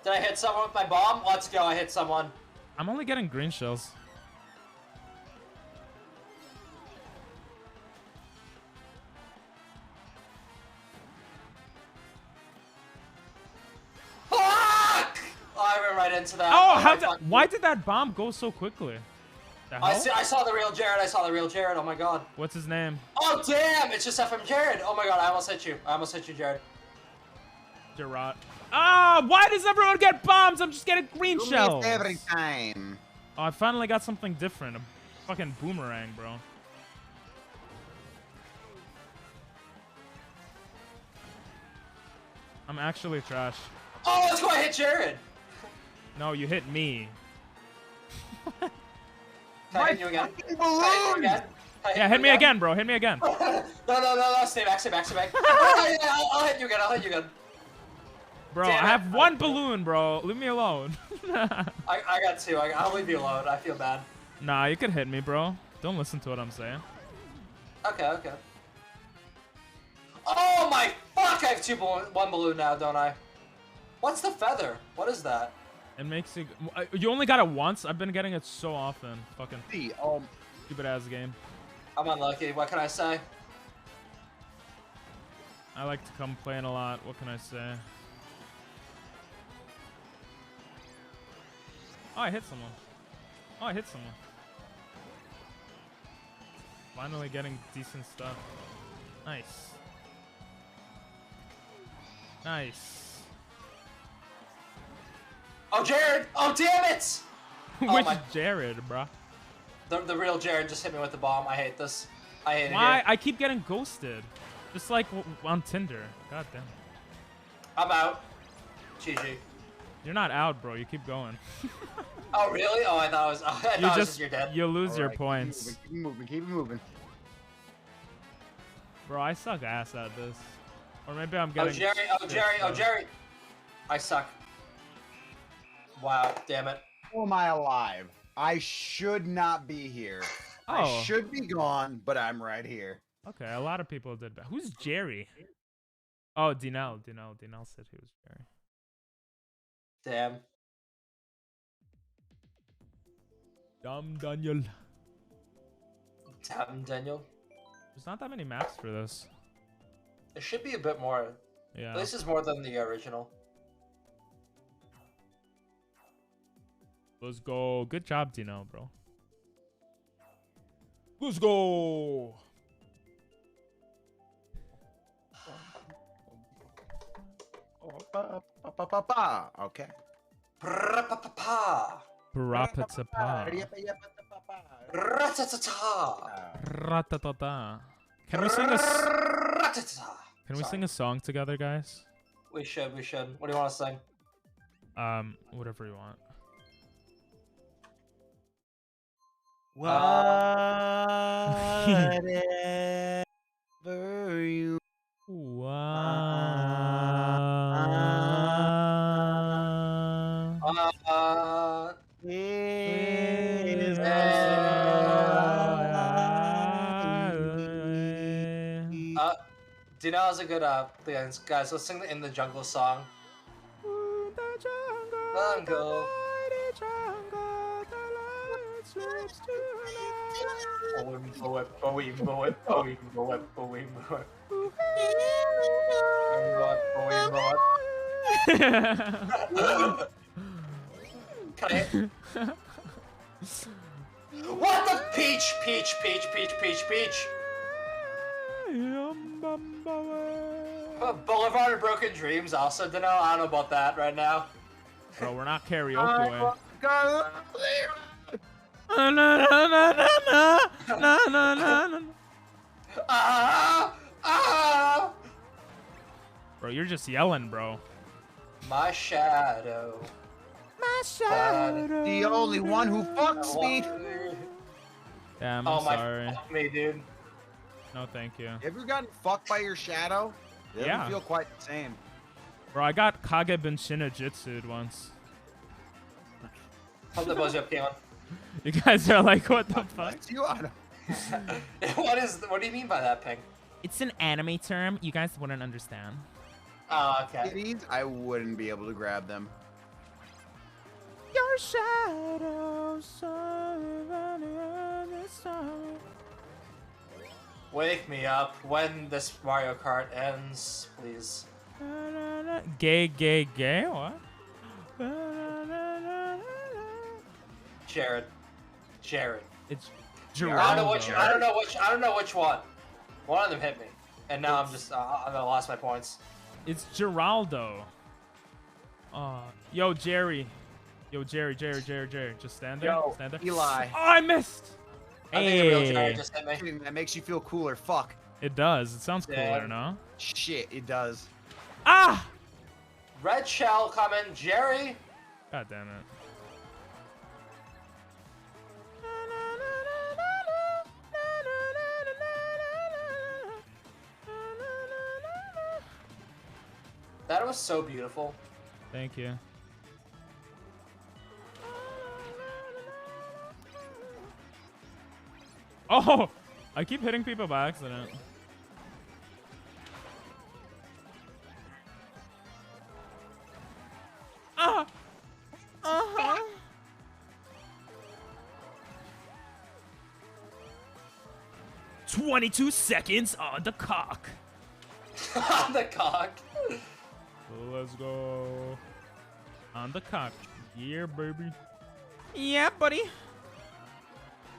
Did I hit someone with my bomb? Let's go, I hit someone. I'm only getting green shells. Fuck! Oh, I ran right into that. Oh, my fuck. why did that bomb go so quickly? The hell? I saw the real Jared. I saw the real Jared. Oh my god. What's his name? Oh damn! It's just FM Jared. Oh my god! I almost hit you. Jared. Gerard. Ah, why does everyone get bombs? I'm just getting green You shells. miss every time. Oh, I finally got something different. A fucking boomerang, bro. I'm actually trash. Oh, let's go! I hit Jared. No, you hit me. Can I hit you again? Can I hit you again? Yeah, hit me again, bro. Hit me again. No. Stay back. Oh, yeah, I'll hit you again. Bro, Damn I it. have one balloon, bro. Leave me alone. I got two. I'll leave you alone. I feel bad. Nah, you could hit me, bro. Don't listen to what I'm saying. Okay. Oh my fuck! I have one balloon now, don't I? What's the feather? What is that? It makes you... You only got it once? I've been getting it so often. Fucking stupid ass game. I'm unlucky. What can I say? I like to complain a lot. What can I say? Oh, I hit someone. Finally getting decent stuff. Nice. Oh, Jared! Oh, damn it! Which my- Jared, bro? The real Jared just hit me with the bomb. I hate this. I hate it Why? here. I keep getting ghosted. Just like on Tinder. God damn. I'm out. GG. You're not out, bro. You keep going. Oh, really? Oh, I thought it was. I thought it was just you're dead. You lose your Alright, points. Keep moving. Bro, I suck ass at this. Or maybe I'm getting... Oh, Jerry. I suck. Wow, damn it. How am I alive? I should not be here. I Oh. should be gone, but I'm right here. Okay, a lot of people did that. Who's Jerry? Oh, Dinal said he was Jerry. Damn. Dumb Daniel. Damn, Daniel. There's not that many maps for this. There should be a bit more. Yeah. This is more than the original. Let's go. Good job, Dino, bro. Let's go. Okay. Pra-pa-pa-pa. Parapatapa. Ra-ta-ta-ta. Ratatata. Can we sing a Ra-ta-ta. Can we sing a song together, guys? We should. What do you want to sing? Whatever you want. Whatever you Dino is a good guys, let's sing the In the Jungle song. Jungle. What the peach, peach, peach, peach, peach, peach? Boulevard of Broken Dreams also, don't know. I don't know about that right now. Bro, we're not karaoke. Bro, you're just yelling, bro. My shadow. My shadow. The only one who fucks me. Damn, Oh I'm my, sorry. fuck me, dude. No, thank you. Have you gotten fucked by your shadow? It Yeah. doesn't feel quite the same. Bro, I got Kage Ben Shinajitsu'd once. How's the buzz up, Kalen? You guys are like, what the fuck? It's you. I don't- What do you mean by that, Ping? It's an anime term. You guys wouldn't understand. Oh, okay. Kitties, I wouldn't be able to grab them. Your shadow, Wake me up when this Mario Kart ends, please. Gay, gay, gay? What? Jared. It's I don't Geraldo. know which one. One of them hit me, and now I'm just I lost my points. It's Geraldo. Yo, Jerry. Yo, Jerry. Just stand there. Yo, Stand there. Eli. Oh, I missed. I think the real Hey. Jared just hit me. That makes you feel cooler. Fuck. It does. It sounds cooler, Yeah. no? Shit, it does. Ah! Red shell coming, Jerry. God damn it. That was so beautiful. Thank you. Oh! I keep hitting people by accident. Ah! Uh-huh. "22 seconds on the cock." On the cock. Let's go. On the cock. Yeah, baby. Yeah, buddy.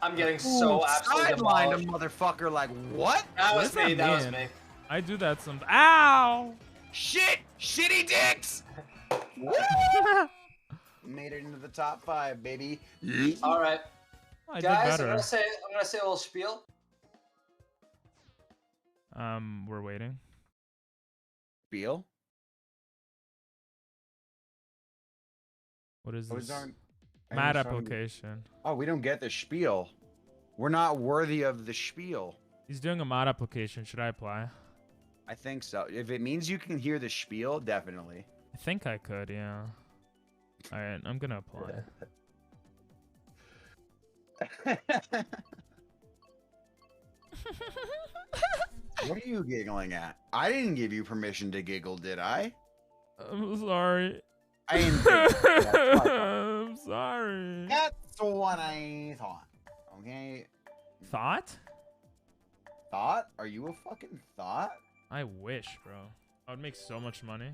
I'm getting so absolutely Sidelined a demolished. motherfucker like, what? That was What me. does That that was mean? me. I do that some. Ow! Shit! Shitty dicks! Made it into the top 5, baby. All right, I did guys. better. I'm gonna say a little spiel. We're waiting. Spiel? What is Those this? aren't- Mad I was trying to- application. Oh, we don't get the spiel. We're not worthy of the spiel. He's doing a mod application. Should I apply? I think so. If it means you can hear the spiel, definitely. I think I could, yeah. Alright, I'm gonna apply. What are you giggling at? I didn't give you permission to giggle, did I? I'm sorry. I didn't. That's my fault. I'm sorry. That's what I thought. Okay. Thought? Thought? Are you a fucking thought? I wish, bro. I would make so much money.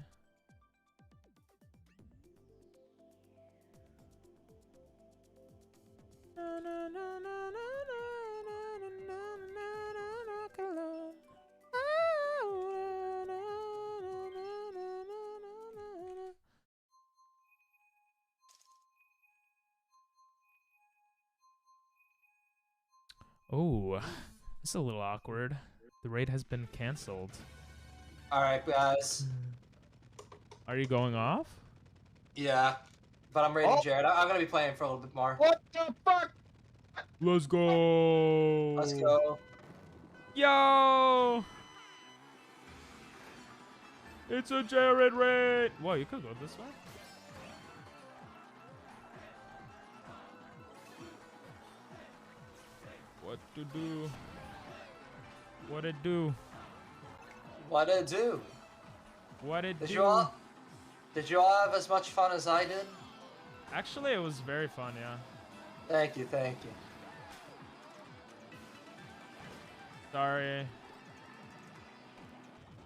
Oh, this is a little awkward. The raid has been canceled. All right, guys. Are you going off? Yeah, but I'm rating Oh. Jared. I'm gonna be playing for a little bit more. What the fuck? Let's go. Let's go. Yo! It's a Jared raid. Whoa, you could go this way. What to do? What it do? What to do? What it Did do? you all have as much fun as I did? Actually, it was very fun, yeah. Thank you, thank you. Sorry.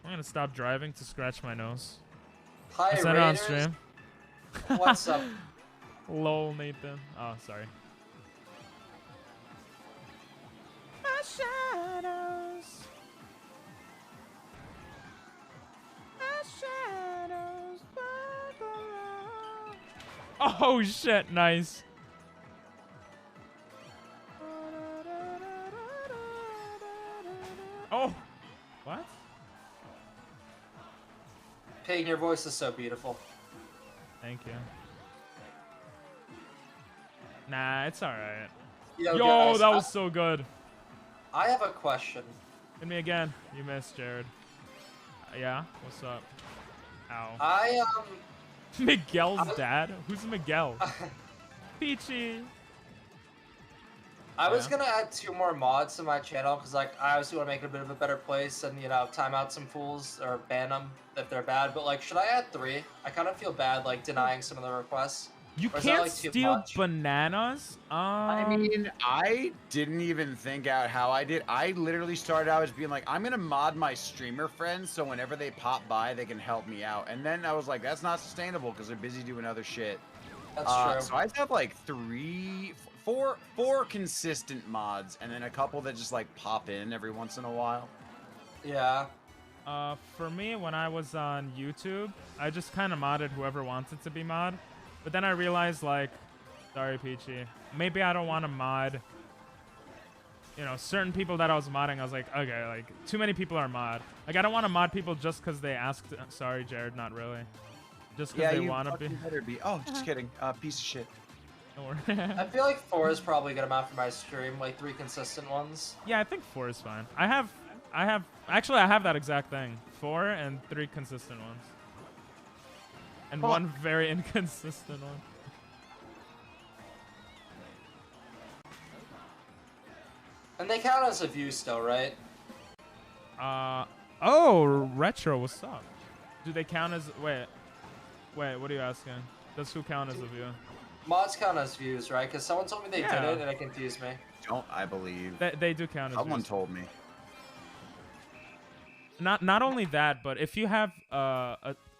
I'm gonna stop driving to scratch my nose. Hi, I said it on Raiders. stream. What's up? Lol, Nathan. Oh, sorry. My shadows. My shadows. Oh shit! Nice. Oh, what? Peyton, your voice is so beautiful. Thank you. Nah, it's alright. Yo, Yo, guys, that was so good. I have a question. Hit me again. You missed, Jared. Yeah? What's up? Ow. I Miguel's dad? Who's Miguel? Peachy. I was gonna add 2 more mods to my channel because, like, I obviously want to make it a bit of a better place and, you know, time out some fools or ban them if they're bad. But, like, should I add 3? I kind of feel bad, like, denying some of the requests. You Or is that, can't like, too steal much? bananas? I mean, I didn't even think out how I did. I literally started out as being like, I'm gonna mod my streamer friends so whenever they pop by, they can help me out. And then I was like, that's not sustainable because they're busy doing other shit. That's true. So I have like 4 consistent mods, and then a couple that just like pop in every once in a while. Yeah. For me, when I was on YouTube, I just kind of modded whoever wanted to be mod. But then I realized, like, sorry, Peachy, maybe I don't want to mod, you know, certain people that I was modding. I was like, okay, like, too many people are mod. Like, I don't want to mod people just because they asked. Sorry, Jared, not really. Just because they want to be. Better be. Oh, just kidding. Piece of shit. Don't worry. I feel like 4 is probably a good amount for my stream, like 3 consistent ones. Yeah, I think 4 is fine. Actually, I have that exact thing. 4 and 3 consistent ones. And 1 very inconsistent one. And they count as a view still, right? Oh, retro, what's up? Do they count as, wait, what are you asking? Does who count as a view? Mods count as views, right? Because someone told me they Yeah. did it and it confused me. Don't I believe? They do count as Someone views. told me. Not only that, but if you have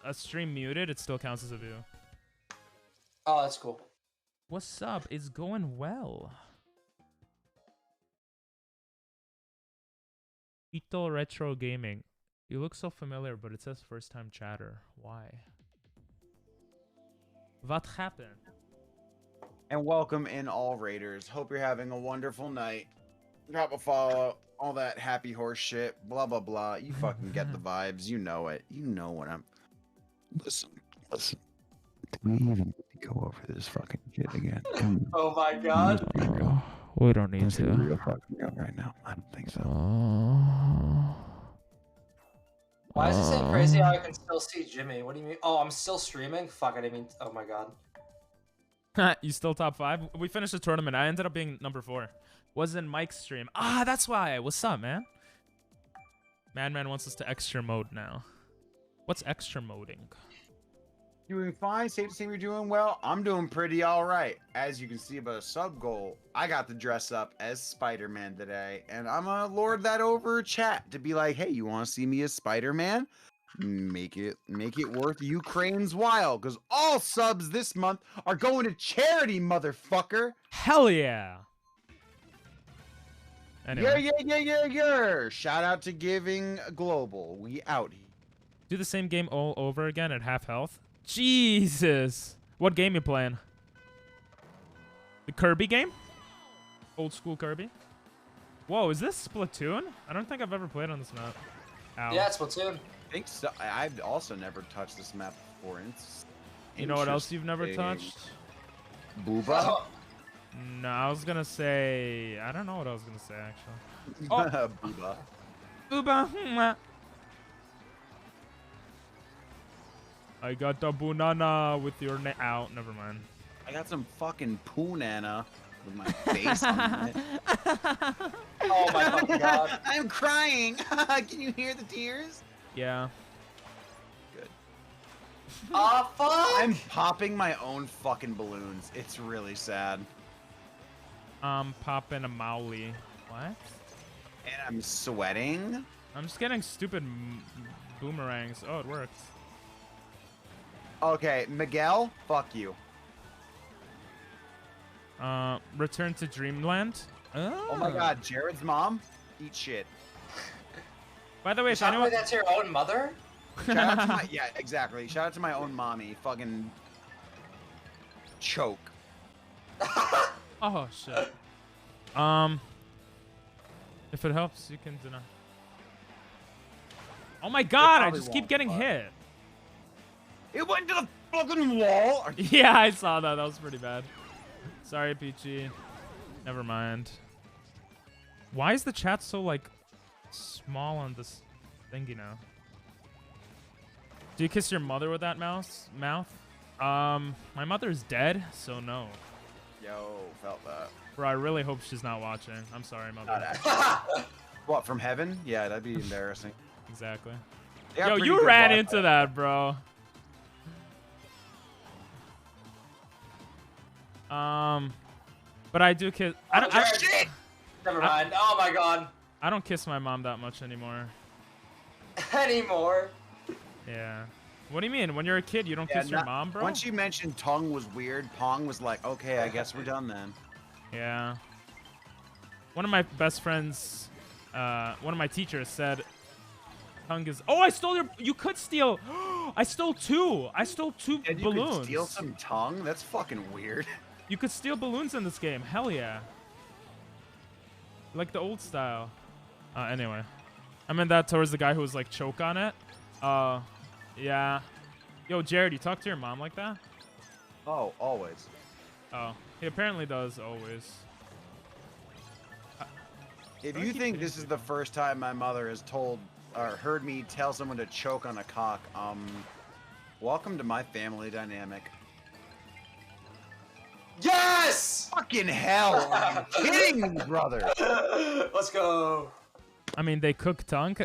a stream muted, it still counts as a view. Oh, that's cool. What's up? It's going well. Ito Retro Gaming. You look so familiar, but it says first time chatter. Why? What happened? And welcome in all Raiders. Hope you're having a wonderful night. Drop a follow, all that happy horse shit, blah blah blah. You fucking get the vibes. You know it. You know what I'm. Listen. Do we even need to go over this fucking shit again? Come Oh my god. on. We don't need Let's be to. real fucking real right now. I don't think so. Why is it saying crazy how I can still see Jimmy? What do you mean? Oh, I'm still streaming? Fuck, I didn't mean. Oh my god. You still top 5? We finished the tournament. I ended up being number 4. Was in Mike's stream. Ah, that's why. What's up, man? Madman wants us to extra mode now. What's extra moding? Doing fine. Safe to say you're doing well. I'm doing pretty all right. As you can see by the sub goal, I got to dress up as Spider-Man today, and I'm gonna lord that over chat to be like, hey, you want to see me as Spider-Man? Make it worth Ukraine's while, because all subs this month are going to charity, motherfucker. Hell yeah. Anyway, Yeah. Shout out to Giving Global. We out here. do the same game all over again at half health. Jesus. What game you playing? The Kirby game? Old school Kirby? Whoa, is this Splatoon? I don't think I've ever played on this map. Ow. Yeah, it's Splatoon. I think so. I've also never touched this map before. You know what else you've never touched? Booba? Oh, No, I was gonna say... I don't know what I was gonna say, actually. Booba. Uba. I got the banana with your name. Ow, never mind. I got some fucking poonana with my face on it. oh my fucking god. I'm crying. Can you hear the tears? Yeah. Good. Oh fuck! I'm popping my own fucking balloons. It's really sad. Popping a Mauli. What? And I'm sweating. I'm just getting stupid boomerangs. Oh, it worked. Okay, Miguel, fuck you. Return to Dreamland. Oh my god, Jared's mom? Eat shit. By the way, if Shout anyone... out that's your own mother? Shout out to my, yeah, exactly. Shout out to my own mommy. Fucking choke. Oh, shit. If it helps, you can deny. Oh my god, I probably just keep won't, getting but- hit. It went to the fucking wall. Yeah, I saw that. That was pretty bad. Sorry, Peachy. Never mind. Why is the chat so, like, small on this thingy now? Do you kiss your mother with that mouth? My mother's dead, so no. Yo, felt that. Bro, I really hope she's not watching. I'm sorry, mother. Not actually. What, from heaven? Yeah, that'd be embarrassing. Exactly. They got Yo, pretty you good ran Wi-Fi. into that, bro. But I do kiss. Shit! Never mind. Oh my god. I don't kiss my mom that much anymore. Anymore. Yeah. What do you mean? When you're a kid, you don't kiss your mom, bro? Once you mentioned tongue was weird, Pong was like, okay, I guess we're done then. Yeah. One of my best friends, one of my teachers said, tongue is... Oh, I stole your... You could steal... I stole two. I stole two And you balloons. could steal some tongue? That's fucking weird. You could steal balloons in this game. Hell yeah. Like the old style. Anyway. I meant that towards the guy who was like choke on it. Yeah. Yo, Jared, you talk to your mom like that? Oh, always. Oh. He apparently does always. If you think this is the first time my mother has told or heard me tell someone to choke on a cock, welcome to my family dynamic. Yes! Fucking hell! Are you kidding me, brother? Let's go. I mean, they cook tongue.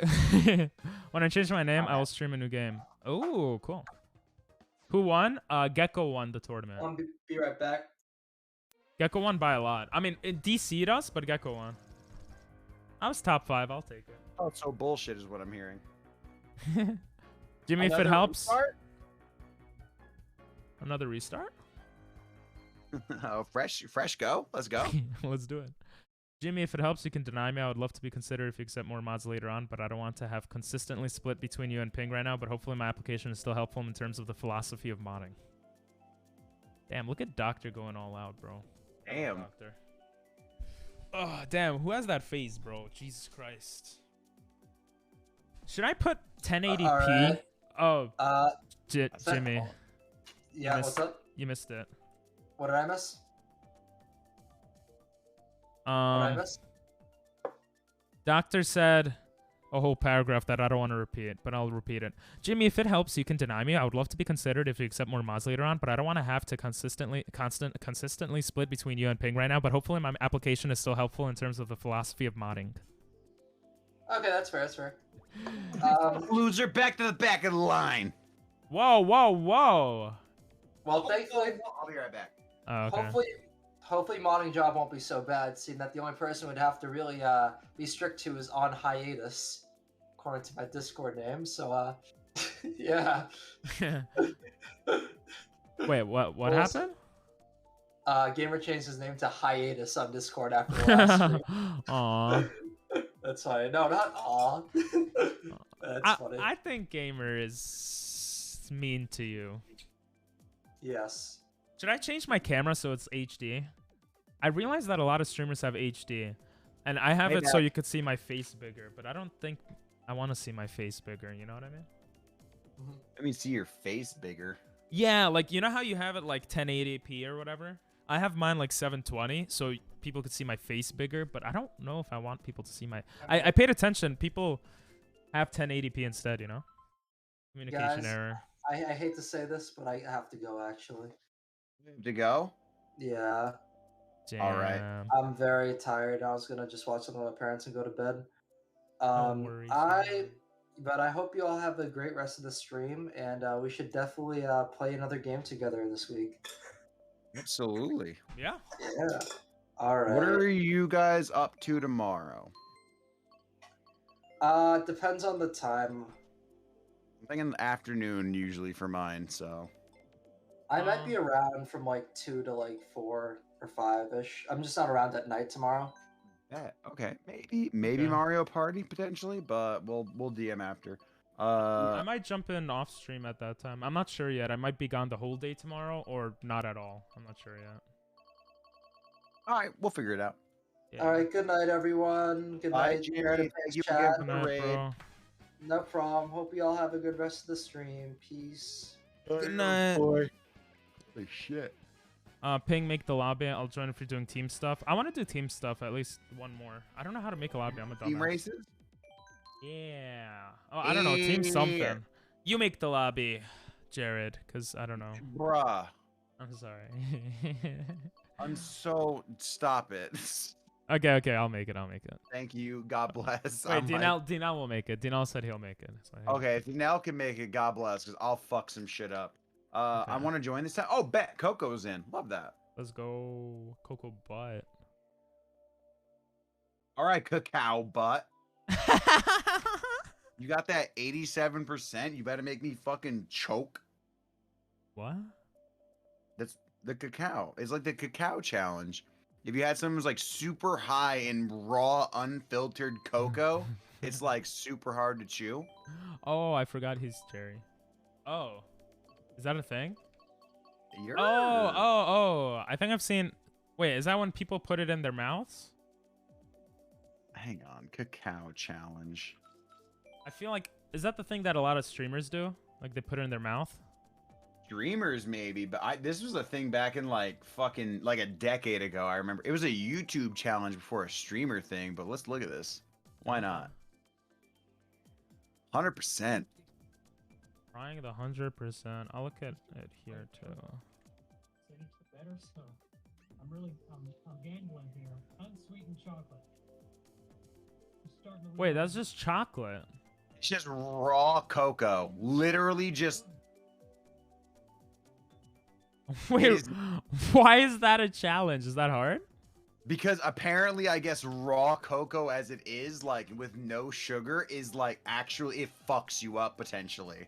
When I change my name, I will stream a new game. Oh, cool. Who won? Gecko won the tournament. I'll be right back. Gecko won by a lot. I mean, it DC'd us, but Gecko won. I was top 5. I'll take it. Oh, so bullshit is what I'm hearing. Jimmy, if it Another helps. restart? Another restart? Oh, fresh go. Let's go. Let's do it. Jimmy, if it helps, you can deny me. I would love to be considered if you accept more mods later on, but I don't want to have consistently split between you and Ping right now, but hopefully my application is still helpful in terms of the philosophy of modding. Damn, look at Doctor going all out, bro. Damn. Doctor. Oh, damn. Who has that face, bro? Jesus Christ. Should I put 1080p? Alright. Oh, Jimmy. Yeah, what's up? You missed it. What did I miss? What did I miss? Doctor said a whole paragraph that I don't want to repeat, but I'll repeat it. Jimmy, if it helps, you can deny me. I would love to be considered if you accept more mods later on, but I don't want to have to consistently split between you and Ping right now, but hopefully my application is still helpful in terms of the philosophy of modding. Okay, that's fair, that's fair. Loser, back to the back of the line. Whoa, whoa, whoa. Well, thankfully, I'll be right back. Oh, okay. hopefully modding job won't be so bad, seeing that the only person would have to really be strict to is on hiatus, according to my Discord name. So yeah. Wait, what happened? Gamer changed his name to hiatus on Discord after the last stream. Aww. That's funny. No, not aw. That's funny. I think Gamer is mean to you. Yes. Should I change my camera so it's HD? I realize that a lot of streamers have HD, and I have it so you could see my face bigger, but I don't think I want to see my face bigger, you know what I mean? Let me see your face bigger. Yeah, like, you know how you have it like 1080p or whatever? I have mine like 720, so people could see my face bigger, but I don't know if I want people to see my... I paid attention. People have 1080p instead, you know? Communication Guys, error. I hate to say this, but I have to go, actually. To go? Yeah. Damn. All right. I'm very tired. I was gonna just watch some of my parents and go to bed. No worries, But I hope you all have a great rest of the stream, and we should definitely play another game together this week. Absolutely. Yeah. Yeah. All right. What are you guys up to tomorrow? Depends on the time. I'm thinking afternoon usually for mine, so. I might be around from like 2 to like 4 or 5-ish. I'm just not around at night tomorrow. Yeah, okay. Maybe Okay. Mario Party potentially, but we'll DM after. I might jump in off stream at that time. I'm not sure yet. I might be gone the whole day tomorrow or not at all. I'm not sure yet. All right, we'll figure it out. Yeah. All right, good night, everyone. Good Bye, night, Jimmy. Jared and Thank Pigs you chat. again Good for the night, raid. bro. No problem. Hope you all have a good rest of the stream. Peace. Good night. Boy. Holy shit. Ping, make the lobby. I'll join if you're doing team stuff. I want to do team stuff at least one more. I don't know how to make a lobby. I'm a dumbass. Team races? Yeah. Oh, I don't know. Team something. You make the lobby, Jared, because I don't know. Bruh. I'm sorry. Stop it. Okay. I'll make it. Thank you. God bless. Wait, Dinal will make it. Dinal said he'll make it. So Okay, if Nell can make it, God bless, because I'll fuck some shit up. Okay. I want to join this time. Oh, bet Coco's in. Love that. Let's go, Coco Butt. All right, cacao butt. You got that 87%. You better make me fucking choke. What? That's the cacao. It's like the cacao challenge. If you had someone who's like super high in raw, unfiltered cocoa, it's like super hard to chew. Oh, I forgot he's Jerry. Oh, is that a thing? You're... Oh. I think I've seen. Wait, is that when people put it in their mouths? Hang on, cacao challenge. I feel like, is that the thing that a lot of streamers do? Like they put it in their mouth? Streamers maybe, but this was a thing back in like fucking like a decade ago. I remember it was a YouTube challenge before a streamer thing. But let's look at this. Why not? 100%. Trying the 100%. I'll look at it here too. Better stuff. I'm gambling here. Unsweetened chocolate. Wait, that's just chocolate. It's just raw cocoa. Literally just. Wait, why is that a challenge? Is that hard? Because apparently, I guess raw cocoa as it is, like with no sugar, is like actually it fucks you up potentially.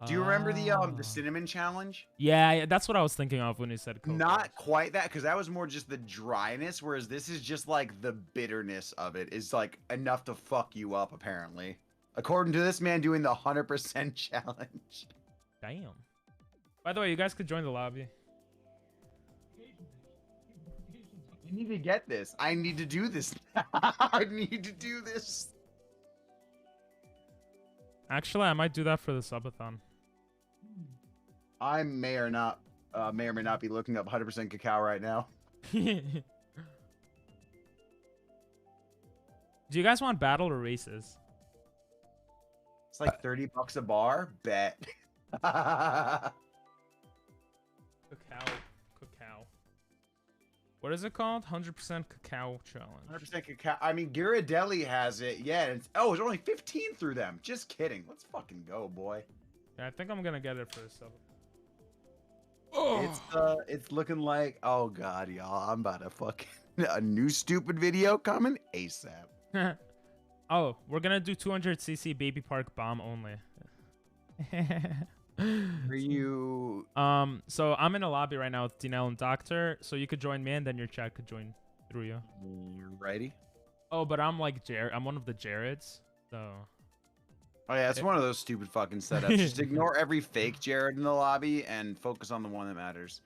Do you remember the cinnamon challenge? Yeah, that's what I was thinking of when you said cocoa. Not quite that, because that was more just the dryness, whereas this is just like the bitterness of it is like enough to fuck you up apparently. According to this man doing the 100% challenge. Damn. By the way, you guys could join the lobby. I need to get this. I need to do this. I need to do this. Actually, I might do that for the subathon. I may or may not be looking up 100% cacao right now. Do you guys want battle or races? It's like $30 a bar. Bet. Cacao. What is it called? 100% cacao challenge. 100% cacao. I mean, Ghirardelli has it. Yeah. It's only 15 through them. Just kidding. Let's fucking go, boy. Yeah, I think I'm gonna get it for the subathon. It's looking like, oh god, y'all, I'm about to fucking a new stupid video coming ASAP. Oh, we're gonna do 200cc baby park bomb only. Are you? So I'm in a lobby right now with Dinell and Doctor, so you could join me and then your chat could join through you. Ready? Oh, but I'm like Jared. I'm one of the Jareds, so. Oh yeah, it's one of those stupid fucking setups. Just ignore every fake Jared in the lobby and focus on the one that matters.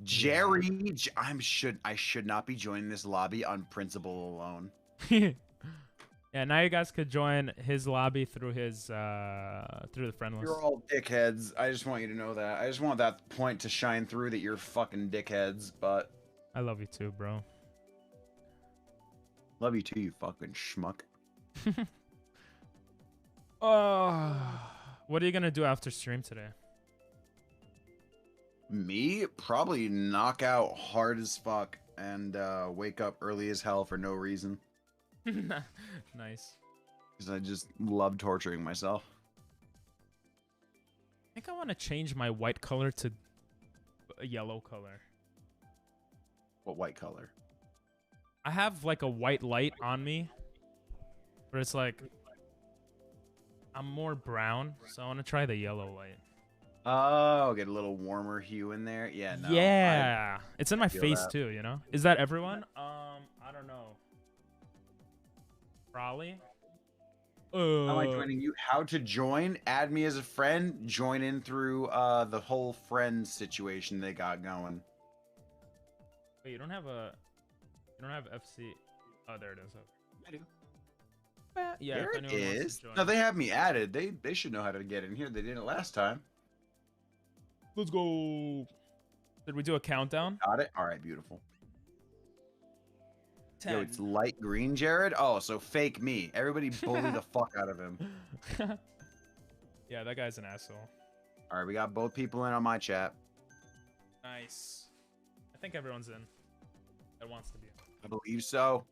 Jerry, I should not be joining this lobby on principle alone. Yeah, now you guys could join his lobby through his through the friend list. You're all dickheads. I just want you to know that. I just want that point to shine through that you're fucking dickheads, but I love you too, bro. Love you too, you fucking schmuck. What are you gonna do after stream today? Me? Probably knock out hard as fuck and wake up early as hell for no reason. Nice. Because I just love torturing myself. I think I want to change my white color to a yellow color. What white color? I have like a white light on me, but it's like I'm more brown, so I want to try the yellow light. Oh, get a little warmer hue in there. Yeah, no. Yeah, it's in my feel face that. too. You know, is that everyone? I don't know. Probably. How am I joining you? How to join? Add me as a friend. Join in through the whole friend situation they got going. Wait, you don't have FC. Oh, there it is. Okay. I do. Yeah, There if it anyone wants is. to join. No, they have me added. They should know how to get in here. They did it last time. Let's go. Did we do a countdown? Got it. All right, beautiful. 10. Yo, it's light green, Jared. Oh, so fake me. Everybody bully the fuck out of him. Yeah, that guy's an asshole. All right, we got both people in on my chat. Nice. I think everyone's in. That wants to be in. I believe so.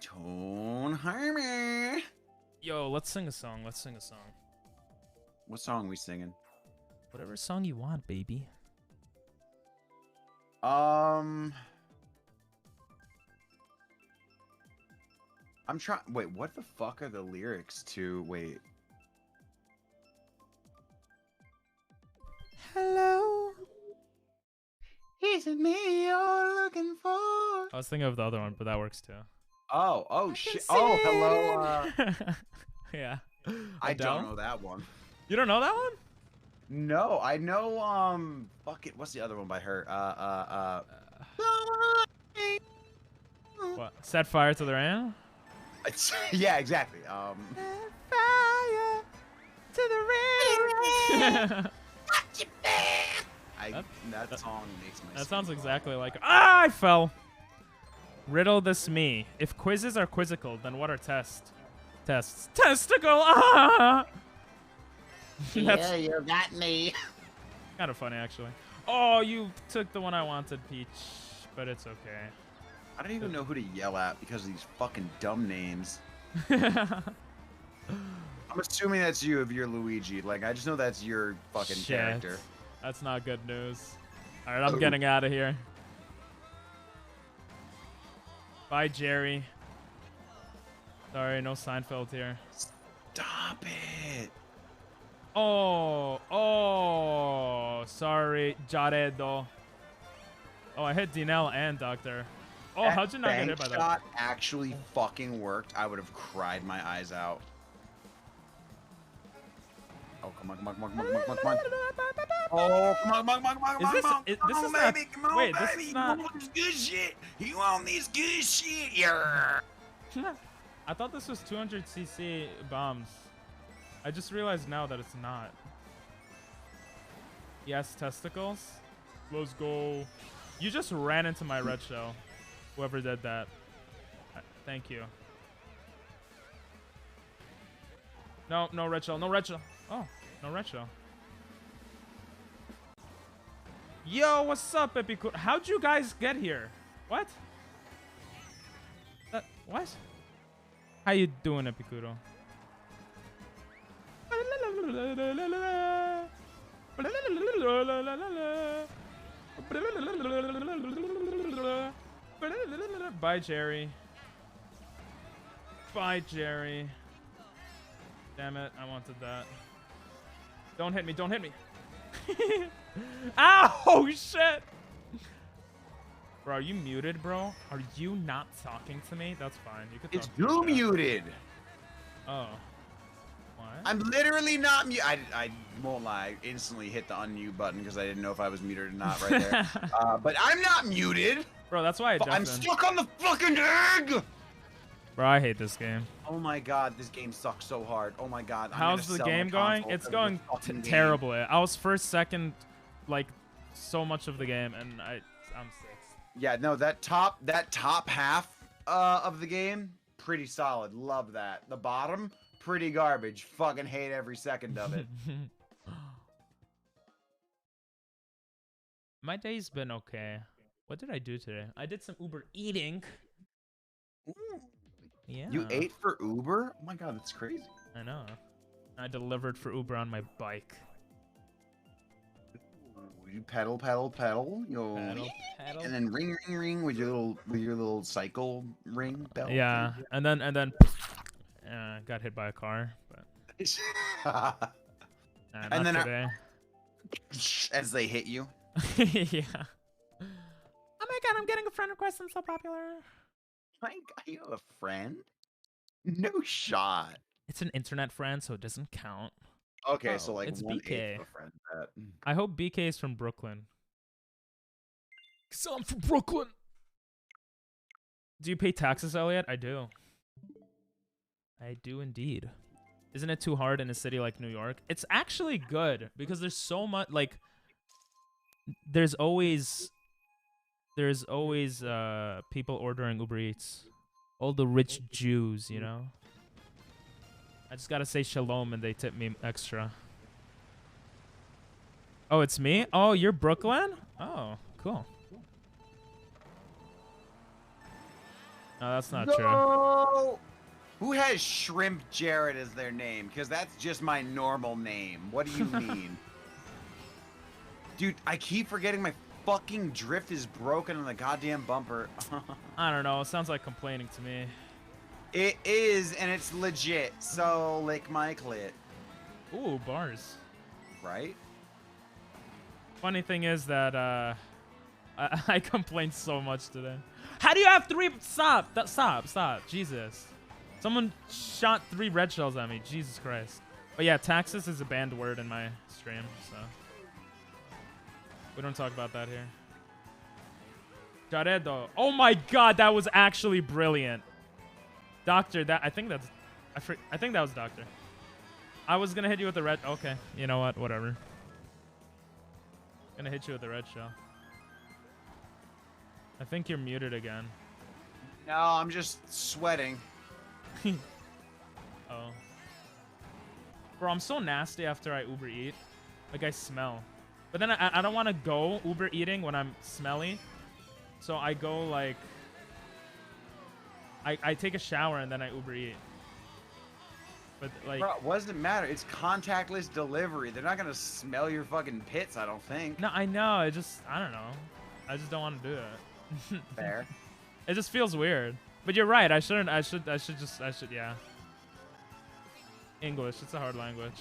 Tone Harmony. Yo, let's sing a song. Let's sing a song. What song we singing? Whatever song you want, baby. I'm trying. Wait, what the fuck are the lyrics to? Wait. Hello. Is it me you're looking for? I was thinking of the other one, but that works too. Oh shit. Oh, hello. Yeah. I Adele? don't know that one. You don't know that one? No, I know. Fuck it. What's the other one by her? What? Set fire to the rain? Yeah, exactly. Fire to the rain. That song makes my. That sounds exactly like. Ah, I fell. Riddle this me. If quizzes are quizzical, then what are tests? Testicle. Ah. That's Yeah, you got me. kind of funny, actually. Oh, you took the one I wanted, Peach, but it's okay. I don't even know who to yell at because of these fucking dumb names. I'm I'm assuming that's you if you're Luigi. Like, I just know that's your fucking character. That's not good news. All right, I'm getting out of here. Bye, Jerry. Sorry, no Seinfeld here. Stop it. Oh, sorry, Jaredo. Oh, I hit Dinell and Doctor. Oh, That how'd you not get hit bank by that? shot actually fucking worked. I would have cried my eyes out. Oh, come on, come on, come on, come on, come on, come on. Oh, come on, come on, come on, come on, Is this- come on, this come is on, not- baby, come on, wait, this baby. is not- You want this good shit? You want this good shit? Yeah. I thought this was 200cc bombs. I just realized now that it's not. Yes, testicles. Let's go. You just ran into my red shell. Whoever did that. Thank you. No, no red shell. No red shell. Oh, no red shell. Yo, what's up, Epicu? How'd you guys get here? What? What? How you doing, Epicuro? Bye, Jerry. Bye, Jerry. Damn it, I wanted that. Don't hit me, don't hit me. Ow, shit. Bro, are you muted, bro? Are you not talking to me? That's fine. You can It's talk to me. you muted. Oh. What? I'm literally not mute. I won't lie. I instantly hit the unmute button because I didn't know if I was muted or not right there. But I'm not muted. Bro, that's why I I'm jumped in. stuck on the fucking egg. Bro, I hate this game. Oh my god, this game sucks so hard. Oh my god. I'm How's gonna the sell my game going? console It's for going this fucking game. terribly. I was first, second, like so much of the game, and I'm sixth. Yeah, no, that top half of the game, pretty solid. Love that. The bottom, pretty garbage. Fucking hate every second of it. My day's been okay. What did I do today? I did some Uber eating. Yeah. You ate for Uber? Oh my god, that's crazy. I know. I delivered for Uber on my bike. You pedal, pedal, pedal. Yo, Pedal. and then ring, ring, ring with your little cycle ring bell. Yeah, thing. and then got hit by a car, but And not then today. as they hit you. Yeah. Oh my god, I'm getting a friend request. I'm so popular. You have a friend? No shot. It's an internet friend, so it doesn't count. Okay, Oh, so like it's 1/8 BK. of a friend. That. I hope BK is from Brooklyn. Cause I'm from Brooklyn. Do you pay taxes, Elliot? I do. I do indeed. Isn't it too hard in a city like New York? It's actually good because there's so much like there's always people ordering Uber Eats. All the rich Jews, you know? I just gotta say shalom and they tip me extra. Oh, it's me? Oh, you're Brooklyn? Oh, cool. No, that's not true. No! Who has Shrimp Jared as their name? Because that's just my normal name. What do you mean? Dude, I keep forgetting my fucking drift is broken on the goddamn bumper. I don't know. It sounds like complaining to me. It is, and it's legit. So, lick my clit. Ooh, bars. Right? Funny thing is that I complained so much today. How do you have 3? Stop. Jesus. Someone shot 3 red shells at me. Jesus Christ. But yeah, taxes is a banned word in my stream, so we don't talk about that here. Jaredo. Oh my god, that was actually brilliant. Doctor, I think that was Doctor. I was gonna hit you with the red. Okay, you know what? Whatever. Gonna hit you with the red shell. I think you're muted again. No, I'm just sweating. Oh. Bro, I'm so nasty after I Uber eat. Like, I smell. But then I don't want to go Uber eating when I'm smelly. So I go, like... I take a shower and then I Uber eat. But, like... Bro, what does it matter? It's contactless delivery. They're not gonna smell your fucking pits, I don't think. No, I know. I don't know. I just don't want to do it. Fair. It just feels weird. But you're right. I should, yeah. English. It's a hard language.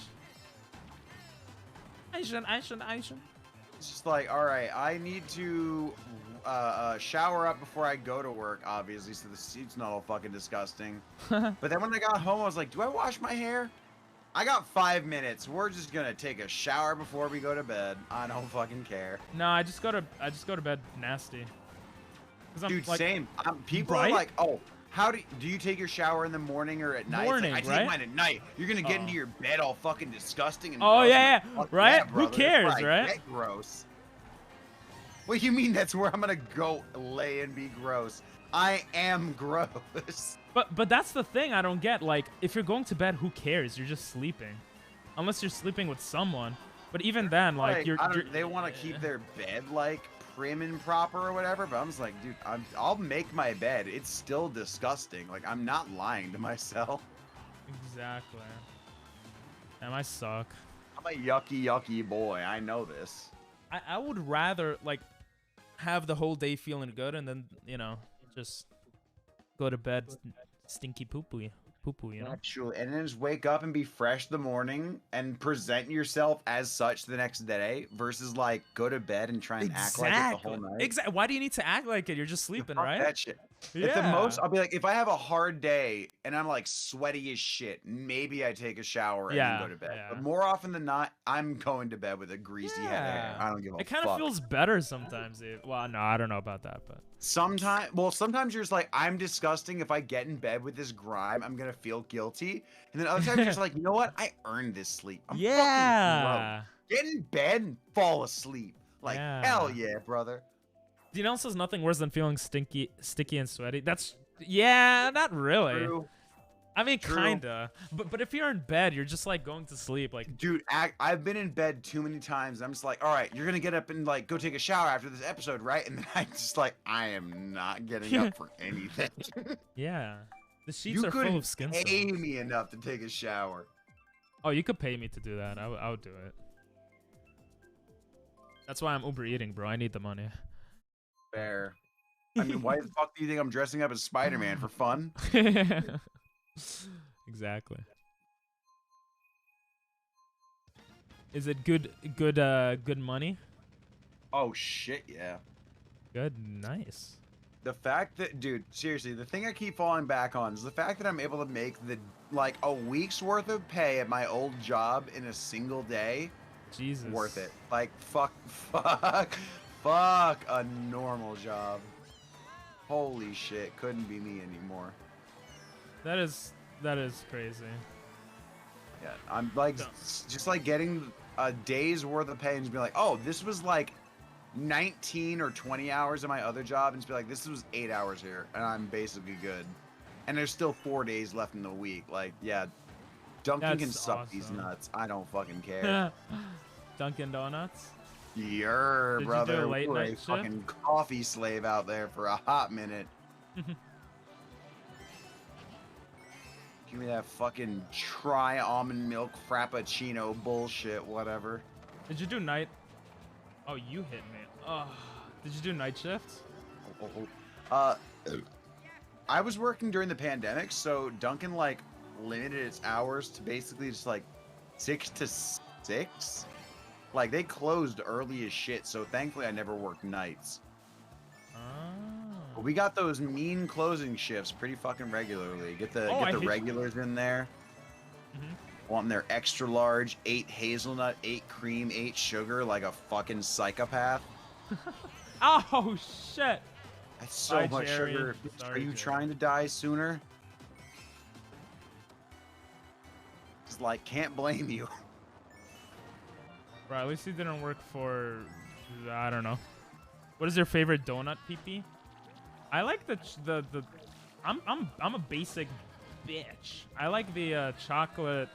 I should. It's just like, all right, I need to shower up before I go to work, obviously, so the seat's not all fucking disgusting. But then when I got home, I was like, do I wash my hair? I got 5 minutes. We're just gonna take a shower before we go to bed. I don't fucking care. No, I just go to bed nasty. Dude, like, same. People right? are like, oh, how do you take your shower in the morning or at night? Morning, it's like, I right? take mine at night. You're gonna get into your bed all fucking disgusting and oh gross. yeah, Fuck right? yeah, Who brother. cares, That's where I right? get gross. What do you mean that's where I'm gonna go lay and be gross? I am gross. But that's the thing I don't get. Like, if you're going to bed, who cares? You're just sleeping, unless you're sleeping with someone. But even then, like they want to keep their bed like prim and proper or whatever. But I'm just like, dude, I'll make my bed. It's still disgusting. Like, I'm not lying to myself. Exactly. Damn, I suck. I'm a yucky boy. I know this. I would rather like have the whole day feeling good and then, you know, just go to bed stinky poo-poo, you know? Actually, and then just wake up and be fresh the morning and present yourself as such the next day versus like go to bed and try and act like it the whole night. Exactly. Why do you need to act like it? You're just sleeping, Fuck right? that shit. Yeah. At the most, I'll be like, if I have a hard day and I'm like sweaty as shit, maybe I take a shower and then go to bed. Yeah. But more often than not, I'm going to bed with a greasy head of hair. I don't give a fuck. It kind of feels better sometimes. Well, no, I don't know about that, but sometimes you're just like, I'm disgusting. If I get in bed with this grime, I'm gonna feel guilty. And then other times you're just like, you know what? I earned this sleep. I'm fucking gross. Get in bed and fall asleep. Like, hell yeah, brother. Do you know there's nothing worse than feeling sticky and sweaty? That's not really. True. I mean, kinda. But if you're in bed, you're just like going to sleep. Like, dude, I've been in bed too many times. I'm just like, all right, you're gonna get up and like go take a shower after this episode, right? And then I just like, I am not getting up for anything. Yeah, the sheets are full of skin cells. You couldn't pay me enough to take a shower. Oh, you could pay me to do that. I would do it. That's why I'm Uber eating, bro. I need the money. Fair. I mean, why the fuck do you think I'm dressing up as Spider-Man for fun? Exactly. Is it good money? Oh shit, yeah. Good, nice. The fact that, dude, seriously, the thing I keep falling back on is the fact that I'm able to make like a week's worth of pay at my old job in a single day. Jesus. Worth it. Like, fuck a normal job. Holy shit, couldn't be me anymore. That is crazy. Yeah, I'm like, just like getting a day's worth of pay and just be like, oh, this was like 19 or 20 hours of my other job, and just be like, this was 8 hours here, and I'm basically good. And there's still 4 days left in the week. Like, yeah, Dunkin' can suck these nuts. I don't fucking care. Dunkin' Donuts? Yer, Did brother. you do a late We're night a shift? fucking coffee slave out there for a hot minute. Give me that fucking try almond milk frappuccino bullshit, whatever. Did you do night? Oh, you hit me. Oh, did you do night shifts? I was working during the pandemic, so Dunkin' like limited its hours to basically just like 6 to 6. Like they closed early as shit, so thankfully I never worked nights. But we got those mean closing shifts pretty fucking regularly. Get the regulars in there. Wanting their extra large, 8 hazelnut, 8 cream, 8 sugar, like a fucking psychopath. Oh shit! That's so much sugar. Are you trying to die sooner? Just like, can't blame you. Bro, at least it didn't work for, I don't know. What is your favorite donut, PP? I like I'm a basic bitch. I like the chocolate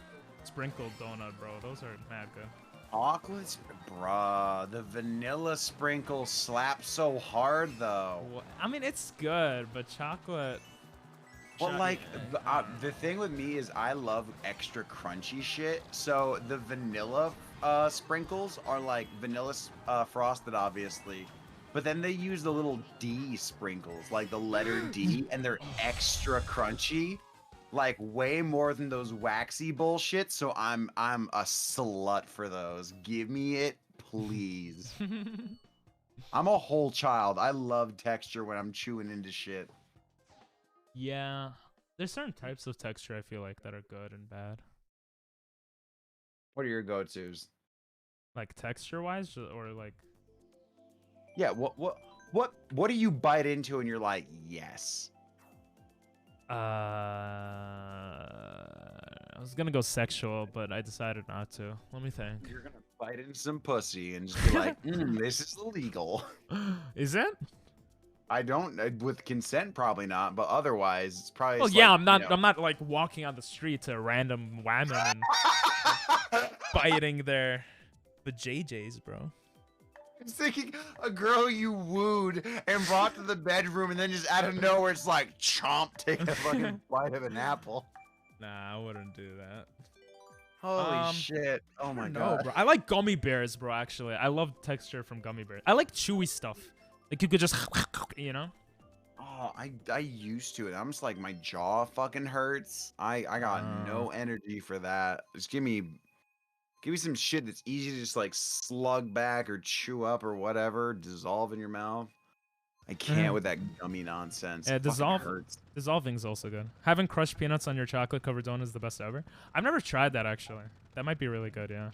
sprinkled donut, bro. Those are mad good. Chocolates, bruh. The vanilla sprinkle slaps so hard, though. Well, I mean, it's good, but chocolate. Well, like, the thing with me is I love extra crunchy shit. So the vanilla sprinkles are like vanilla frosted, obviously. But then they use the little D sprinkles, like the letter D, and they're extra crunchy. Like way more than those waxy bullshit, so I'm a slut for those. Give me it, please. I'm a whole child. I love texture when I'm chewing into shit. Yeah, there's certain types of texture I feel like that are good and bad. What are your go-tos? Like texture-wise, or like? Yeah. What do you bite into and you're like, yes? I was gonna go sexual, but I decided not to. Let me think. You're gonna bite into some pussy and just be like, this is illegal. Is it? I don't, with consent, probably not, but otherwise, it's probably. Well, yeah, like, I'm not like walking on the street to random women and biting the JJs, bro. I'm thinking a girl you wooed and brought to the bedroom, and then just out of nowhere, it's like chomp, take a fucking bite of an apple. Nah, I wouldn't do that. Holy shit! Oh my god. No, bro. I like gummy bears, bro. Actually, I love texture from gummy bears. I like chewy stuff. Like you could just, you know. Oh, I used to it. I'm just like my jaw fucking hurts. I got no energy for that. Just give me some shit that's easy to just like slug back or chew up or whatever, dissolve in your mouth. I can't with that gummy nonsense. Yeah, It fucking hurts. dissolving's also good. Having crushed peanuts on your chocolate covered donut is the best ever. I've never tried that actually. That might be really good, yeah.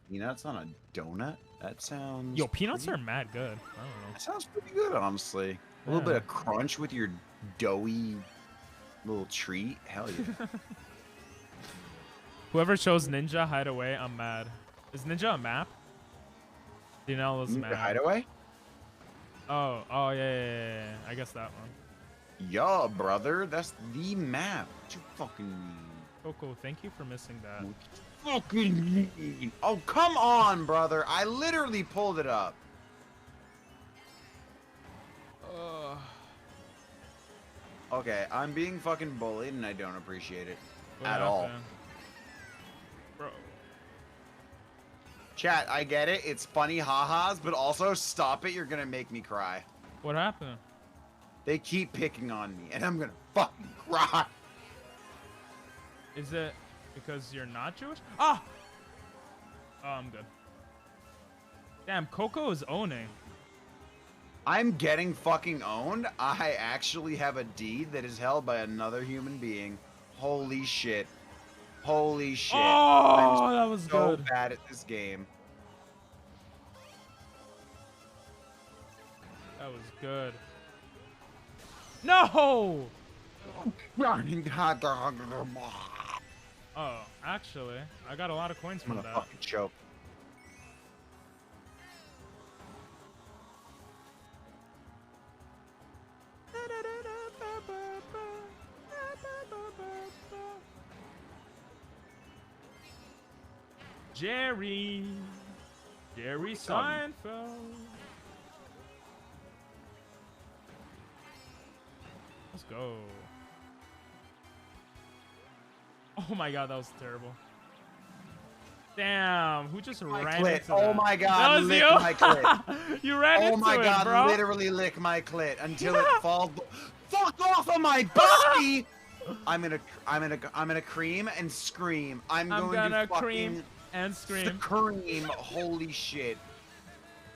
Peanuts on a donut? That sounds. Yo, peanuts are mad good. I don't know. That sounds pretty good, honestly. A little bit of crunch with your doughy little treat. Hell yeah. Whoever chose Ninja Hideaway, I'm mad. Is Ninja a map? Do you know those maps? Hideaway? Oh, yeah. I guess that one. Yeah, brother. That's the map. What you fucking mean? Coco, thank you for missing that. Fucking mean. Oh, come on, brother. I literally pulled it up. Okay, I'm being fucking bullied and I don't appreciate it at all. Bro. Chat, I get it. It's funny ha-has, but also stop it. You're gonna make me cry. What happened? They keep picking on me and I'm gonna fucking cry. Is it because you're not Jewish? Ah! Oh, I'm good. Damn, Coco is owning. I'm getting fucking owned. I actually have a deed that is held by another human being. Holy shit. Holy shit. Oh, I'm that was so good. bad at this game. That was good. No! Oh, actually, I got a lot of coins I'm from gonna that. fucking choke. Jerry Seinfeld. Let's go. Oh my god, that was terrible. Damn, who just ran Clit. into Oh that? my That god, was lick you? my clit. You ran Oh into my it, god, bro. literally lick my clit until it falls. Fuck off of my body! I'm gonna cream and scream. I'm going gonna to fucking cream and scream. scream. Holy shit.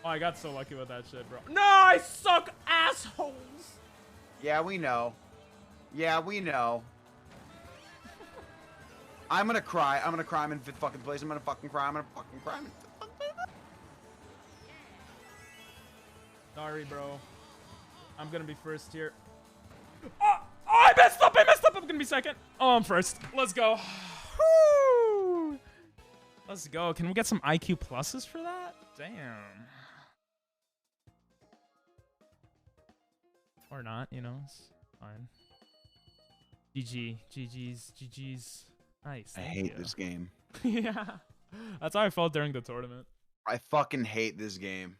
Oh, I got so lucky with that shit, bro. No, I suck, assholes. Yeah, we know. Yeah, we know. I'm gonna cry. I'm gonna cry. I'm in fifth fucking place. I'm gonna fucking cry. I'm gonna fucking cry. I'm in fifth fucking place. Sorry, bro. I'm gonna be first here. Oh, I messed up. I'm gonna be second. Oh, I'm first. Let's go. Woo! Let's go. Can we get some IQ pluses for that? Damn. Or not, you know, it's fine. GG's. Nice. I thank hate you. this game. Yeah. That's how I felt during the tournament. I fucking hate this game.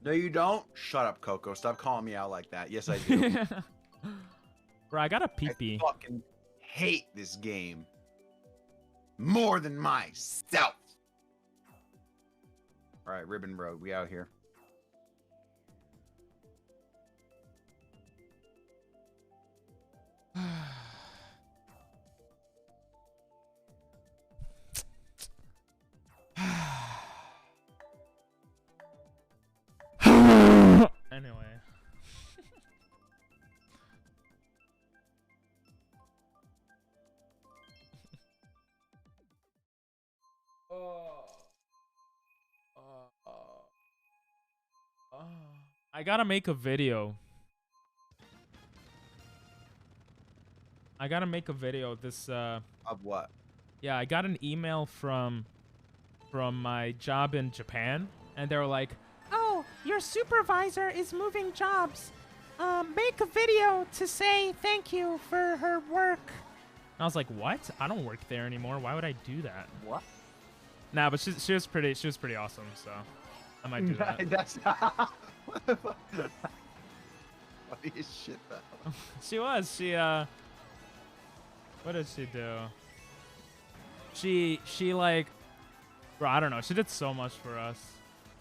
No, you don't. Shut up, Coco. Stop calling me out like that. Yes, I do. Bro, I got a I pee-pee. fucking hate this game more than myself. All right, Ribbon Road. We out here. Anyway. I gotta make a video. This Of what? yeah, I got an email from my job in Japan, and they were like, "Oh, your supervisor is moving jobs. Make a video to say thank you for her work." And I was like, "What? I don't work there anymore. Why would I do that?" What? Nah, but she was pretty awesome, so I might do that. That's not. What the fuck? Funny as shit, though. She what did she do? She like, bro, I don't know. She did so much for us.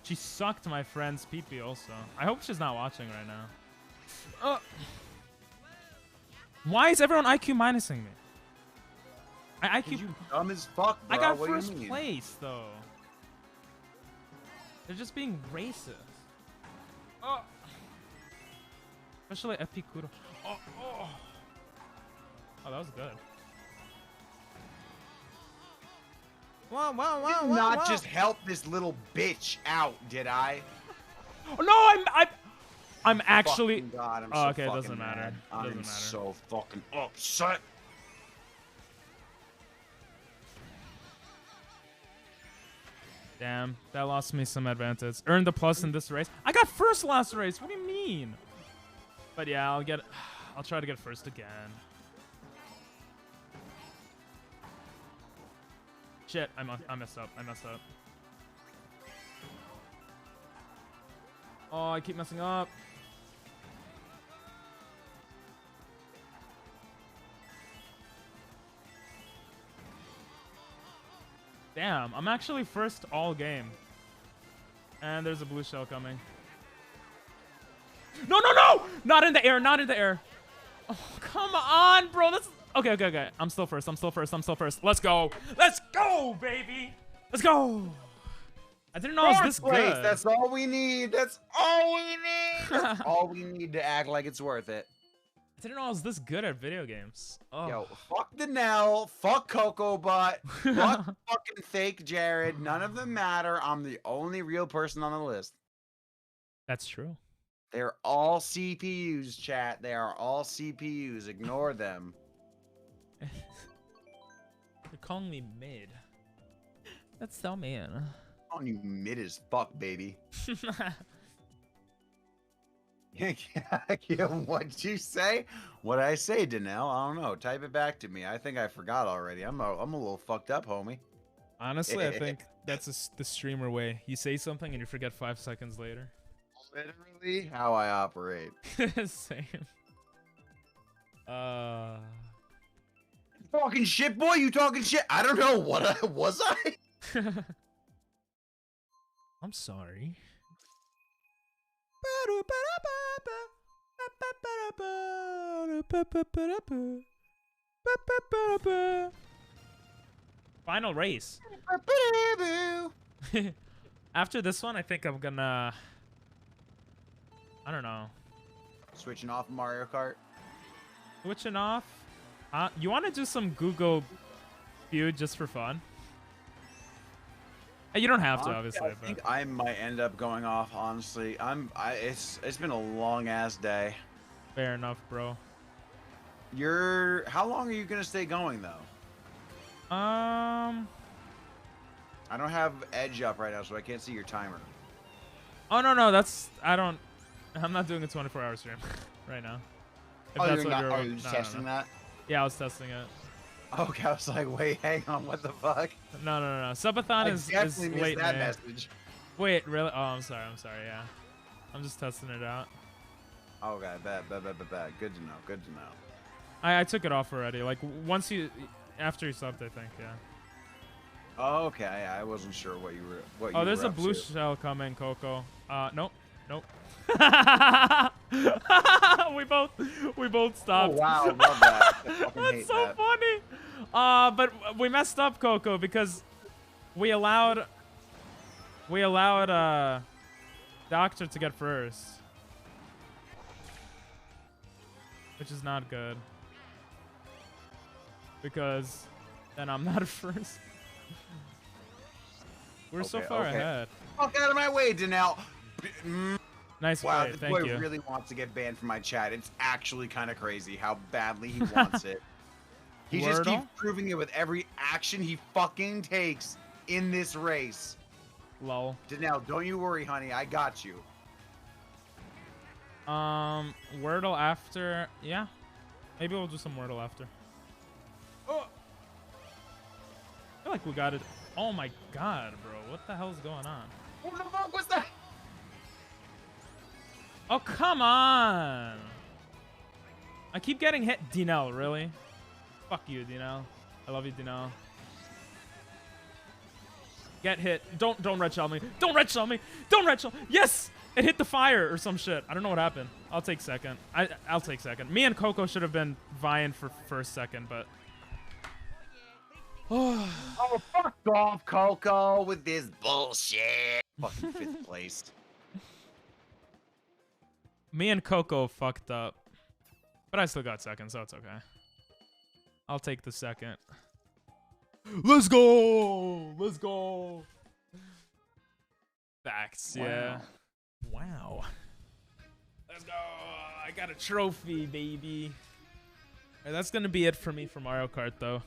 She sucked my friend's pee-pee also. I hope she's not watching right now. Why is everyone IQ minusing me? I IQ. You dumb as fuck, bro. I got What do you first mean? place though. They're just being racist. Oh. Especially Epicuro. Oh, that was good. Wow. Not just help this little bitch out, did I? Oh, no, I'm actually. Fucking God, I'm Oh, so okay, it fucking doesn't matter. mad. It I'm doesn't matter. so fucking upset. Damn, that lost me some advantage. Earned the plus in this race. I got first last race. What do you mean? But yeah, I'll try to get first again. Shit, I messed up. Oh, I keep messing up. Damn, I'm actually first all game. And there's a blue shell coming. No, no, no! Not in the air, not in the air. Oh, come on, bro. That's okay, okay, okay. I'm still first. I'm still first. I'm still first. Let's go. Let's go, baby. Let's go. I didn't know it was this Place. good. That's all we need. That's all we need. That's all we need to act like it's worth it. I didn't know I was this good at video games. Oh. Yo, fuck Danelle, fuck Cocoa Butt, fuck fucking fake Jared. None of them matter. I'm the only real person on the list. That's true. They're all CPUs, chat. They are all CPUs. Ignore them. You're calling me mid. That's so mean. On you mid as fuck, baby. Yeah, what'd you say? What'd I say, Danelle? I don't know. Type it back to me. I think I forgot already. I'm a little fucked up, homie. Honestly, I think that's the streamer way. You say something and you forget 5 seconds later. Literally how I operate. Same. Talking shit, boy. You talking shit? I don't know. Was I? I'm sorry. Final race. After this one, I think I'm gonna... I don't know. Switching off Mario Kart. Switching off. You want to do some Google feud just for fun? You don't have to, obviously. I think I might end up going off. Honestly, it's been a long ass day. Fair enough, bro. How long are you gonna stay going though? I don't have Edge up right now, so I can't see your timer. Oh no, I'm not doing a 24-hour stream right now. If Oh, that's you're what not? Are you just testing that? Yeah, I was testing it. Okay, I was like, wait, hang on, what the fuck? No. Subathon is late that May. message. Wait, really? Oh, I'm sorry. Yeah, I'm just testing it out. Okay, bad. Good to know. Good to know. I took it off already. Like after you subbed, I think. Yeah. Oh, okay, I wasn't sure what you were. Oh, there's a blue shell coming, Coco. Nope. we both stopped. Oh wow, love that. That's so funny. But we messed up, Coco, because we allowed Doctor to get first, which is not good because then I'm not first. We're so far ahead. Fuck out of my way, Danelle. Nice wow, play, this thank boy you. really wants to get banned from my chat. It's actually kind of crazy how badly he wants it. He just Wordle? keeps proving it with every action he fucking takes in this race. Lol. Danelle, don't you worry, honey. I got you. Wordle after. Yeah. Maybe we'll do some Wordle after. Oh! I feel like we got it. Oh my god, bro. What the hell is going on? What the fuck was that? Oh, come on. I keep getting hit. Dinell, really? Fuck you, Dinell. I love you, Dinell. Get hit. Don't red shell me. Don't red shell me. Don't red shell. Yes! It hit the fire or some shit. I don't know what happened. I'll take second. I'll take second. Me and Coco should have been vying for first, second, but... Oh, fuck off, Coco, with this bullshit. Fucking 5th place. Me and Coco fucked up. But I still got second, so it's okay. I'll take the second. Let's go! Let's go! Facts, yeah. Wow. Let's go! I got a trophy, baby. Alright, that's gonna be it for me for Mario Kart, though.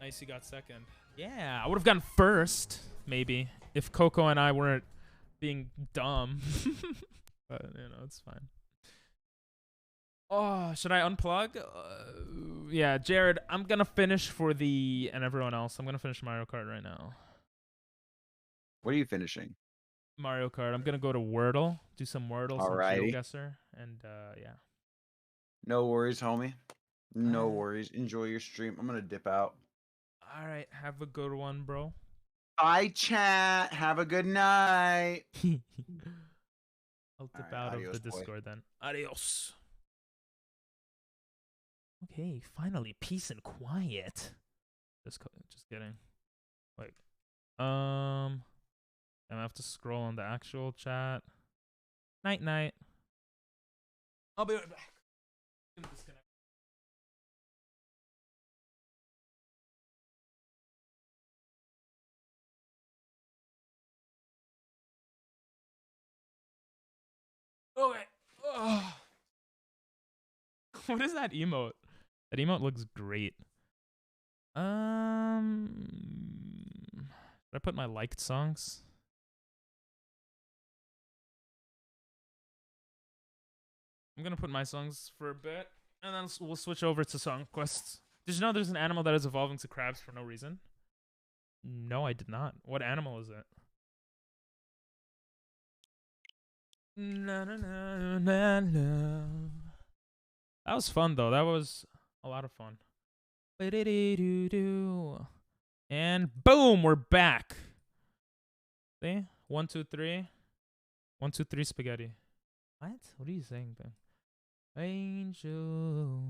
Nice, you got second. Yeah, I would have gotten first, maybe, if Coco and I weren't being dumb. But, you know, it's fine. Oh, should I unplug? Yeah, Jared, I'm gonna finish for and everyone else. I'm gonna finish Mario Kart right now. What are you finishing? Mario Kart. I'm gonna go to Wordle, do some Wordle, some GeoGuessr, and yeah. No worries, homie. No worries. Enjoy your stream. I'm gonna dip out. All right, have a good one, bro. Bye, chat. Have a good night. I'll dip All right, out of adios, the boy. Discord then. Adios. Okay, finally, peace and quiet. Just kidding. Wait. I have to scroll on the actual chat. Night night. I'll be right back. Disconnect. Okay. Ugh. What is that emote? That emote looks great. Should I put my liked songs? I'm gonna put my songs for a bit, and then we'll switch over to song quests. Did you know there's an animal that is evolving to crabs for no reason? No, I did not. What animal is it? Na, na, na, na, na. That was fun though. That was a lot of fun. And boom, we're back. See? 1, 2, 3. 1, 2, 3 spaghetti. What? What are you saying then? Angel.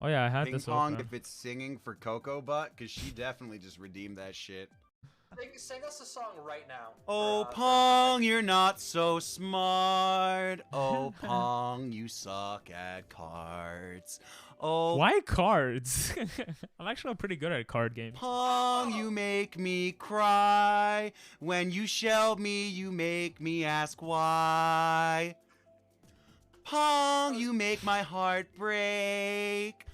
Oh yeah, I had Ping this pong open. if it's singing for Coco Butt, because she definitely just redeemed that shit. Sing us a song right now. Oh, for Pong, you're not so smart. Oh, Pong, you suck at cards. Oh, Why cards? I'm actually pretty good at card games. Pong, you make me cry. When you shell me, you make me ask why. Pong, you make my heart break.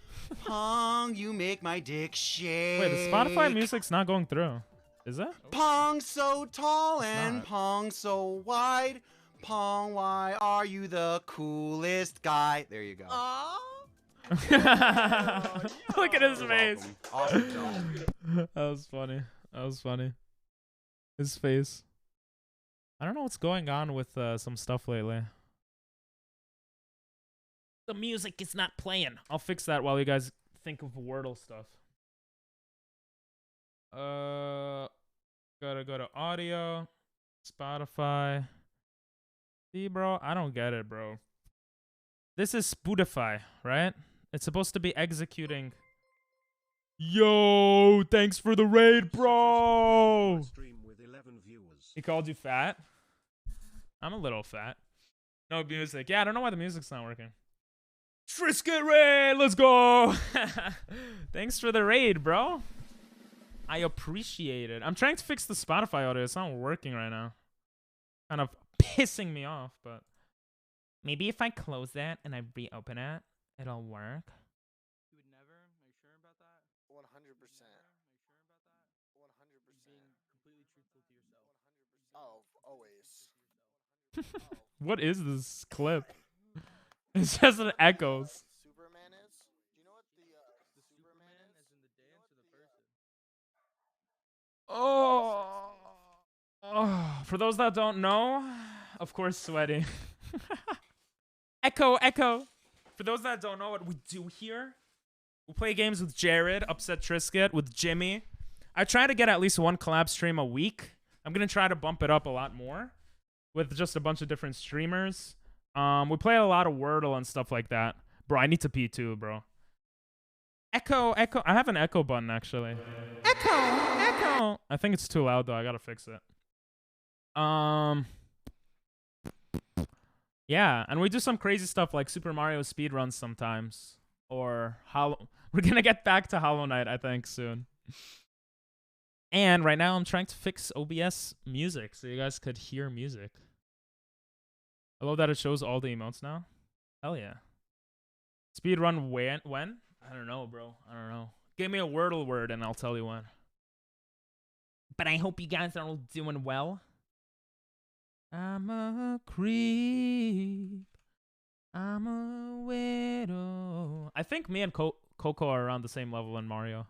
Pong, you make my dick shake. Wait, the Spotify music's not going through. Is it? Pong so tall It's and not. Pong so wide. Pong, why are you the coolest guy? There you go. Look at his You're face. welcome. Awesome tone. That was funny. That was funny. His face. I don't know what's going on with some stuff lately. The music is not playing. I'll fix that while you guys think of Wordle stuff. Gotta go to audio, Spotify. See, bro, I don't get it, bro. This is Spotify, right? It's supposed to be executing. Yo, thanks for the raid, bro. He called you fat? I'm a little fat. No music. Yeah, I don't know why the music's not working. Trisket raid, let's go. Thanks for the raid, bro. I appreciate it. I'm trying to fix the Spotify audio. It's not working right now. Kind of pissing me off, but maybe if I close that and I reopen it, it'll work. You would never? Are you sure about that? 100%. Are you sure about that? 100%. Being completely truthful to yourself. Oh, always. What is this clip? It's just an echoes. Superman is? Do you know what the Superman is? As in the dance or the person? Oh, for those that don't know, of course, sweaty. Echo. For those that don't know what we do here, we play games with Jared, Upset Trisket, with Jimmy. I try to get at least one collab stream a week. I'm going to try to bump it up a lot more with just a bunch of different streamers. We play a lot of Wordle and stuff like that. Bro, I need to pee too, bro. Echo. I have an echo button, actually. Echo. I think it's too loud, though. I got to fix it. Yeah, and we do some crazy stuff like Super Mario speedruns sometimes. Or we're going to get back to Hollow Knight, I think, soon. And right now I'm trying to fix OBS music so you guys could hear music. I love that it shows all the emotes now. Hell yeah. Speedrun when? I don't know, bro. I don't know. Give me a Wordle word and I'll tell you when. But I hope you guys are all doing well. I'm a creep. I'm a widow. I think me and Coco are around the same level in Mario.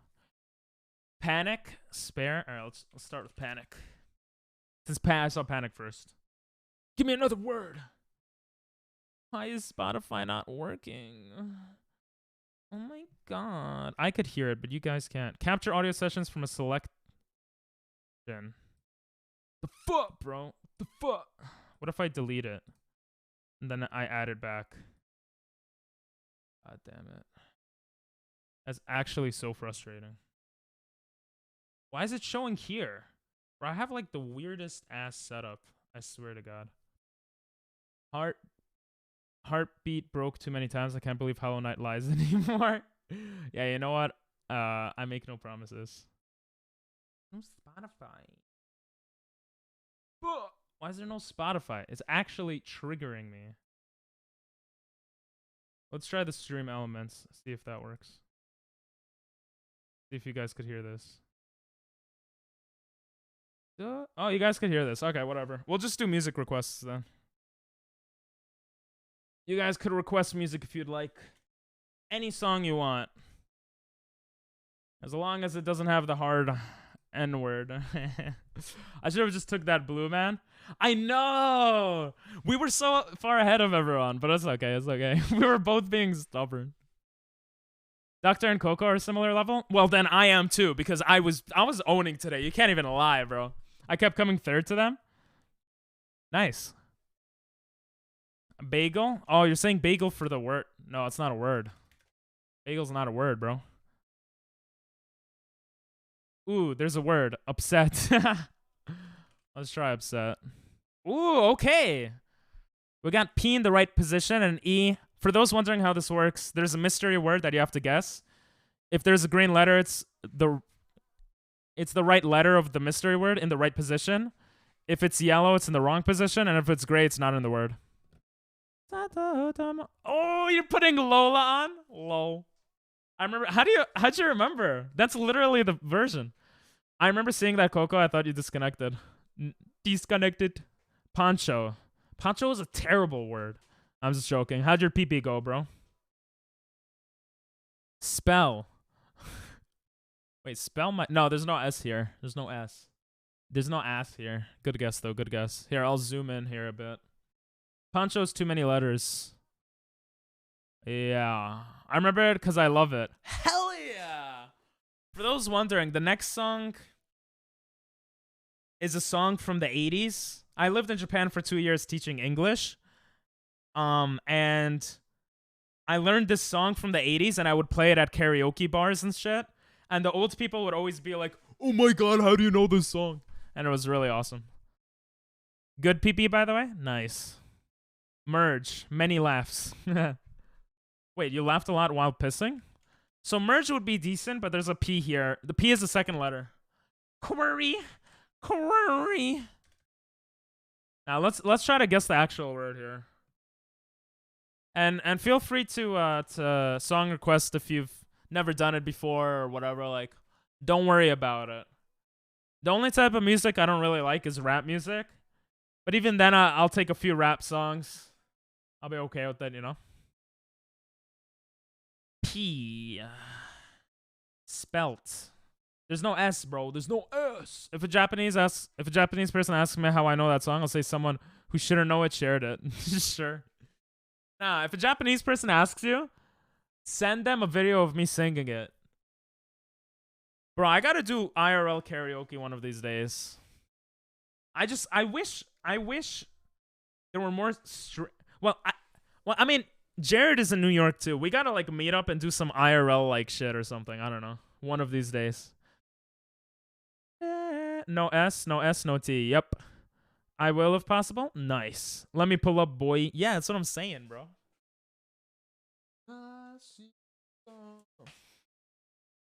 Panic, spare. All right, let's start with panic. Since I saw panic first. Give me another word. Why is Spotify not working? Oh my god. I could hear it, but you guys can't. Capture audio sessions from a selection. The fuck, bro? The fuck? What if I delete it? And then I added back. God damn it. That's actually so frustrating. Why is it showing here? Bro, I have like the weirdest ass setup. I swear to God. Heartbeat broke too many times. I can't believe Hollow Knight lies anymore. Yeah, you know what? I make no promises. No Spotify. Why is there no Spotify? It's actually triggering me. Let's try the stream elements. See if that works. See if you guys could hear this. Oh, you guys could hear this. Okay, whatever. We'll just do music requests then. You guys could request music if you'd like. Any song you want. As long as it doesn't have the hard N-word. I should have just took that blue, man. I know! We were so far ahead of everyone, but it's okay, it's okay. We were both being stubborn. Doctor and Coco are a similar level? Well, then I am too, because I was owning today. You can't even lie, bro. I kept coming third to them. Nice. Bagel? Oh, you're saying bagel for the word. No, it's not a word. Bagel's not a word, bro. Ooh, there's a word. Upset. Let's try upset. Ooh, okay. We got P in the right position and E. For those wondering how this works, there's a mystery word that you have to guess. If there's a green letter, it's the right letter of the mystery word in the right position. If it's yellow, it's in the wrong position. And if it's gray, it's not in the word. Oh, you're putting Lola on? Lol. I remember. How'd you remember? That's literally the version. I remember seeing that, Coco. I thought you disconnected. Disconnected. Poncho. Poncho is a terrible word. I'm just joking. How'd your pee-pee go, bro? Spell. Wait, spell my... No, there's no S here. There's no S. There's no ass here. Good guess, though. Good guess. Here, I'll zoom in here a bit. Poncho's too many letters. Yeah. I remember it because I love it. Hell yeah! For those wondering, the next song is a song from the 80s. I lived in Japan for 2 years teaching English. And I learned this song from the 80s and I would play it at karaoke bars and shit. And the old people would always be like, oh my God, how do you know this song? And it was really awesome. Good PP, by the way? Nice. Merge. Many laughs. Wait, you laughed a lot while pissing? So merge would be decent, but there's a P here. The P is the second letter. Query. Query. Now let's try to guess the actual word here. And feel free to song request if you've never done it before or whatever. Like, don't worry about it. The only type of music I don't really like is rap music. But even then, I'll take a few rap songs. I'll be okay with that, you know? P. Spelt. There's no S, bro. There's no S. If a Japanese person asks me how I know that song, I'll say someone who shouldn't know it shared it. Sure. Nah, if a Japanese person asks you, send them a video of me singing it. Bro, I gotta do IRL karaoke one of these days. I wish there were more I mean, Jared is in New York too. We gotta like meet up and do some IRL like shit or something. I don't know. One of these days. No S, no S, no T. Yep. I will if possible. Nice. Let me pull up, boy. Yeah, that's what I'm saying, bro.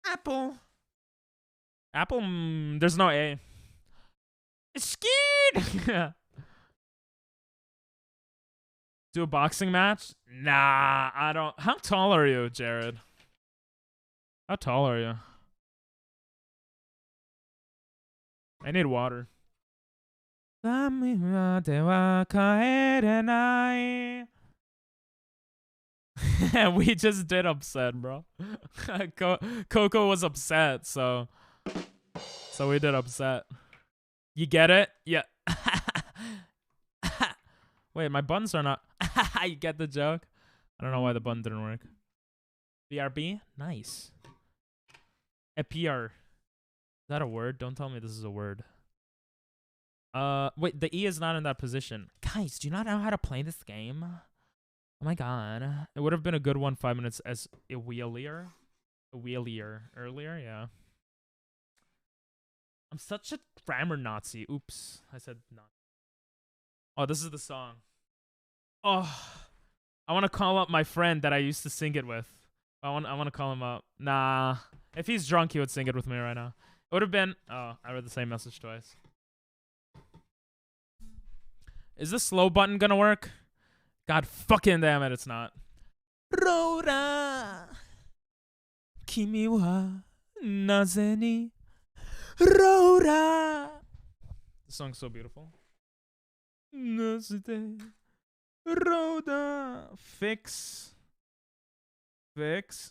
Apple. Apple, there's no A. Scared. Do a boxing match? Nah, I don't. How tall are you, Jared? How tall are you? I need water. We just did upset, bro. Coco was upset, so we did upset. You get it? Yeah. Wait, my buttons are not. You get the joke? I don't know why the button didn't work. BRB? Nice. A PR. Is that a word? Don't tell me this is a word. Wait, the E is not in that position. Guys, do you not know how to play this game? Oh my god. It would have been a good one 5 minutes as a wheelier. Earlier, yeah. I'm such a grammar Nazi. Oops. I said not. Oh, this is the song. Oh, I want to call up my friend that I used to sing it with. I want to call him up. Nah. If he's drunk, he would sing it with me right now. It would have been... Oh, I read the same message twice. Is the slow button gonna work? God fucking damn it, it's not. Rora. Kimi wa naze ni Rora. The song's so beautiful. Naze Rhoda. Fix,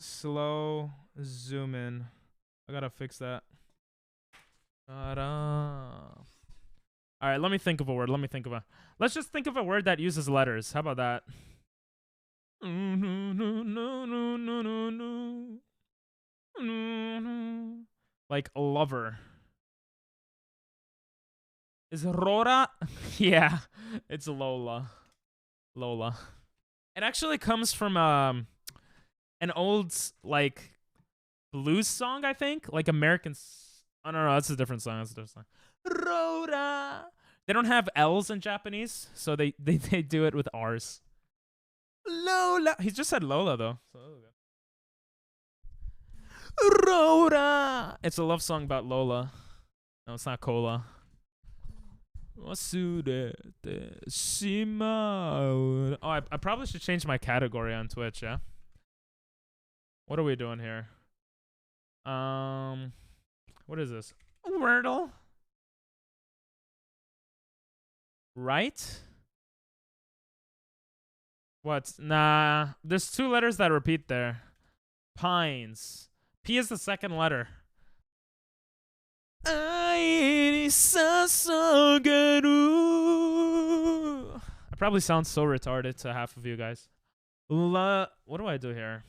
slow, zoom in. I gotta fix that. Alright, let me think of a word. Let's just think of a word that uses letters. How about that? Like lover. Is Rora? Yeah, it's Lola. It actually comes from an old like blues song, I think, like American. Oh no, that's a different song. Rhoda. They don't have L's in Japanese, so they do it with R's. Lola. He just said Lola though. So Rhoda. It's a love song about Lola. No, it's not cola. Oh, I probably should change my category on Twitch, yeah? What are we doing here? What is this? Wordle? Right? What? Nah. There's 2 letters that repeat there. Pines. P is the second letter. I probably sound so retarded to half of you guys. What do I do here?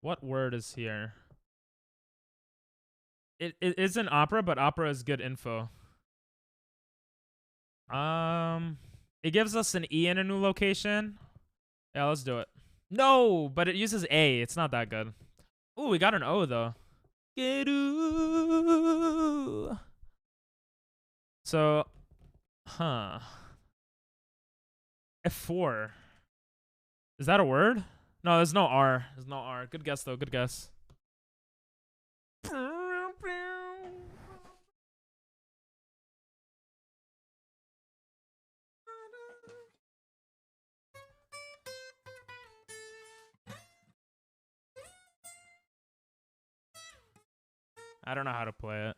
What word is here? It is an opera, but opera is good info. It gives us an E in a new location. Yeah, let's do it. No, but it uses A. It's not that good. Ooh, we got an O though. So, F4. Is that a word? No, there's no R. Good guess though. Good guess. I don't know how to play it.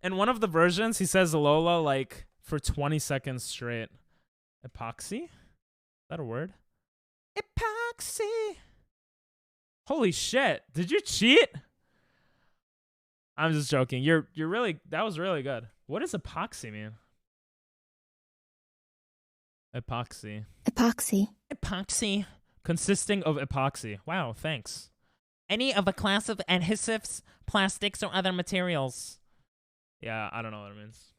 In one of the versions, he says Lola like for 20 seconds straight. Epoxy? Is that a word? Epoxy. Holy shit. Did you cheat? I'm just joking. You're really, that was really good. What does epoxy mean? Epoxy. Consisting of epoxy. Wow, thanks. Any of a class of adhesives, plastics, or other materials. Yeah, I don't know what it means.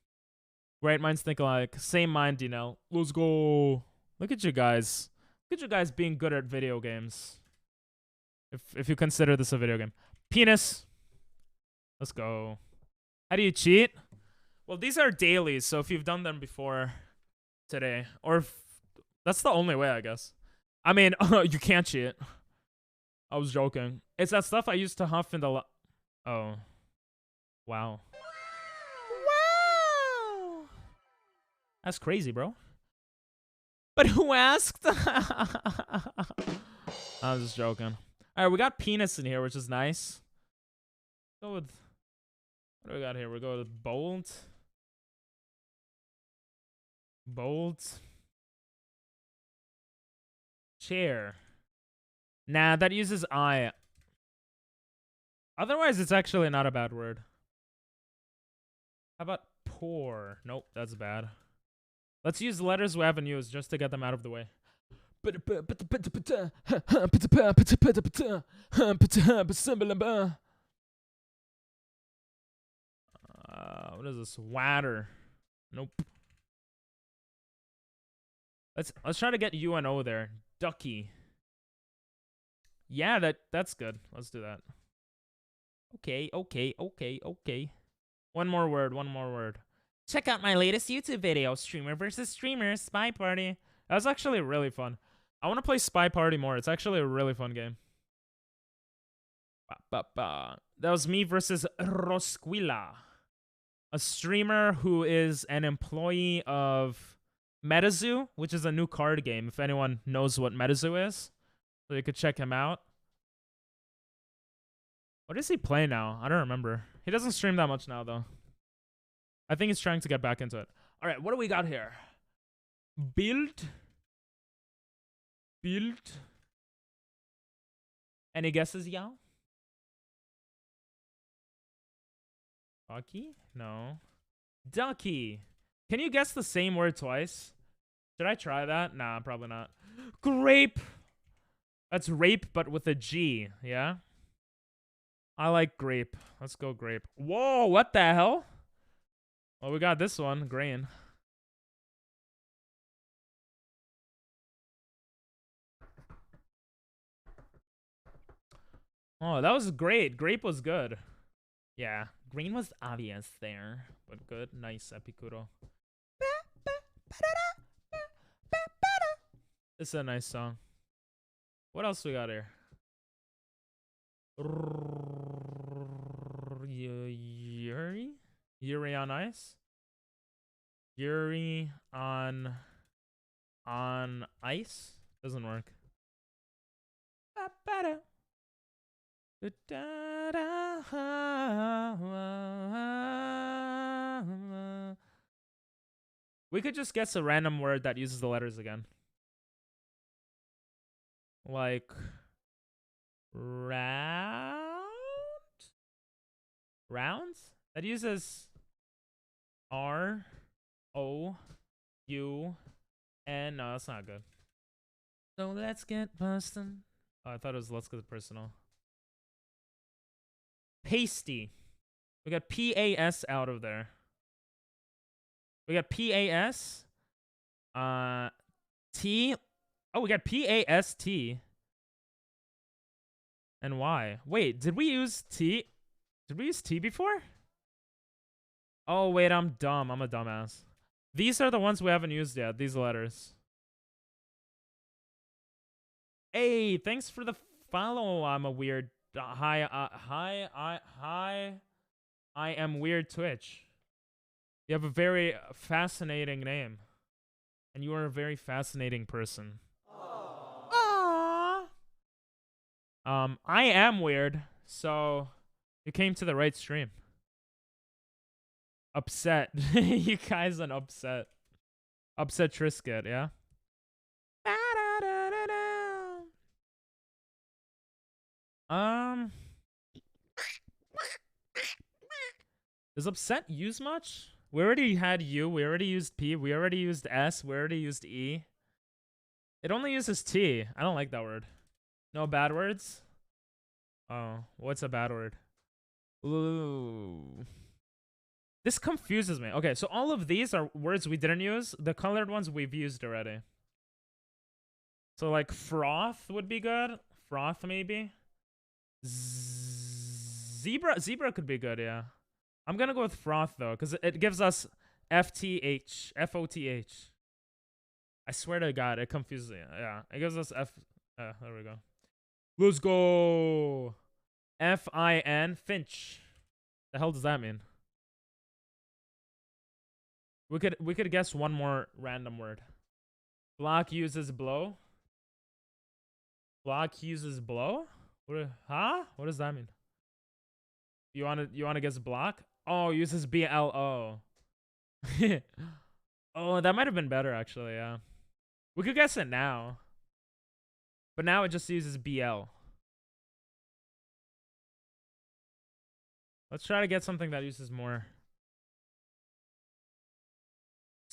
Great minds think alike. Same mind, you know. Let's go. Look at you guys. Look at you guys being good at video games. If you consider this a video game. Penis. Let's go. How do you cheat? Well, these are dailies, so if you've done them before today, or that's the only way, I guess. I mean, you can't cheat. I was joking. It's that stuff I used to huff in the oh. Wow. Wow. That's crazy, bro. But who asked? I was just joking. All right, we got penis in here, which is nice. Go with, what do we got here? We go with bold. Chair. Nah, that uses I. Otherwise, it's actually not a bad word. How about poor? Nope, that's bad. Let's use letters we haven't used just to get them out of the way. What is this? Water. Nope. Let's try to get U and O there. Ducky. Yeah, that's good. Let's do that. Okay. One more word. Check out my latest YouTube video, Streamer versus Streamer, Spy Party. That was actually really fun. I want to play Spy Party more. It's actually a really fun game. That was me versus Rosquilla, a streamer who is an employee of MetaZoo, which is a new card game, if anyone knows what MetaZoo is. So you could check him out. What does he play now? I don't remember. He doesn't stream that much now, though. I think he's trying to get back into it. All right, what do we got here? Build. Any guesses, y'all? Ducky? No. Ducky. Can you guess the same word twice? Should I try that? Nah, probably not. Grape. That's rape, but with a G, yeah? I like grape. Let's go grape. Whoa, what the hell? Well, we got this one, grain. Oh, that was great. Grape was good. Yeah, green was obvious there, but good. Nice, Epicuro. It's a nice song. What else we got here? Yuri? Yuri on ice? Yuri on ice? Doesn't work. We could just guess a random word that uses the letters again. Like round? Rounds? That uses R, O, U, N. No, that's not good. So let's get bustin'. Oh, I thought it was let's get personal. Pasty. We got P-A-S out of there. We got P-A-S. T. Oh, we got P-A-S-T. And Y. Wait, did we use T? Did we use T before? Oh, wait, I'm dumb. I'm a dumbass. These are the ones we haven't used yet. These letters. Hey, thanks for the follow. I'm a weird... Hi, I am weird Twitch. You have a very fascinating name. And you are a very fascinating person. Aww. I am weird, so you came to the right stream. Upset. You guys are upset. Upset Trisket, yeah? Does upset use much? We already had U, we already used P, we already used S, we already used E. It only uses T. I don't like that word. No bad words? Oh, what's a bad word? Ooh. This confuses me. Okay, so all of these are words we didn't use. The colored ones we've used already. So like froth would be good. Froth maybe. Zebra could be good, yeah. I'm gonna go with froth though, because it gives us F-T-H. F-O-T-H. I swear to God, it confuses me. Yeah, it gives us F. There we go. Let's go. F-I-N. Finch. The hell does that mean? We could guess one more random word. Block uses blow. Block uses blow? Huh? What does that mean? You wanna guess block? Oh, uses B-L-O. Oh, that might have been better actually, yeah. We could guess it now. But now it just uses B-L. Let's try to get something that uses more.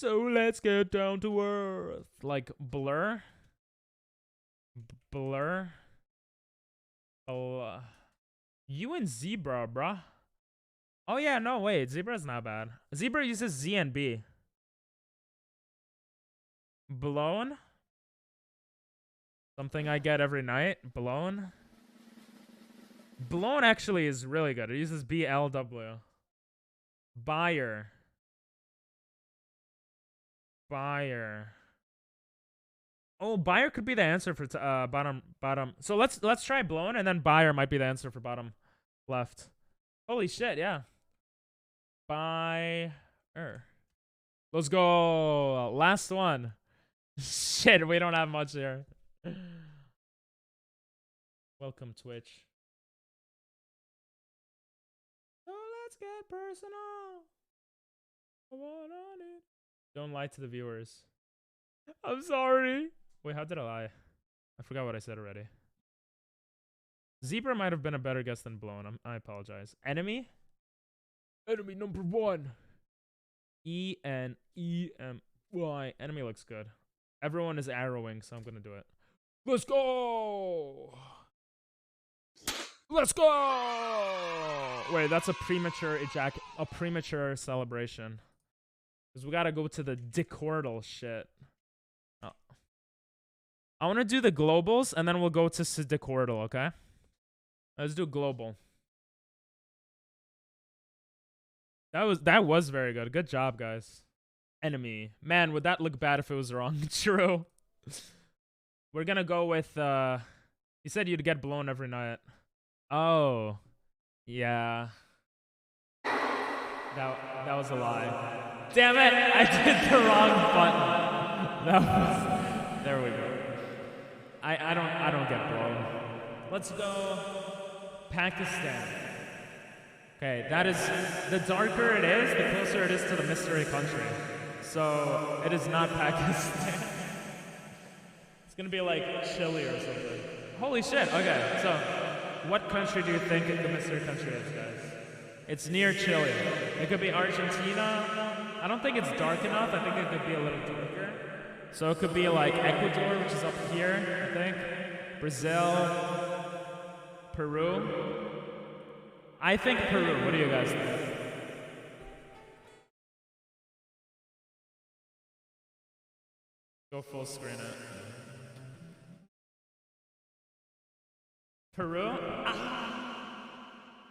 So let's get down to earth. Like blur. Blur. Oh, you and zebra, bruh. Oh yeah, no wait, zebra's not bad. Zebra uses Z and B. Blown. Something I get every night. Blown. Blown actually is really good. It uses BLW. Buyer. Buyer. Oh, buyer could be the answer for bottom. So let's try blown, and then buyer might be the answer for bottom left. Holy shit, yeah. Buyer. Let's go. Last one. Shit, we don't have much here. Welcome, Twitch. So let's get personal. Don't lie to the viewers. I'm sorry. Wait, how did I lie? I forgot what I said already. Zebra might have been a better guess than blown. I apologize. Enemy? Enemy number 1. E-N-E-M-Y. Enemy looks good. Everyone is arrowing, so I'm gonna do it. Let's go! Let's go! Wait, that's a premature celebration. Because we gotta go to the Wordle shit. Oh. I wanna do the globals, and then we'll go to Wordle, okay? Let's do global. That was very good. Good job, guys. Enemy. Man, would that look bad if it was wrong? True. We're gonna go with, you said you'd get blown every night. Oh. Yeah. That was a lie. Damn it! I did the wrong button. There we go. I don't get blown. Let's go Pakistan. Okay, that is, the darker it is, the closer it is to the mystery country. So it is not Pakistan. It's gonna be like Chile or something. Holy shit, okay, so what country do you think the mystery country is, guys? It's near Chile. It could be Argentina. I don't think it's dark enough. I think it could be a little darker. So it could be like Ecuador, which is up here, I think. Brazil. Peru. I think Peru. What do you guys think? Go full screen it. Peru? Ah!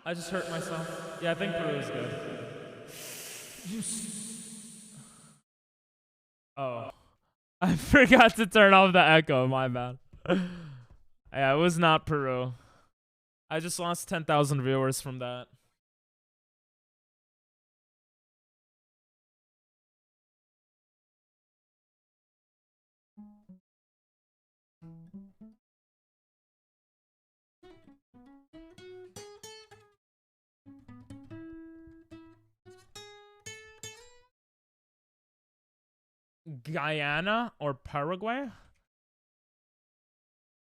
I just hurt myself. Yeah, I think Peru is good. Oh. I forgot to turn off the echo, my bad. Yeah, it was not Peru. I just lost 10,000 viewers from that. Guyana or Paraguay?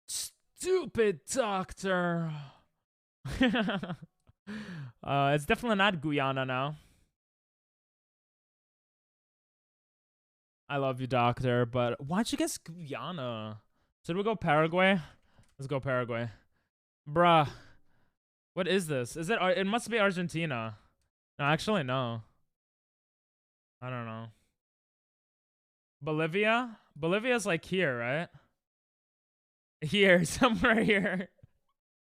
Stupid doctor. It's definitely not Guyana now. I love you, doctor, but why'd you guess Guyana? Should we go Paraguay? Let's go Paraguay. Bruh. What is this? Is it? It must be Argentina. No, actually, no. I don't know. Bolivia? Bolivia's like here, right? Here, somewhere here.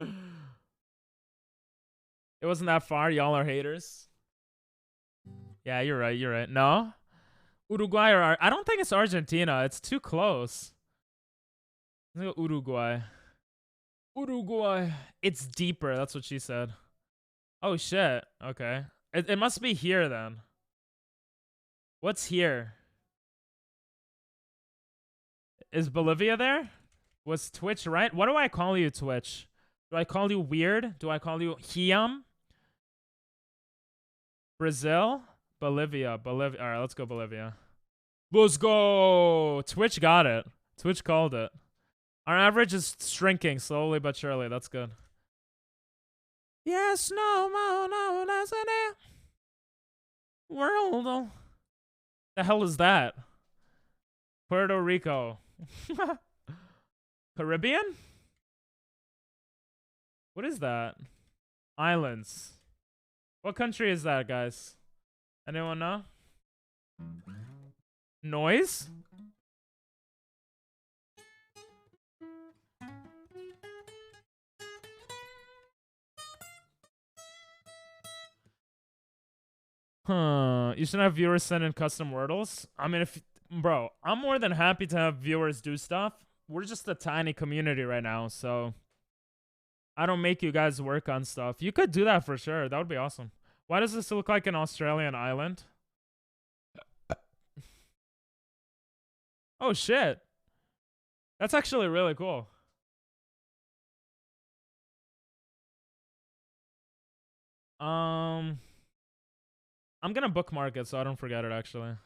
It wasn't that far. Y'all are haters. Yeah, you're right. You're right. No? Uruguay or I don't think it's Argentina. It's too close. Let's go Uruguay. Uruguay. It's deeper. That's what she said. Oh, shit. Okay. It must be here then. What's here? Is Bolivia there? Was Twitch right? What do I call you, Twitch? Do I call you weird? Do I call you Hiam? Brazil? Bolivia. Bolivia. All right, let's go Bolivia. Let's go. Twitch got it. Twitch called it. Our average is shrinking slowly but surely. That's good. Yes, no, no, no, that's it. World. The hell is that? Puerto Rico. Caribbean? What is that? Islands. What country is that, guys? Anyone know? Noise? Huh. You should have viewers send in custom Wordles. I mean, bro, I'm more than happy to have viewers do stuff. We're just a tiny community right now, so I don't make you guys work on stuff. You could do that for sure. That would be awesome. Why does this look like an Australian island? Oh, shit. That's actually really cool. I'm gonna bookmark it so I don't forget it, actually.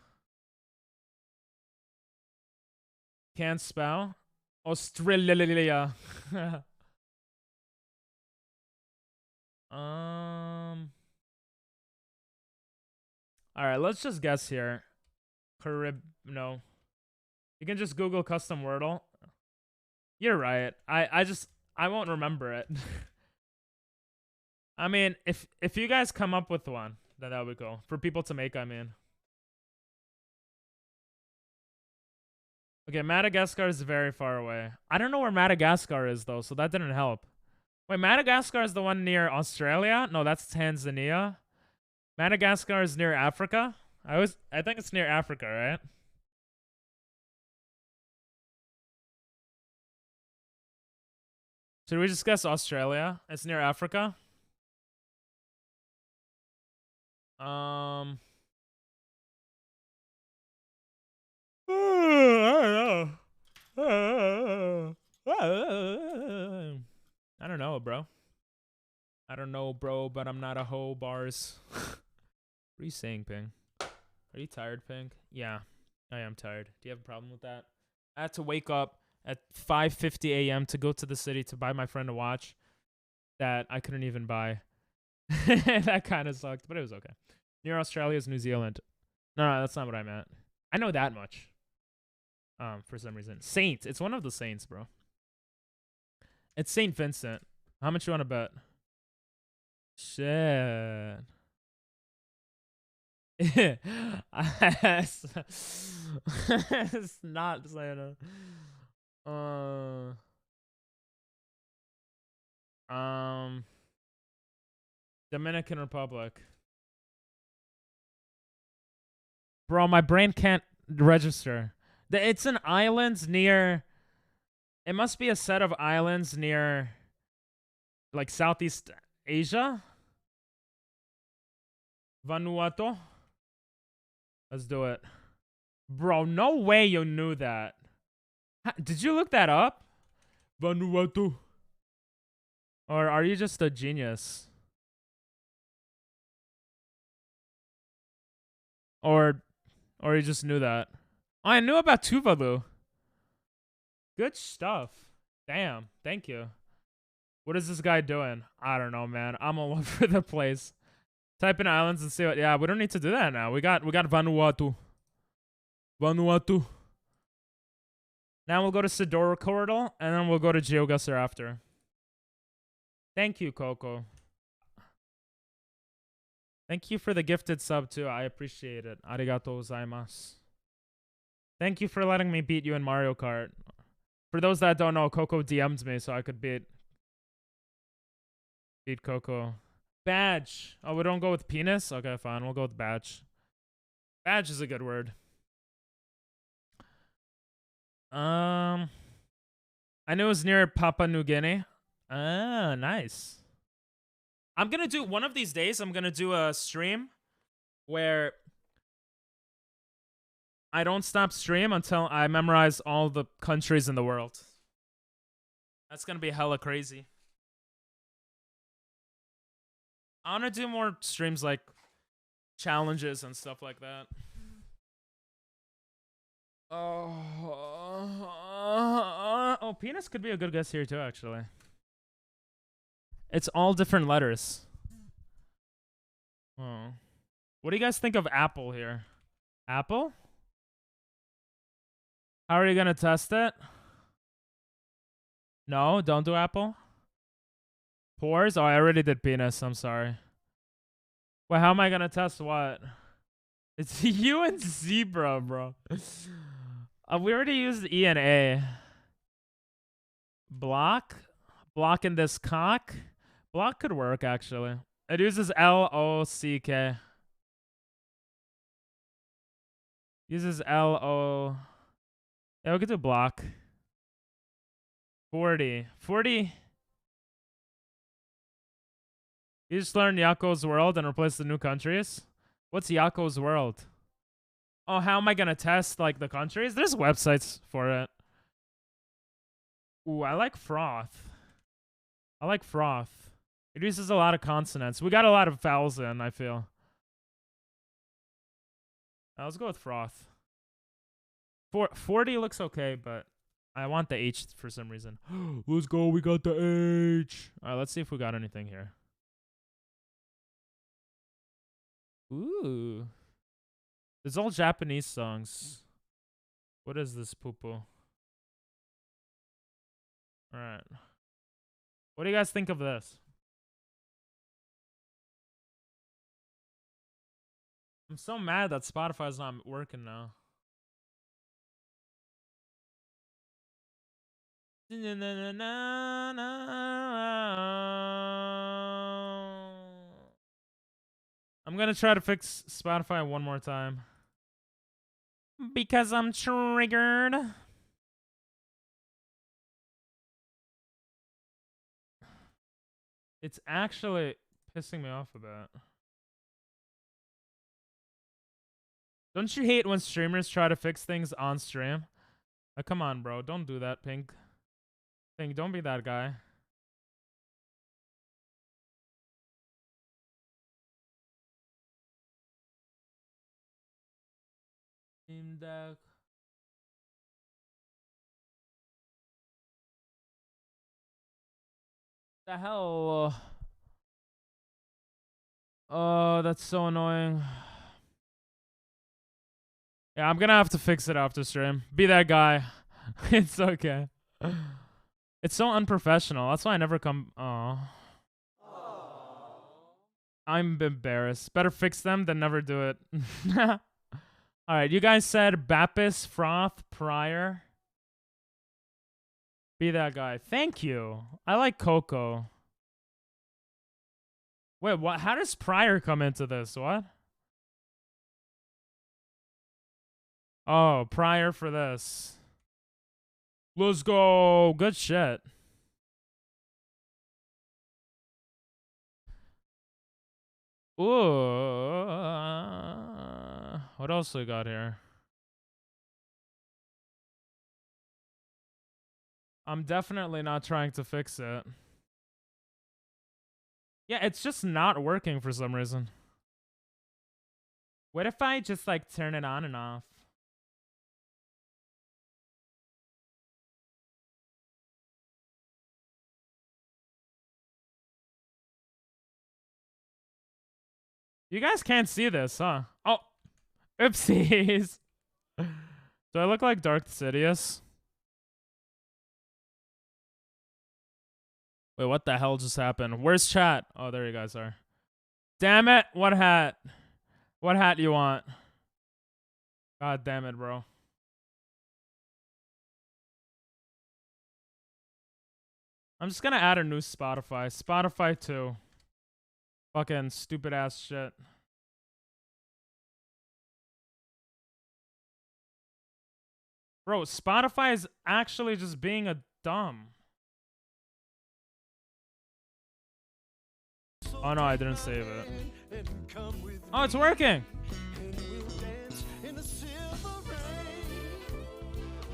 Can't spell? Australia. Alright, let's just guess here. No. You can just Google custom Wordle. You're right. I won't remember it. I mean, if you guys come up with one, then that would be cool. For people to make, I mean. Okay, Madagascar is very far away. I don't know where Madagascar is, though, so that didn't help. Wait, Madagascar is the one near Australia? No, that's Tanzania. Madagascar is near Africa? I think it's near Africa, right? Should we just guess Australia? It's near Africa? I don't know, bro. I don't know, bro, but I'm not a hoe, bars. What are you saying, Ping? Are you tired, Ping? Yeah, I am tired. Do you have a problem with that? I had to wake up at 5:50 a.m. to go to the city to buy my friend a watch that I couldn't even buy. That kind of sucked, but it was okay. Near Australia is New Zealand. No, that's not what I meant. I know that much. For some reason. Saint. It's one of the saints, bro. It's Saint Vincent. How much you want to bet? Shit. It's not Santa. Dominican Republic. Bro, my brain can't register. It's an island near... It must be a set of islands near... like Southeast Asia? Vanuatu? Let's do it. Bro, no way you knew that. Did you look that up? Vanuatu. Or are you just a genius? Or you just knew that? Oh, I knew about Tuvalu. Good stuff. Damn, thank you. What is this guy doing? I don't know, man. I'm all over the place. Type in islands and see what... Yeah, we don't need to do that now. We got Vanuatu. Vanuatu. Now we'll go to Sidora Corridor, and then we'll go to GeoGuessr after. Thank you, Coco. Thank you for the gifted sub, too. I appreciate it. Arigato gozaimasu. Thank you for letting me beat you in Mario Kart. For those that don't know, Coco DM'd me so I could beat Coco. Badge. Oh, we don't go with penis? Okay, fine. We'll go with badge. Badge is a good word. I knew it was near Papua New Guinea. Ah, nice. I'm gonna do one of these days. I'm gonna do a stream where I don't stop stream until I memorize all the countries in the world. That's gonna be hella crazy. I wanna do more streams like challenges and stuff like that. Oh, penis could be a good guess here too, actually. It's all different letters. Oh. What do you guys think of Apple here? Apple? How are you gonna test it? No, don't do Apple. Pores? Oh, I already did penis. I'm sorry. Wait, how am I gonna test what? It's you and zebra, bro. We already used E and A. Block? Block in this cock? Block could work, actually. It uses L-O-C-K. Uses L-O... Yeah, we could do block. 40. 40... You just learn Yako's World and replace the new countries? What's Yako's World? Oh, how am I gonna test, like, the countries? There's websites for it. Ooh, I like froth. I like froth. It uses a lot of consonants. We got a lot of vowels in, I feel. Let's go with froth. 40 looks okay, but I want the H for some reason. Let's go, we got the H. Alright, let's see if we got anything here. Ooh. It's all Japanese songs. What is this poo-poo? Alright. What do you guys think of this? I'm so mad that Spotify's not working now. I'm gonna try to fix Spotify one more time. Because I'm triggered. It's actually pissing me off a bit. Don't you hate when streamers try to fix things on stream? Come on, bro. Don't do that, Pink. Pink, don't be that guy. Steam Deck. The hell? Oh, that's so annoying. Yeah, I'm gonna have to fix it after stream. Be that guy. It's okay. It's so unprofessional. That's why I never come. Oh. I'm embarrassed. Better fix them than never do it. Alright, you guys said Bapis, Froth, Prior. Be that guy. Thank you. I like Coco. Wait, what? How does Prior come into this? What? Oh, Prior for this. Let's go. Good shit. Ooh. What else we got here? I'm definitely not trying to fix it. Yeah, it's just not working for some reason. What if I just like turn it on and off? You guys can't see this, huh? Oh, oopsies. Do I look like Dark Sidious? Wait, what the hell just happened? Where's chat? Oh, there you guys are. Damn it. What hat? What hat do you want? God damn it, bro. I'm just gonna add a new Spotify. Spotify 2. Fucking stupid ass shit. Bro, Spotify is actually just being a dumb. Oh no, I didn't save it. Oh, it's working!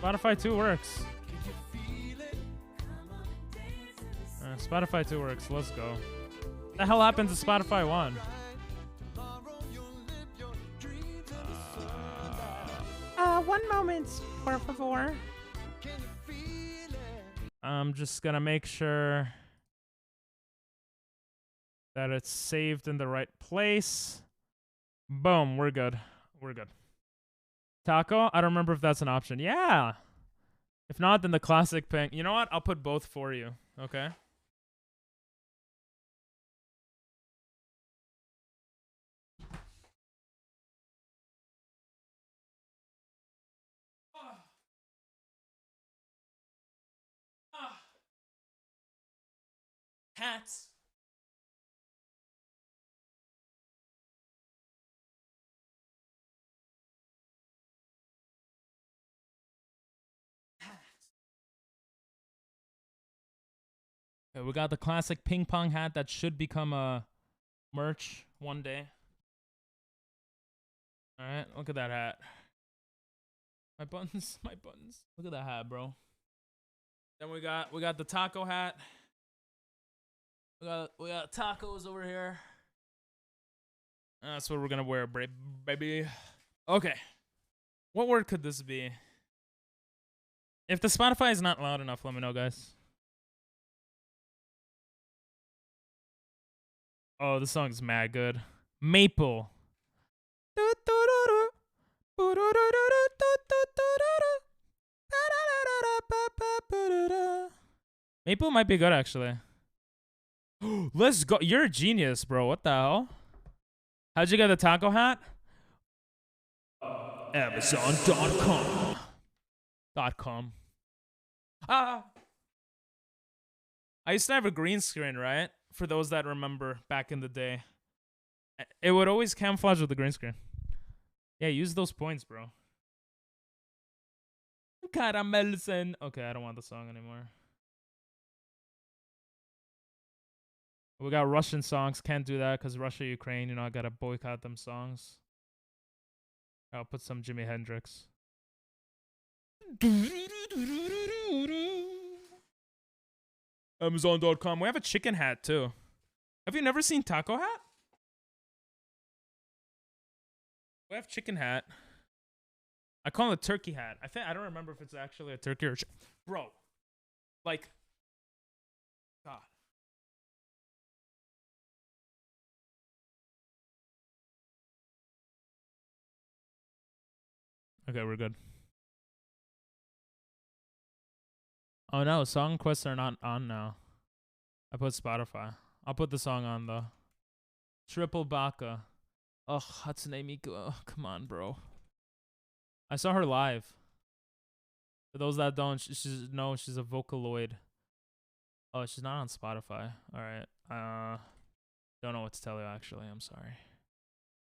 Spotify 2 works. Spotify 2 works, let's go. What the hell happened to Spotify 1? One moment, por favor. I'm just gonna make sure that it's saved in the right place. Boom, we're good. We're good. Taco? I don't remember if that's an option. Yeah. If not, then the classic pink. You know what? I'll put both for you. Okay. Hats. Okay, we got the classic ping pong hat that should become a merch one day. All right, look at that hat. My buttons, my buttons. Look at that hat, bro. Then we got the taco hat. We got tacos over here. That's what we're gonna wear, baby. Okay. What word could this be? If the Spotify is not loud enough, let me know, guys. Oh, this song is mad good. Maple. Maple might be good, actually. Let's go. You're a genius, bro. What the hell? How'd you get the taco hat? Amazon.com. Ah. I used to have a green screen, right? For those that remember back in the day. It would always camouflage with the green screen. Yeah, use those points, bro. Caramelson. Okay, I don't want the song anymore. We got Russian songs. Can't do that because Russia, Ukraine. You know, I gotta boycott them songs. I'll put some Jimi Hendrix. Amazon.com. We have a chicken hat too. Have you never seen taco hat? We have chicken hat. I call it a turkey hat. I don't remember if it's actually a turkey or bro. Like, God. Okay, we're good. Oh no, song quests are not on now. I put Spotify. I'll put the song on though. Triple Baka. Oh, Hatsune Miku. Oh, come on, bro. I saw her live. For those that don't, she's a Vocaloid. Oh, she's not on Spotify. All right. Don't know what to tell you actually. I'm sorry.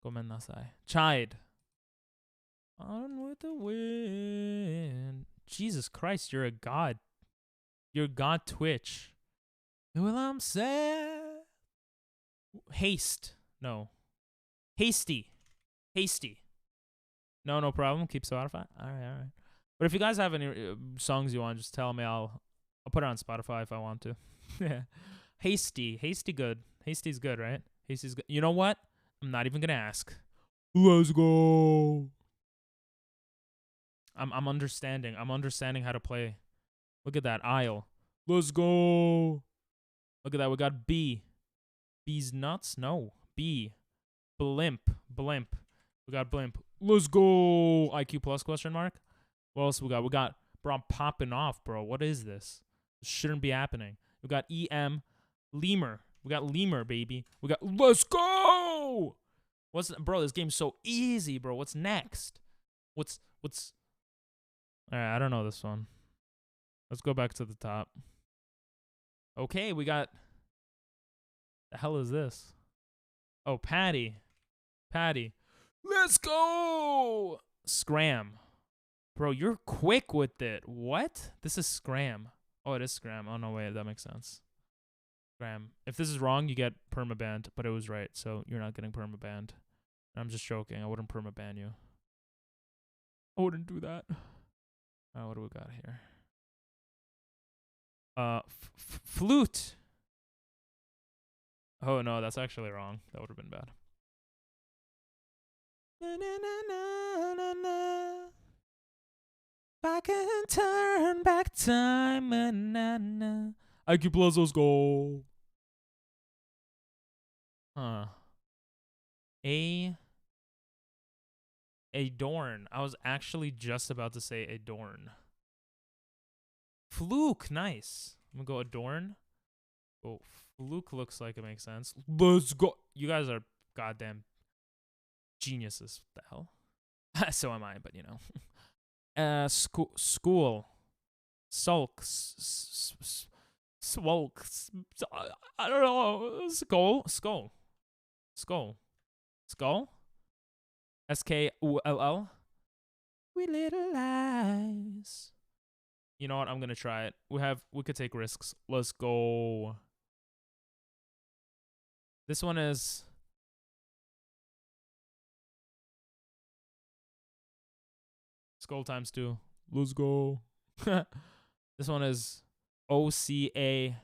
Gomen nasai. Chide. On with the wind. Jesus Christ, you're a god. You're God Twitch. Well, I'm sad. Haste. No. Hasty. No problem. Keep Spotify. All right. But if you guys have any songs you want, just tell me. I'll put it on Spotify if I want to. Yeah. Hasty good. Hasty's good, right? Hasty's good. You know what? I'm not even gonna ask. Let's go. I'm understanding. I'm understanding how to play. Look at that aisle. Let's go. Look at that. We got B. B's nuts? No. B. Blimp. We got blimp. Let's go. IQ plus question mark. What else we got? We got, bro, I'm popping off, bro. What is this? This shouldn't be happening. We got EM. Lemur. We got Lemur, baby. We got let's go. Bro, this game's so easy, bro. What's next? What's Alright, I don't know this one. Let's go back to the top. Okay, we got the hell is this? Oh, Patty. Let's go! Scram. Bro, you're quick with it. What? This is Scram. Oh, it is Scram. Oh, no, wait. That makes sense. Scram. If this is wrong, you get permabanned, but it was right, so you're not getting permabanned. I'm just joking. I wouldn't permaban you. I wouldn't do that. What do we got here? Flute. Oh, no, that's actually wrong. That would have been bad. Na, na, na, na, na. If I can turn back time, na, na, na. IQ plus, let's go. Huh. A. Adorn. I was actually just about to say adorn. Fluke, nice. I'm gonna go adorn. Oh, fluke looks like it makes sense. Let's go. You guys are goddamn geniuses. What the hell? So am I, but you know. School. Sulk. Swulk. I don't know. Skull. Skull. SKULL. We little lies. You know what? I'm gonna try it. We could take risks. Let's go. This one is skull times 2. Let's go. This one is OCA.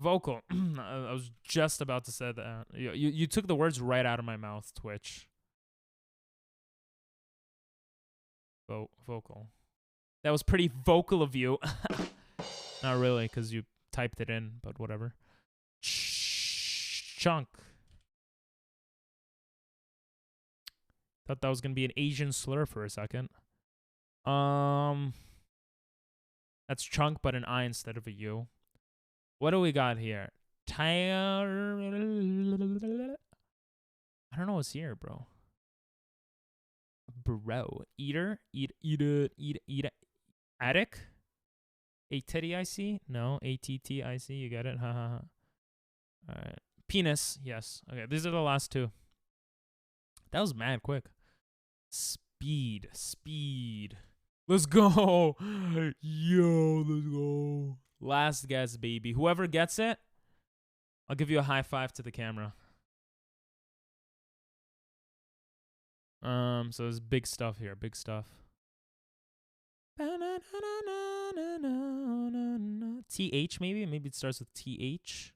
Vocal. I was just about to say that. You took the words right out of my mouth, Twitch. Vocal. That was pretty vocal of you. Not really, because you typed it in, but whatever. Chunk. Thought that was going to be an Asian slur for a second. That's chunk, but an I instead of a U. What do we got here? I don't know what's here, bro. Bro. Eater? Eat. Attic? A-T-T-I-C? No. A-T-T-I-C. You got it? Ha ha ha. Alright. Penis. Yes. Okay, these are the last 2. That was mad quick. Speed. Let's go. Yo, let's go. Last guess, baby. Whoever gets it, I'll give you a high five to the camera. So there's big stuff here. Big stuff. TH maybe? Maybe it starts with TH.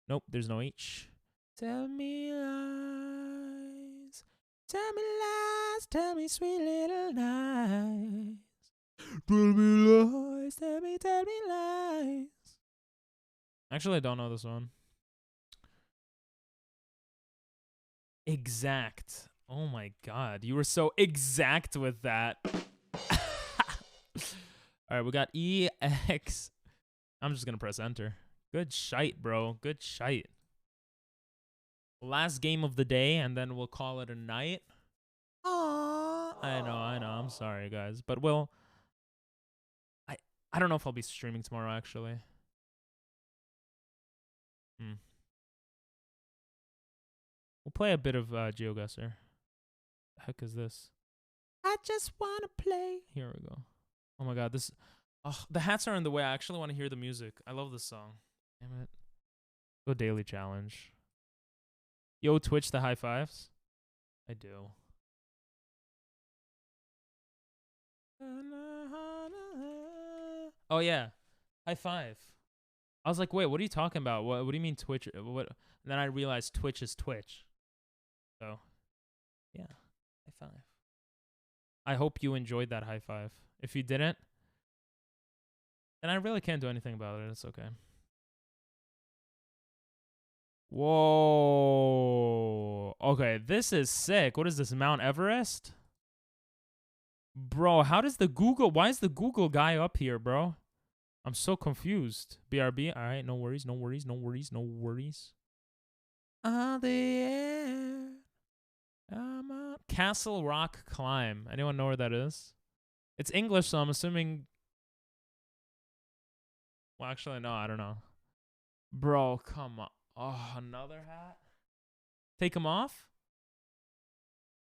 Nope, there's no H. Tell me lies. Tell me lies. Tell me sweet little lies. Tell me lies. Tell me lies. Actually, I don't know this one. Exact. Oh my god. You were so exact with that. Alright, we got EX. I'm just gonna press enter. Good shite, bro. Good shite. Last game of the day, and then we'll call it a night. Aww. I know. I'm sorry, guys. But I don't know if I'll be streaming tomorrow, actually. We'll play a bit of GeoGuessr. The heck is this? I just want to play. Here we go. Oh my god, this... Oh, the hats are in the way. I actually want to hear the music. I love this song. Damn it. Go daily challenge. Yo, Twitch, the high fives? I do. Oh, yeah. High five. I was like, wait, what are you talking about? What do you mean Twitch? What? And then I realized Twitch is Twitch. So, yeah. High five. I hope you enjoyed that high five. If you didn't, then I really can't do anything about it. It's okay. Whoa. Okay, this is sick. What is this, Mount Everest? Bro, how does the Google... Why is the Google guy up here, bro? I'm so confused. BRB. All right, no worries, no worries, no worries, no worries. On the air. I'm up. Castle Rock Climb. Anyone know where that is? It's English, so I'm assuming... Well, actually, no, I don't know. Bro, come on. Oh, another hat? Take them off?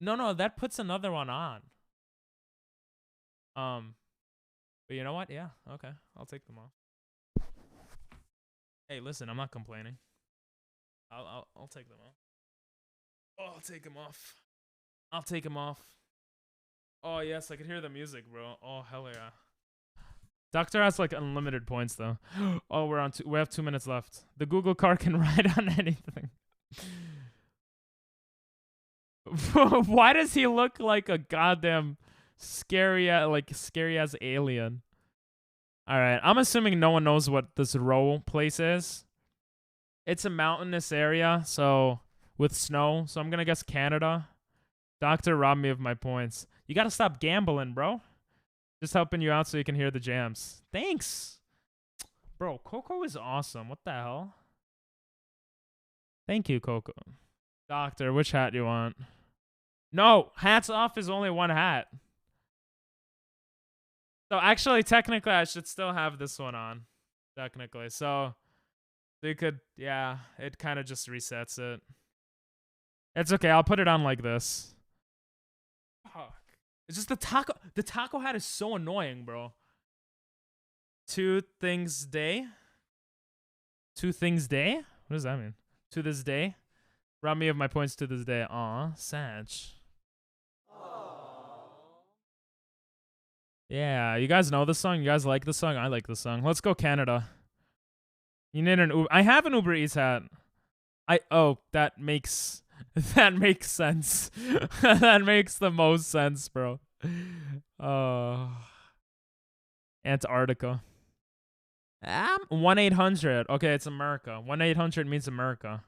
No, that puts another one on. But you know what? Yeah, okay. I'll take them off. Hey, listen, I'm not complaining. I'll take them off. Oh, I'll take them off. I'll take them off. Oh, yes, I can hear the music, bro. Oh, hell yeah. Doctor has like unlimited points though. Oh, we have 2 minutes left. The Google car can ride on anything. Why does he look like a goddamn scary ass alien? All right, I'm assuming no one knows what this row place is. It's a mountainous area, so with snow. So I'm gonna guess Canada. Doctor robbed me of my points. You gotta stop gambling, bro. Just helping you out so you can hear the jams. Thanks. Bro, Coco is awesome. What the hell? Thank you, Coco. Doctor, which hat do you want? No, hats off is only one hat. So actually, technically, I should still have this one on. Technically. So they could, yeah, it kind of just resets it. It's okay. I'll put it on like this. Fuck. It's just the taco hat is so annoying, bro. 2 things day? 2 things day? What does that mean? To this day? Rob me of my points to this day. Aw, Sag. Yeah, you guys know the song? You guys like the song? I like the song. Let's go Canada. You need an Uber. I have an Uber Eats hat. Oh, that makes sense. That makes the most sense, bro. Antarctica. 1-800. Okay, it's America. 1-800 means America.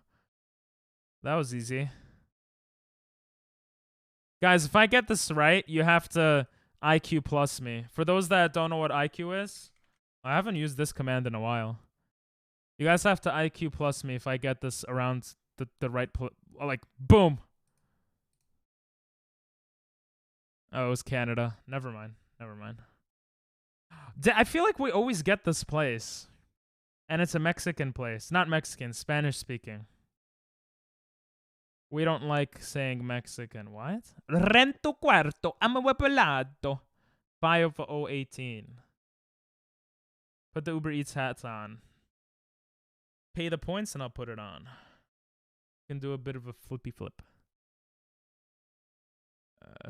That was easy. Guys, if I get this right, you have to IQ plus me. For those that don't know what IQ is, I haven't used this command in a while. You guys have to IQ plus me if I get this around the right like, boom. Oh, it was Canada. Never mind. Never mind. I feel like we always get this place. And it's a Mexican place. Not Mexican, Spanish speaking. We don't like saying Mexican. What? Rento cuarto. Amuepelado. 5/018. Put the Uber Eats hats on. Pay the points and I'll put it on. Can do a bit of a flippy flip.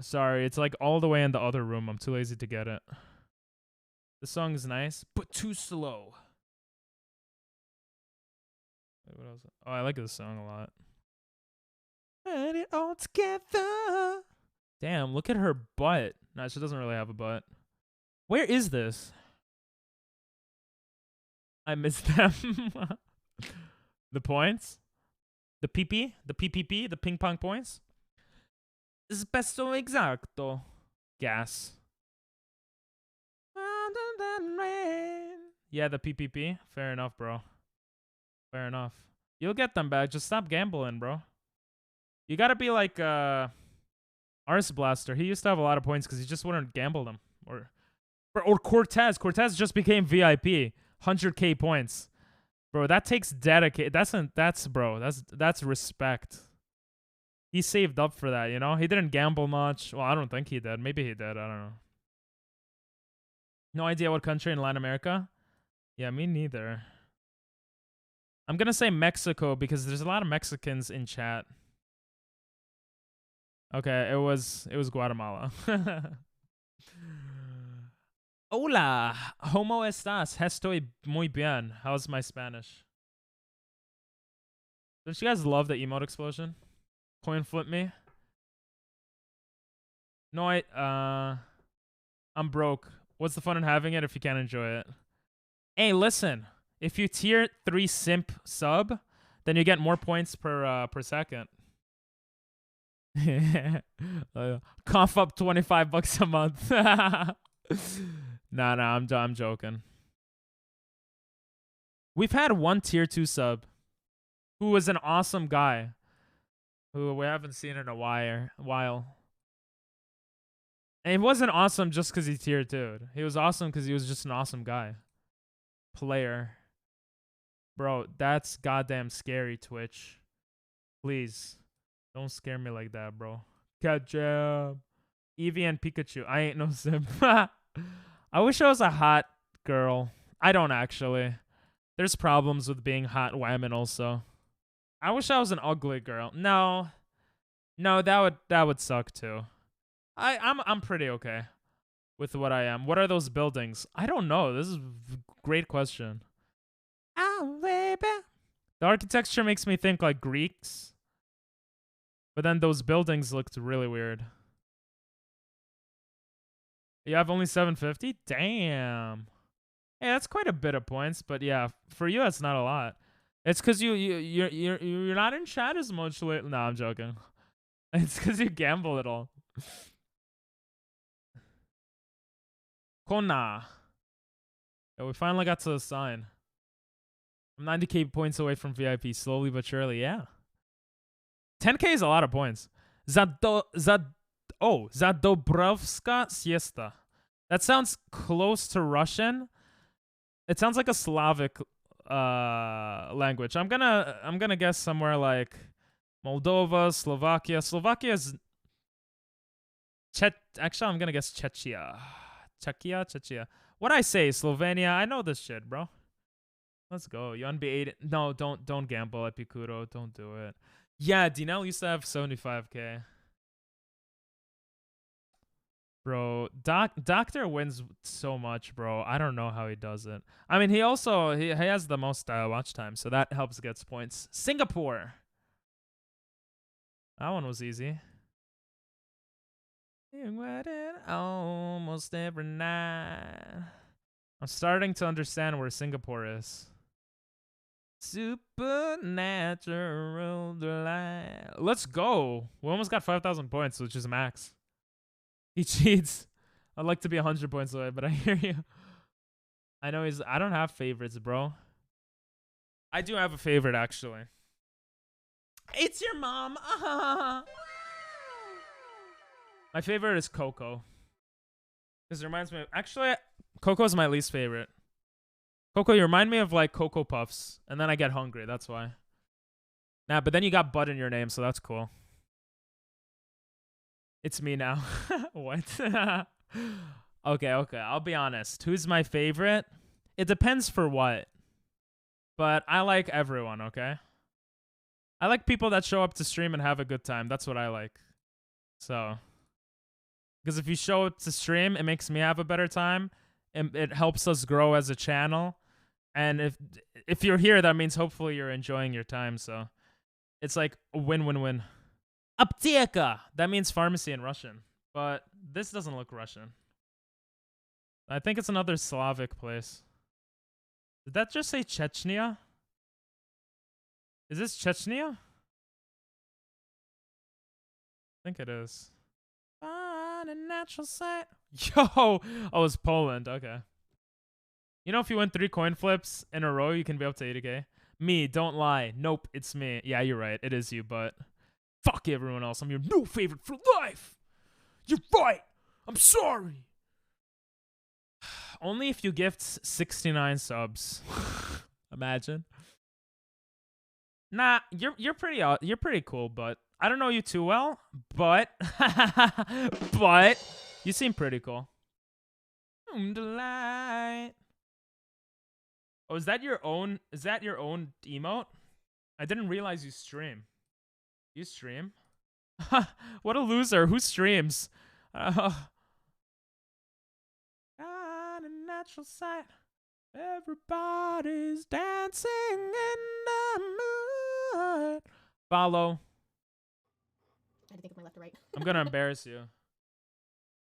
Sorry, it's like all the way in the other room. I'm too lazy to get it. The song is nice, but too slow. Wait, what else? Oh, I like this song a lot. Put it all together. Damn, look at her butt. No, she doesn't really have a butt. Where is this? I missed them. The points? The PP? The PPP? The ping pong points? Spesso exacto. Gas. Yeah, the PPP. Fair enough, bro. Fair enough. You'll get them back. Just stop gambling, bro. You gotta be like Arse Blaster. He used to have a lot of points because he just wouldn't gamble them. Or Cortez. Cortez just became VIP. 100k points. Bro, that takes dedication. That's respect. He saved up for that, you know? He didn't gamble much. Well, I don't think he did. Maybe he did. I don't know. No idea what country in Latin America? Yeah, me neither. I'm gonna say Mexico because there's a lot of Mexicans in chat. Okay, it was Guatemala. Hola, ¿cómo estás? Estoy muy bien. How's my Spanish? Don't you guys love the emote explosion? Coin flip me. No, I'm broke. What's the fun in having it if you can't enjoy it? Hey, listen. If you tier 3 simp sub, then you get more points per second. Cough up $25 a month. Nah, I'm joking. We've had one tier 2 sub who was an awesome guy who we haven't seen in a while. And he wasn't awesome just because he tier 2'd. He was awesome because he was just an awesome guy. Player. Bro, that's goddamn scary, Twitch. Please. Don't scare me like that, bro. Ketchup. Eevee and Pikachu. I ain't no simp. I wish I was a hot girl. I don't actually. There's problems with being hot women also. I wish I was an ugly girl. No, that would suck too. I'm pretty okay with what I am. What are those buildings? I don't know. This is a great question. Oh, baby. The architecture makes me think like Greeks. But then those buildings looked really weird. You have only 750? Damn. Hey, that's quite a bit of points, but yeah, for you, that's not a lot. It's because you're not in chat as much lately. No, I'm joking. It's because you gamble it all. Kona. Yeah, we finally got to the sign. I'm 90k points away from VIP, slowly but surely. Yeah. 10k is a lot of points. Zadobrovska siesta. That sounds close to Russian. It sounds like a Slavic language. I'm gonna guess somewhere like Moldova, Slovakia. Slovakia is actually I'm gonna guess Czechia. Czechia. What I say? Slovenia. I know this shit, bro. Let's go. You unbeaten. No, don't gamble, Epicuro. Don't do it. Yeah, Dinel used to have 75k. Bro, Doctor wins so much, bro. I don't know how he does it. I mean, he has the most watch time, so that helps gets points. Singapore. That one was easy. Almost every night. I'm starting to understand where Singapore is. Supernatural delight. Let's go. We almost got 5,000 points, which is max. He cheats. I'd like to be 100 points away, but I hear you. I know I don't have favorites, bro. I do have a favorite, actually. It's your mom. My favorite is Coco. Because it reminds me of... Actually, Coco's my least favorite. Coco, you remind me of, like, Cocoa Puffs. And then I get hungry. That's why. Nah, but then you got Bud in your name, so that's cool. It's me now. What? Okay. I'll be honest. Who's my favorite? It depends for what. But I like everyone, okay? I like people that show up to stream and have a good time. That's what I like. So... Because if you show up to stream, it makes me have a better time. And it helps us grow as a channel. And if you're here, that means hopefully you're enjoying your time. So it's like a win-win-win. Apteka. That means pharmacy in Russian. But this doesn't look Russian. I think it's another Slavic place. Did that just say Chechnya? Is this Chechnya? I think it is. A natural sight. Yo, oh, it's Poland. Okay. You know, if you win 3 coin flips in a row, you can be up to 80k. Me, don't lie. Nope, it's me. Yeah, you're right. It is you, but fuck everyone else. I'm your new favorite for life. You're right. I'm sorry. Only if you gift 69 subs. Imagine. Nah, you're pretty cool, but I don't know you too well, but but you seem pretty cool. Delight. Oh, is that your own emote? I didn't realize you stream. You stream? What a loser. Who streams? Got a natural sight. Everybody's dancing in the moonlight. Follow. I had to think of my left or right. I'm gonna embarrass you.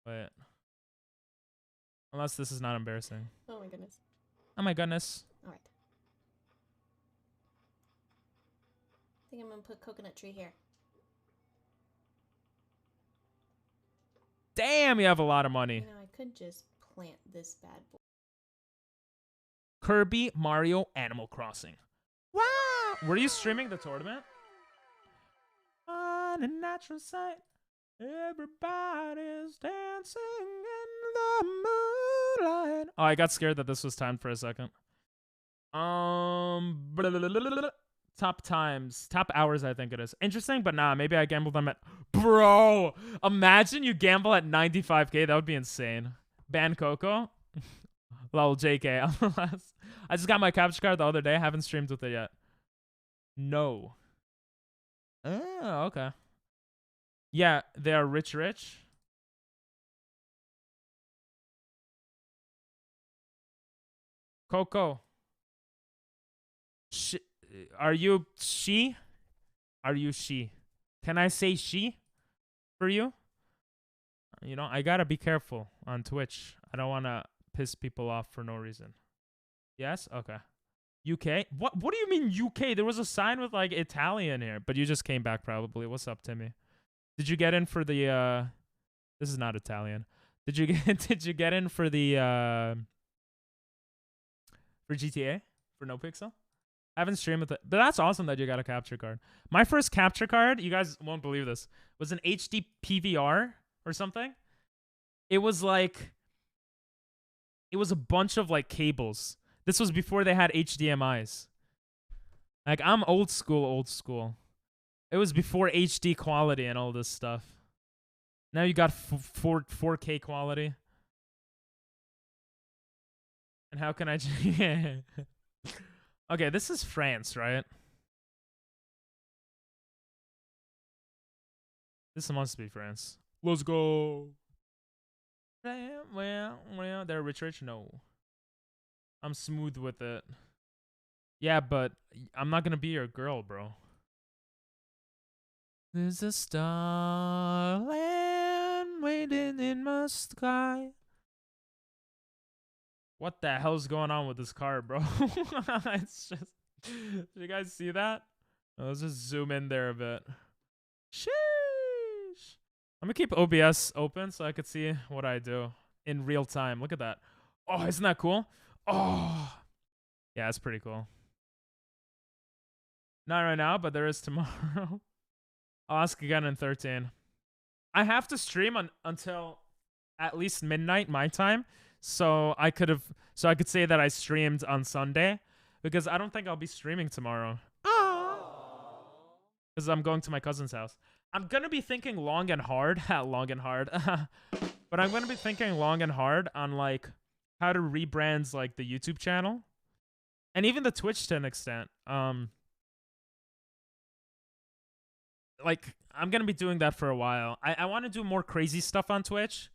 Wait. Unless this is not embarrassing. Oh my goodness. Oh my goodness. All right. I think I'm gonna put coconut tree here. Damn, you have a lot of money. You know, I could just plant this bad boy. Kirby Mario Animal Crossing. Wow! Were you streaming the tournament? On a natural sight, everybody's dancing in the moonlight. Oh, I got scared that this was timed for a second. Top times, top hours, I think it is. Interesting, but nah, maybe I gambled them at... Bro, imagine you gamble at 95k. That would be insane. Ban Coco. Lol, JK. I just got my capture card the other day. I haven't streamed with it yet. No. Oh, okay. Yeah, they are rich. Coco. Are you she? Are you she? Can I say she for you? You know, I gotta be careful on Twitch. I don't want to piss people off for no reason. Yes? Okay. UK? What do you mean UK? There was a sign with like Italian here, but you just came back probably. What's up, Timmy? Did you get in for the this is not Italian. Did you get in for the for GTA? For No Pixel? I haven't streamed with it. But that's awesome that you got a capture card. My first capture card, you guys won't believe this, was an HD PVR or something. It was like it was a bunch of like cables. This was before they had HDMIs. Like, I'm old school. It was before HD quality and all this stuff. Now you got 4K quality. And how can I... Okay, this is France, right? This must be France. Let's go. Well, they're rich. No. I'm smooth with it. Yeah, but I'm not gonna be your girl, bro. There's a starland waiting in my sky. What the hell's going on with this car, bro? It's just... Did you guys see that? Let's just zoom in there a bit. Sheesh. I'm gonna keep OBS open so I could see what I do in real time. Look at that. Oh, isn't that cool? Oh. Yeah, it's pretty cool. Not right now, but there is tomorrow. I'll ask again in 13. I have to stream until at least midnight my time, so I could say that I streamed on Sunday, because I don't think I'll be streaming tomorrow. Because I'm going to my cousin's house. I'm gonna be thinking long and hard, long and hard, but I'm gonna be thinking long and hard on like how to rebrand like the YouTube channel, and even the Twitch to an extent. Like, I'm gonna be doing that for a while. I want to do more crazy stuff on Twitch,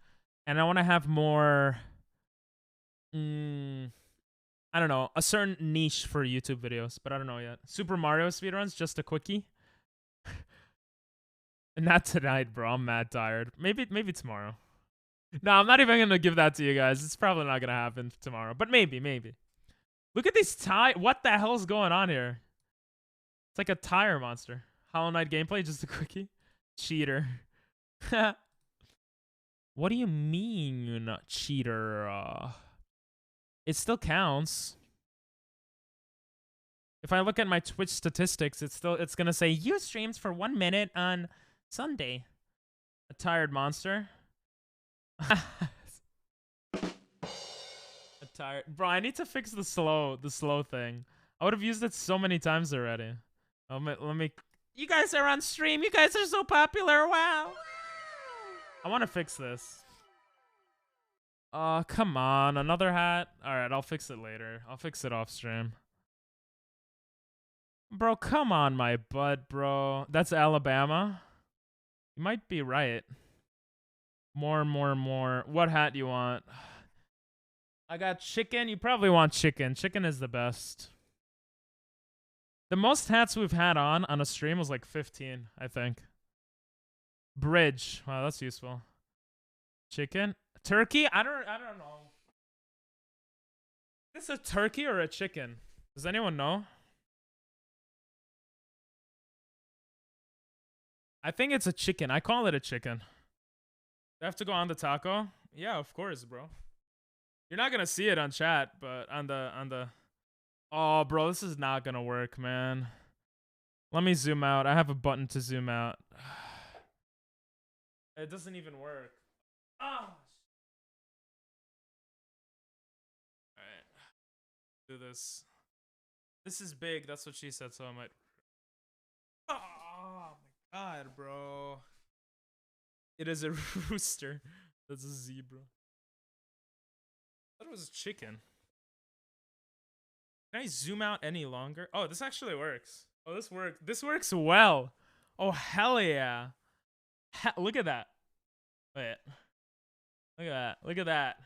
and I want to have more, I don't know, a certain niche for YouTube videos, but I don't know yet. Super Mario speedruns, just a quickie. Not tonight, bro. I'm mad tired. Maybe tomorrow. No, I'm not even gonna give that to you guys. It's probably not gonna happen tomorrow, but maybe. Look at these tire. What the hell's going on here? It's like a tire monster. Hollow Knight gameplay, just a quickie. Cheater. What do you mean, cheater? It still counts. If I look at my Twitch statistics, it's gonna say you streamed for 1 minute on Sunday. A tired monster. A tired bro. I need to fix the slow thing. I would have used it so many times already. Let me. You guys are on stream. You guys are so popular. Wow. I want to fix this. Come on, another hat. All right, I'll fix it later. I'll fix it off stream. Bro, come on, my bud, bro. That's Alabama. You might be right. More. What hat do you want? I got chicken. You probably want chicken. Chicken is the best. The most hats we've had on a stream was like 15, I think. Bridge. Wow, that's useful. Chicken? Turkey? I don't know. Is this a turkey or a chicken? Does anyone know? I think it's a chicken. I call it a chicken. Do I have to go on the taco? Yeah, of course, bro. You're not gonna see it on chat, but on the oh, bro, this is not gonna work, man. Let me zoom out. I have a button to zoom out. It doesn't even work. Ah. Alright. Do this. This is big, that's what she said, so I might. Oh my god, bro. It is a rooster. That's a zebra. I thought it was a chicken. Can I zoom out any longer? Oh, this actually works. Oh, this works. This works well. Oh, hell yeah. Look at that. Wait. Look at that. Look at that.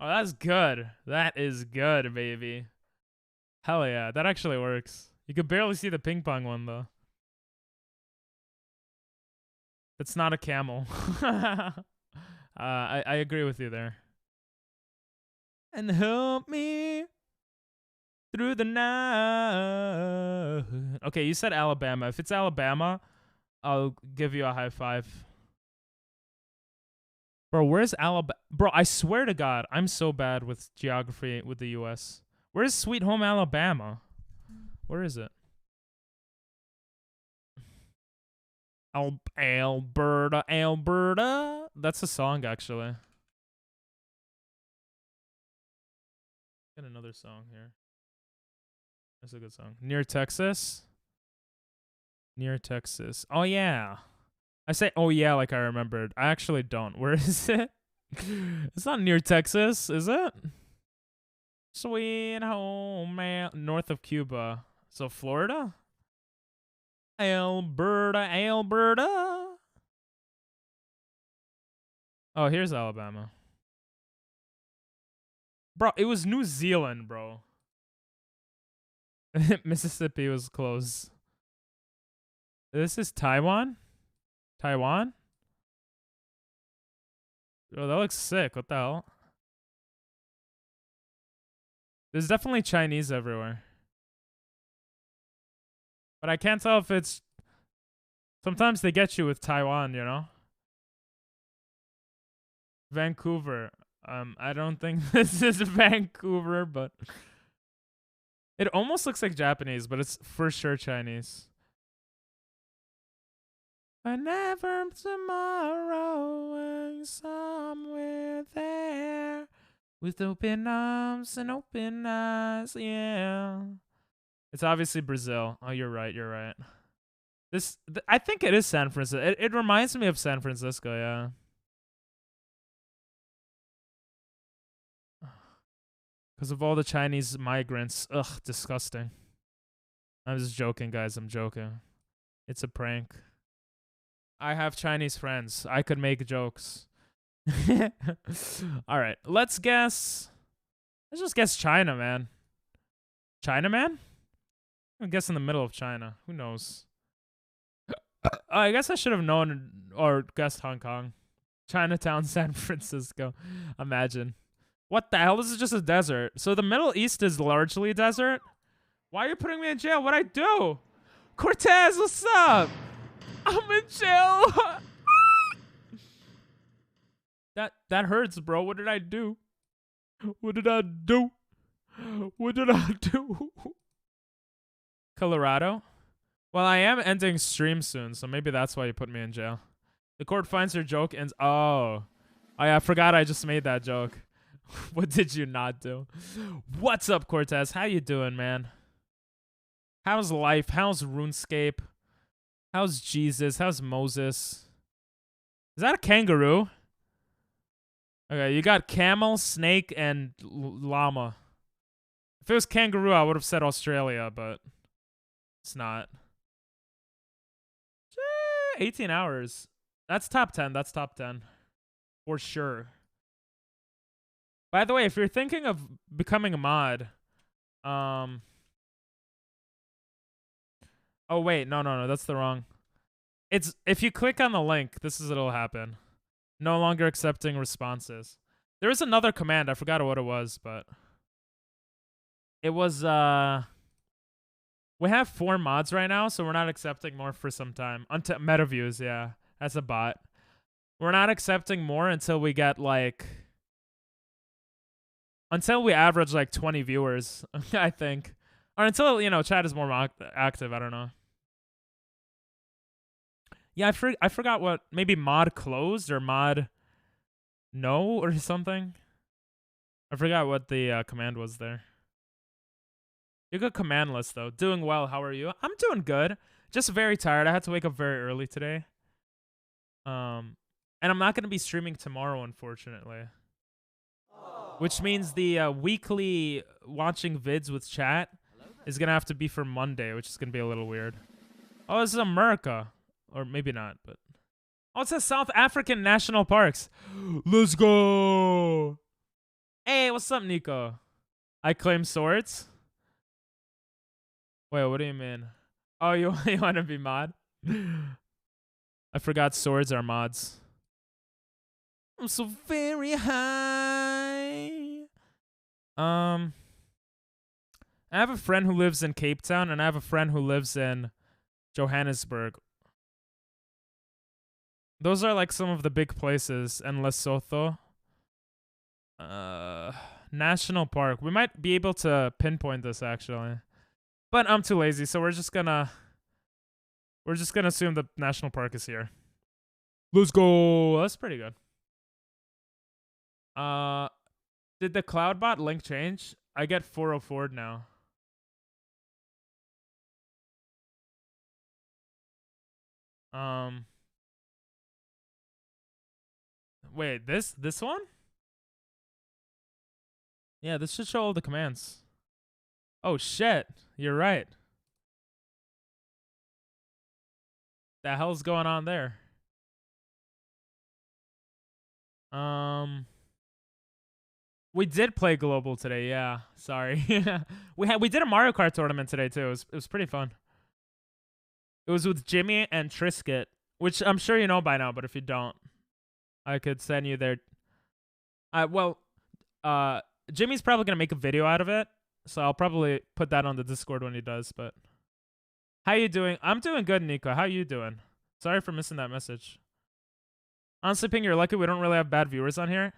Oh, that's good. That is good, baby. Hell yeah. That actually works. You could barely see the ping pong one, though. It's not a camel. I agree with you there. And help me. through the night. Okay, you said Alabama. If it's Alabama, I'll give you a high five. Bro, where's Alabama? Bro, I swear to God, I'm so bad with geography with the U.S. Where's Sweet Home Alabama? Where is it? Alberta, Alberta. That's a song, actually. Get another song here. That's a good song. Near Texas. Near Texas. Oh, yeah. I say, oh, yeah, like I remembered. I actually don't. Where is it? It's not near Texas, is it? Sweet home, man. North of Cuba. So, Florida? Alberta, Alberta. Oh, here's Alabama. Bro, it was New Zealand, bro. Mississippi was close. This is Taiwan? Taiwan? Oh, that looks sick. What the hell? There's definitely Chinese everywhere. But I can't tell if it's... Sometimes they get you with Taiwan, you know? Vancouver. I don't think this is Vancouver, but... It almost looks like Japanese, but it's for sure Chinese. Whenever tomorrow is somewhere there with open arms and open eyes, yeah. It's obviously Brazil. Oh, you're right. You're right. I think it is San Francisco. It reminds me of San Francisco, yeah. Because of all the Chinese migrants. Ugh, disgusting. I'm just joking, guys. I'm joking. It's a prank. I have Chinese friends. I could make jokes. All right, let's guess. Let's just guess China, man. China, man? I guess in the middle of China. Who knows? I guess I should have known or guessed Hong Kong. Chinatown, San Francisco. Imagine. What the hell? This is just a desert. So the Middle East is largely a desert? Why are you putting me in jail? What'd I do? Cortez, what's up? I'm in jail. That hurts, bro. What did I do? What did I do? What did I do? Colorado? Well, I am ending stream soon, so maybe that's why you put me in jail. The court finds your joke and... Oh, yeah, I forgot I just made that joke. What did you not do? What's up, Cortez? How you doing, man? How's life? How's RuneScape? How's Jesus? How's Moses? Is that a kangaroo? Okay, you got camel, snake, and llama. If it was kangaroo, I would have said Australia, but it's not. 18 hours. That's top 10. That's top 10. For sure. By the way, if you're thinking of becoming a mod, oh wait, no, that's the wrong. It's if you click on the link, this is what'll happen. No longer accepting responses. There is another command, I forgot what it was, but it was we have 4 mods right now, so we're not accepting more for some time. Until meta views, yeah. That's a bot. We're not accepting more until we get like until we average like 20 viewers, I think. Or until, you know, chat is more active, I don't know. Yeah, I forgot what, maybe mod closed or mod no or something. I forgot what the command was there. You're good command list though. Doing well, how are you? I'm doing good. Just very tired. I had to wake up very early today. And I'm not going to be streaming tomorrow, unfortunately. Which means the weekly watching vids with chat is going to have to be for Monday, which is going to be a little weird. Oh, this is America. Or maybe not, but... Oh, it says South African National Parks. Let's go! Hey, what's up, Nico? I claim swords? Wait, what do you mean? Oh, you want to be mod? I forgot swords are mods. I'm so very high. I have a friend who lives in Cape Town, and I have a friend who lives in Johannesburg. Those are like some of the big places, and Lesotho. National Park. We might be able to pinpoint this actually, but I'm too lazy, so we're just gonna assume the national park is here. Let's go. That's pretty good. Did the Cloudbot link change? I get 404 now. Wait, this one? Yeah, this should show all the commands. Oh shit, you're right. The hell's going on there? We did play global today, yeah. Sorry. we did a Mario Kart tournament today too. It was pretty fun. It was with Jimmy and Trisket, which I'm sure you know by now, but if you don't, I could send you their Jimmy's probably gonna make a video out of it, so I'll probably put that on the Discord when he does. But how you doing? I'm doing good, Nico. How you doing? Sorry for missing that message. Honestly, Ping, you're lucky we don't really have bad viewers on here.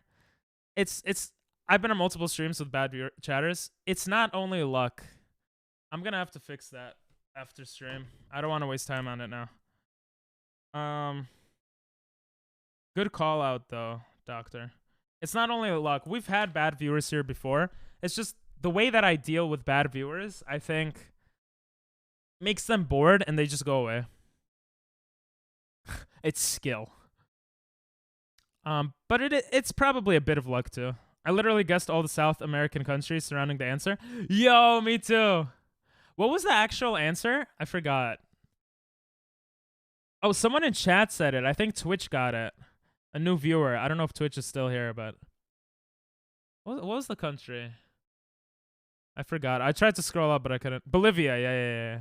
I've been on multiple streams with bad chatters. It's not only luck. I'm gonna have to fix that after stream. I don't want to waste time on it now. Good call out though, Doctor. It's not only luck. We've had bad viewers here before. It's just the way that I deal with bad viewers, I think, makes them bored and they just go away. It's skill. But it's probably a bit of luck too. I literally guessed all the South American countries surrounding the answer. Yo, me too. What was the actual answer? I forgot. Oh, someone in chat said it. I think Twitch got it. A new viewer. I don't know if Twitch is still here, but what was the country? I forgot. I tried to scroll up, but I couldn't. Bolivia. Yeah.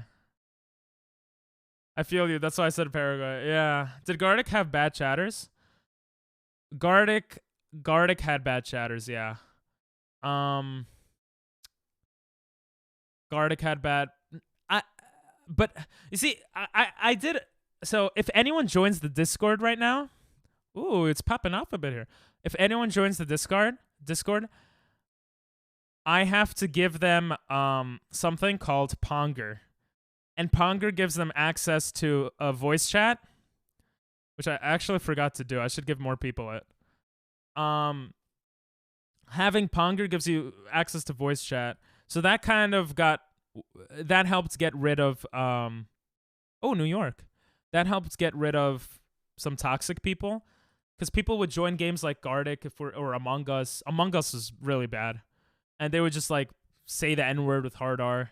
I feel you. That's why I said Paraguay. Yeah. Did Gardic have bad chatters? Gardic had bad chatters, yeah. Gardic had bad. But you see, I did. So if anyone joins the Discord right now, ooh, it's popping off a bit here. If anyone joins the Discord, I have to give them something called Ponger, and Ponger gives them access to a voice chat, which I actually forgot to do. I should give more people it. Having Ponger gives you access to voice chat, so that kind of helped get rid of New York. That helped get rid of some toxic people, because people would join games like Gardic or Among Us. Among Us was really bad, and they would just like say the N-word with hard R,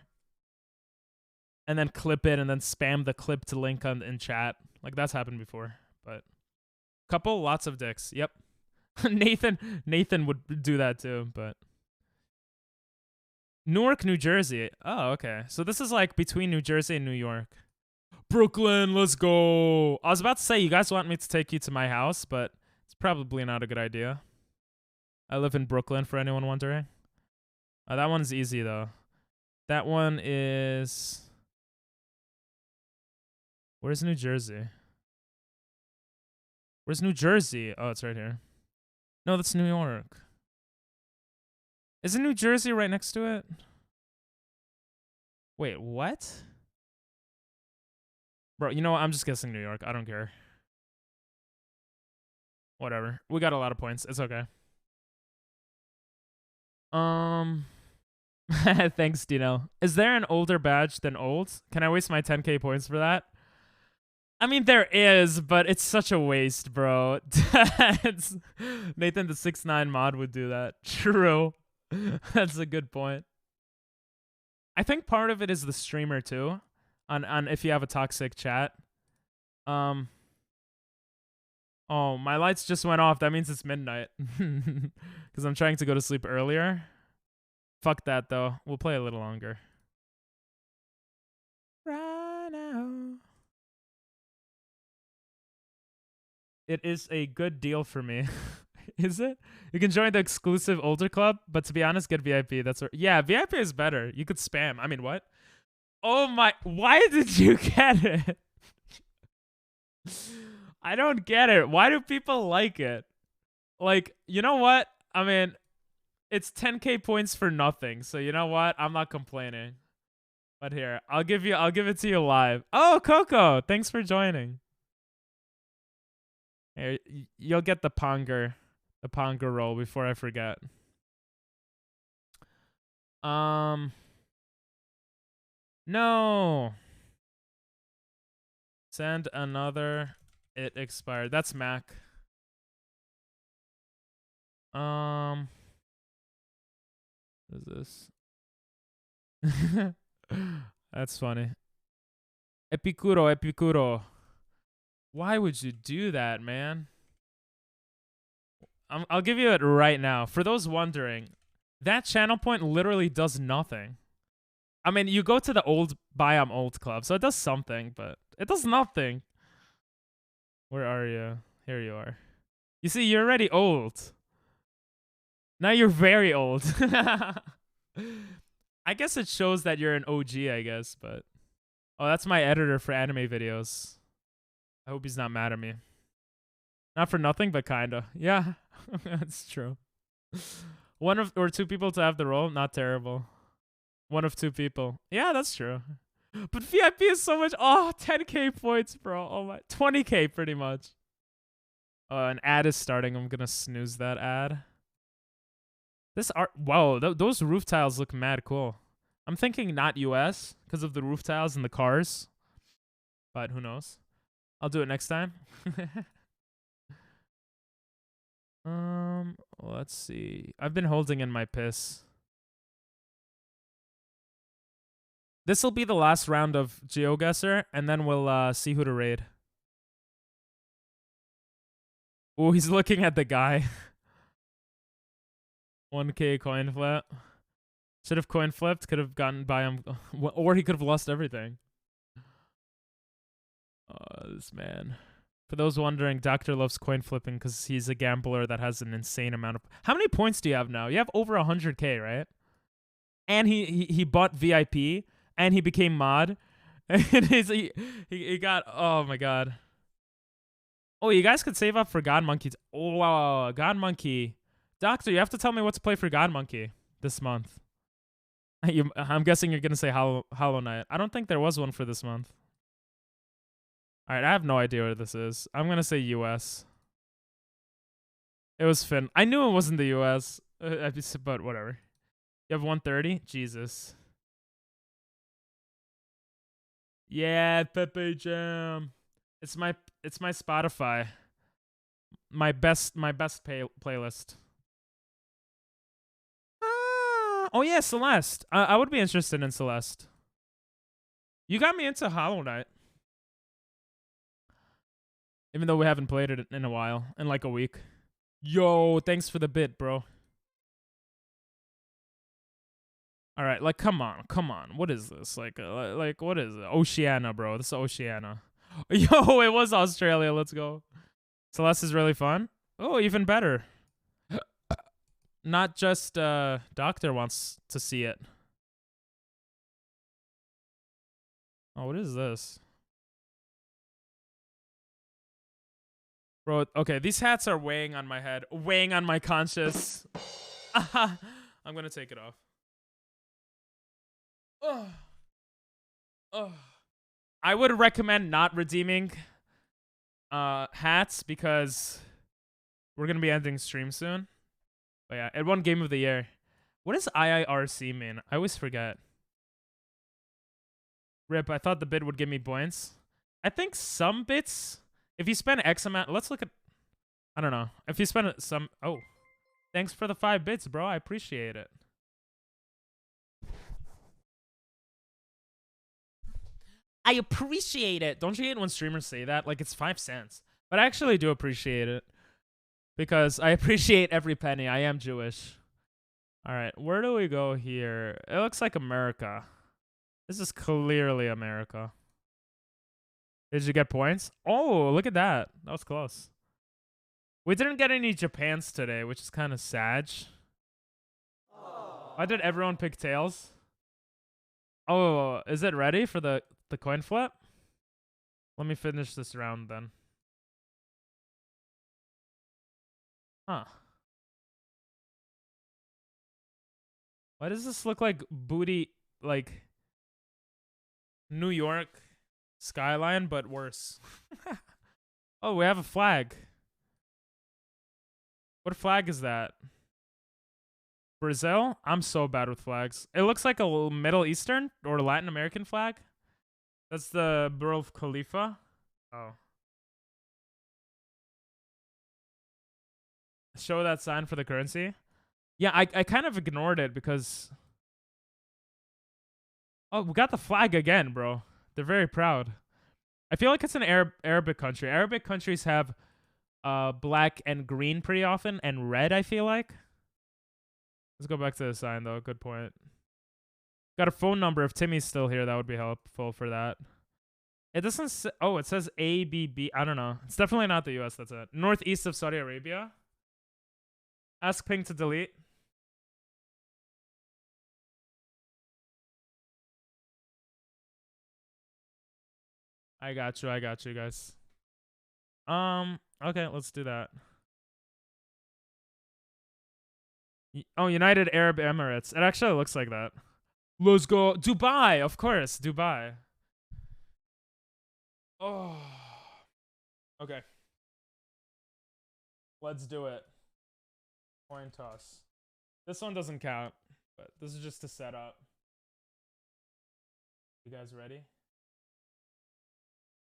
and then clip it and then spam the clip to link in chat. Like that's happened before, but lots of dicks. Yep. Nathan would do that too, but Newark, New Jersey. Oh, okay. So this is like between New Jersey and New York. Brooklyn, let's go. I was about to say, you guys want me to take you to my house, but it's probably not a good idea. I live in Brooklyn, for anyone wondering. That one's easy though. That one is... Where's New Jersey? Where's New Jersey? Oh, it's right here. No, that's New York. Isn't New Jersey right next to it? Wait, what? Bro, you know what? I'm just guessing New York. I don't care. Whatever. We got a lot of points. It's okay. Thanks, Dino. Is there an older badge than old? Can I waste my 10k points for that? I mean, there is, but it's such a waste, bro. Nathan the 6'9" mod would do that. True. That's a good point. I think part of it is the streamer too, on if you have a toxic chat. Oh, my lights just went off. That means it's midnight. Because I'm trying to go to sleep earlier. Fuck that, though. We'll play a little longer. Right now. It is a good deal for me. Is it? You can join the exclusive older club, but to be honest, get VIP. That's yeah, VIP is better. You could spam. I mean, what? Oh my! Why did you get it? I don't get it. Why do people like it? Like, you know what? I mean, it's 10k points for nothing. So you know what? I'm not complaining. But here, I'll give it to you live. Oh, Coco, thanks for joining. Here, you'll get the Ponger roll before I forget. No. Send another. It expired. That's Mac. What is this? That's funny. Epicuro. Why would you do that, man? I'll give you it right now. For those wondering, that channel point literally does nothing. I mean, you go to the old Biome Old Club, so it does something, but it does nothing. Where are you? Here you are. You see, you're already old. Now you're very old. I guess it shows that you're an OG, I guess, but... Oh, that's my editor for anime videos. I hope he's not mad at me. Not for nothing, but kinda. Yeah, that's true. One of or two people to have the role, not terrible. One of two people. Yeah, that's true. But VIP is so much. Oh, 10k points, bro. Oh my, 20k pretty much. An ad is starting. I'm gonna snooze that ad. This art, whoa, those roof tiles look mad cool. I'm thinking not US because of the roof tiles and the cars, but who knows? I'll do it next time. Let's see. I've been holding in my piss. This will be the last round of GeoGuessr, and then we'll see who to raid. Oh, he's looking at the guy. 1k coin flip. Should have coin flipped. Could have gotten by him, or he could have lost everything. This man. For those wondering, Doctor loves coin flipping because he's a gambler that has an insane amount of... How many points do you have now? You have over 100k, right? And he bought VIP, and he became mod. And he got... Oh, my God. Oh, you guys could save up for God Monkey. Oh, wow. God Monkey. Doctor, you have to tell me what to play for God Monkey this month. I'm guessing you're going to say Hollow Knight. I don't think there was one for this month. All right, I have no idea what this is. I'm going to say US. It was Finn. I knew it wasn't the US, but whatever. You have 130? Jesus. Yeah, Pepe Jam. It's my Spotify. My best playlist. Oh yeah, Celeste. I would be interested in Celeste. You got me into Hollow Knight. Even though we haven't played it in a while, in like a week. Yo, thanks for the bit, bro. All right, like, come on. What is this? Like what is it? Oceania, bro. This is Oceania. Yo, it was Australia. Let's go. Celeste is really fun. Oh, even better. Not just Doctor wants to see it. Oh, what is this? Bro, okay, these hats are weighing on my head, weighing on my conscience. I'm gonna take it off. I would recommend not redeeming hats because we're gonna be ending stream soon. But yeah, it won Game of the Year. What does IIRC mean? I always forget. Rip, I thought the bid would give me points. I think some bits... If you spend X amount, let's look at, I don't know. If you spend some, oh, thanks for the 5 bits, bro. I appreciate it. I appreciate it. Don't you hate when streamers say that? Like it's 5 cents. But I actually do appreciate it because I appreciate every penny. I am Jewish. All right, where do we go here? It looks like America. This is clearly America. Did you get points? Oh, look at that. That was close. We didn't get any Japans today, which is kind of sad. Why did everyone pick tails? Oh, is it ready for the coin flip? Let me finish this round then. Huh. Why does this look like booty, like New York skyline, but worse? Oh, we have a flag. What flag is that? Brazil? I'm so bad with flags. It looks like a little Middle Eastern or Latin American flag. That's the Burj Khalifa. Oh. Show that sign for the currency. Yeah, I kind of ignored it because... Oh, we got the flag again, bro. They're very proud. I feel like it's an Arabic country. Arabic countries have black and green pretty often, and red, I feel like. Let's go back to the sign, though. Good point. Got a phone number. If Timmy's still here, that would be helpful for that. It doesn't say... Oh, it says ABB. I don't know. It's definitely not the US. That's it. Northeast of Saudi Arabia. Ask Ping to delete. I got you, guys. Okay, let's do that. Oh, United Arab Emirates. It actually looks like that. Let's go. Dubai, of course. Dubai. Oh. Okay. Let's do it. Coin toss. This one doesn't count, but this is just a setup. You guys ready?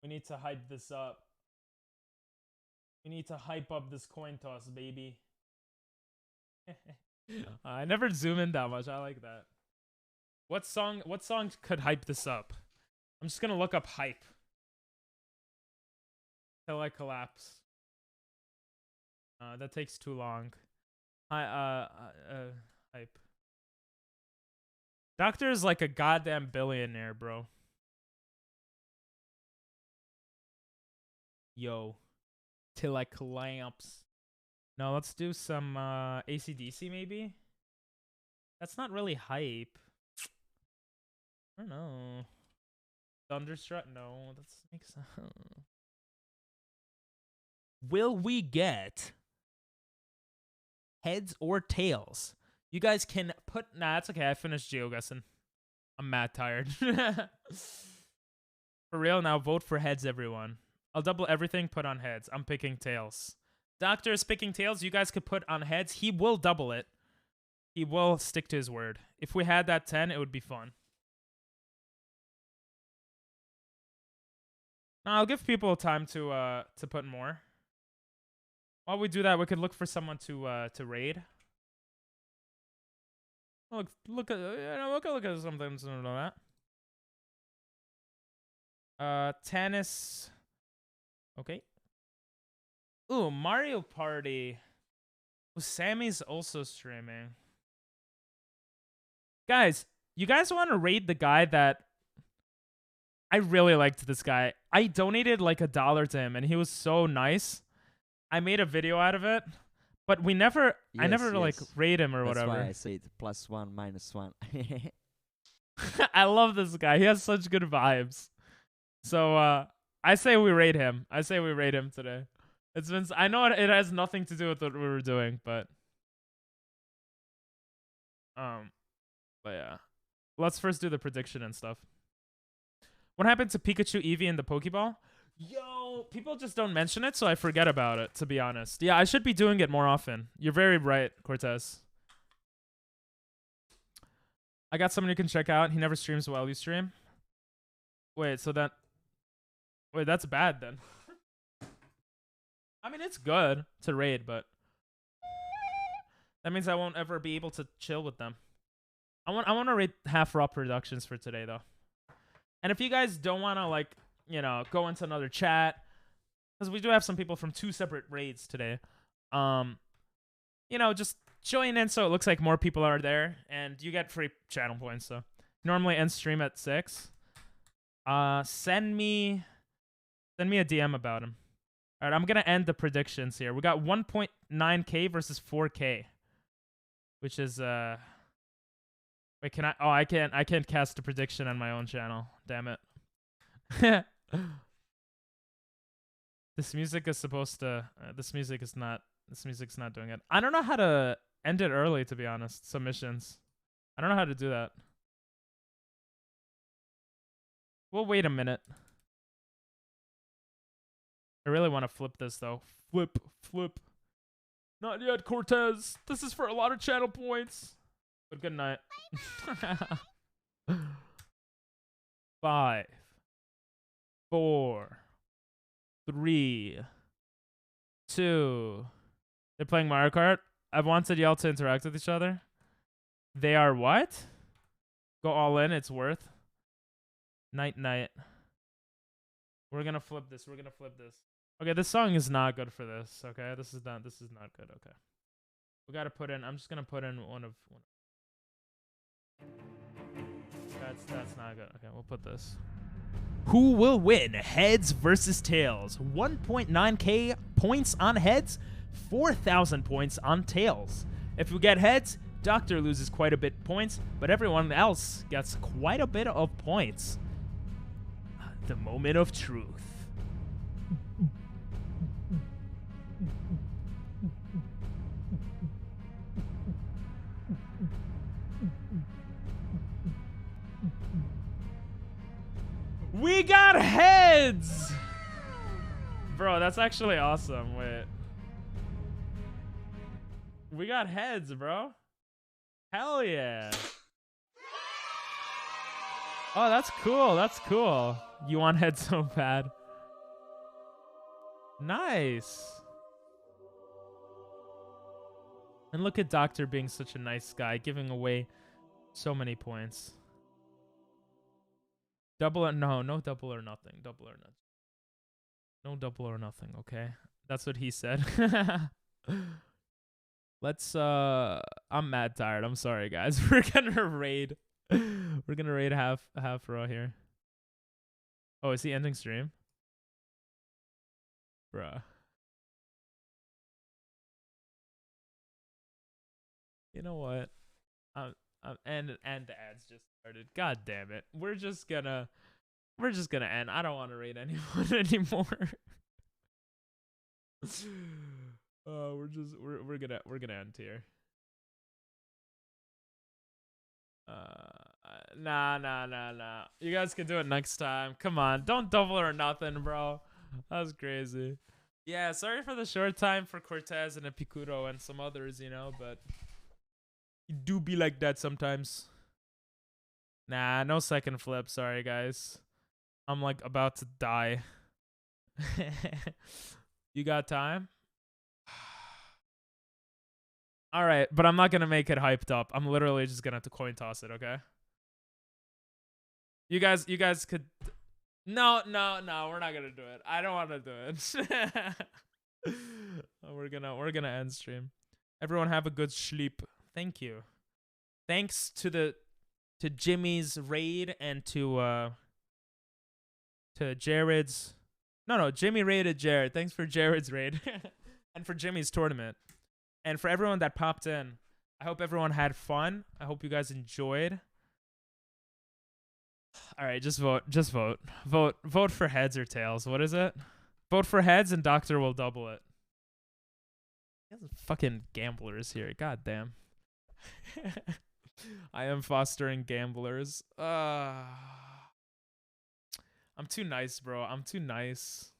We need to hype this up. We need to hype up this coin toss, baby. I never zoom in that much. I like that. What song could hype this up? I'm just gonna look up hype till I collapse. That takes too long. Hype. Doctor is like a goddamn billionaire, bro. Yo. Till I collapse. No, let's do some AC/DC maybe. That's not really hype. I don't know. Thunderstruck? No, that makes sense. Will we get heads or tails? You guys can put... Nah, that's okay. I finished GeoGuessing. I'm mad tired. For real, now vote for heads, everyone. I'll double everything, put on heads. I'm picking tails. Doctor is picking tails. You guys could put on heads. He will double it. He will stick to his word. If we had that 10, it would be fun. Now, I'll give people time to put more. While we do that, we could look for someone to raid. Look at something like that. Tennis. Okay. Ooh, Mario Party. Oh, Sammy's also streaming. Guys, you guys want to raid the guy that... I really liked this guy. I donated like $1 to him, and he was so nice. I made a video out of it, but we never... I never like raid him or whatever. That's why I say +1, -1. I love this guy. He has such good vibes. So, I say we raid him. I say we raid him today. It's been... I know it has nothing to do with what we were doing, but... But yeah. Let's first do the prediction and stuff. What happened to Pikachu, Eevee, and the Pokeball? Yo, people just don't mention it, so I forget about it, to be honest. Yeah, I should be doing it more often. You're very right, Cortez. I got someone you can check out. He never streams while you stream. Wait, so that... Wait, that's bad then. I mean, it's good to raid, but... That means I won't ever be able to chill with them. I want to rate Half Raw Productions for today, though. And if you guys don't want to, like, you know, go into another chat, because we do have some people from 2 separate raids today, you know, just join in so it looks like more people are there, and you get free channel points. So normally end stream at 6. Send me a DM about him. All right, I'm gonna end the predictions here. We got 1.9K versus 4K, which is Wait, can I? Oh, I can't. I can't cast a prediction on my own channel. Damn it. This music is supposed to. This music is not. This music's not doing it. I don't know how to end it early, to be honest. Submissions. I don't know how to do that. Well, wait a minute. I really want to flip this though. Flip, flip. Not yet, Cortez. This is for a lot of channel points. But good night. 5, 4, 3, 2. They're playing Mario Kart. I've wanted y'all to interact with each other. They are what? Go all in. It's worth. Night, night. We're gonna flip this. We're gonna flip this. Okay, this song is not good for this. Okay, this is not good. Okay, we gotta put in. I'm just gonna put in one of. That's not good. Okay, we'll put this. Who will win? Heads versus tails. 1.9K points on heads, 4,000 points on tails. If we get heads, Doctor loses quite a bit points, but everyone else gets quite a bit of points. The moment of truth. We got heads! Bro, that's actually awesome. Wait. We got heads, bro. Hell yeah. Oh, that's cool. That's cool. You want heads so bad. Nice. And look at Doctor being such a nice guy, giving away so many points. Double or no double or nothing. Double or nothing. No double or nothing, okay? That's what he said. Let's I'm mad tired. I'm sorry guys. We're gonna raid. We're gonna raid half row here. Oh, is he ending stream? Bruh. You know what? And the ads just started. God damn it. We're just gonna end. I don't want to raid anyone anymore. We're gonna end here. Nah. You guys can do it next time. Come on, don't double or nothing, bro. That was crazy. Yeah, sorry for the short time for Cortez and Epicuro and some others, you know, but you do be like that sometimes. Nah, no second flip. Sorry, guys. I'm like about to die. You got time? All right, but I'm not going to make it hyped up. I'm literally just going to have to coin toss it, okay? You guys could... No, we're not going to do it. I don't want to do it. We're gonna end stream. Everyone have a good sleep. Thank you. Thanks to Jimmy's raid and to Jared's. No, Jimmy raided Jared. Thanks for Jared's raid and for Jimmy's tournament. And for everyone that popped in, I hope everyone had fun. I hope you guys enjoyed. All right, just vote. Just vote. Vote for heads or tails. What is it? Vote for heads and Doctor will double it. You guys are fucking gamblers here. God damn. I am fostering gamblers. I'm too nice, bro. I'm too nice.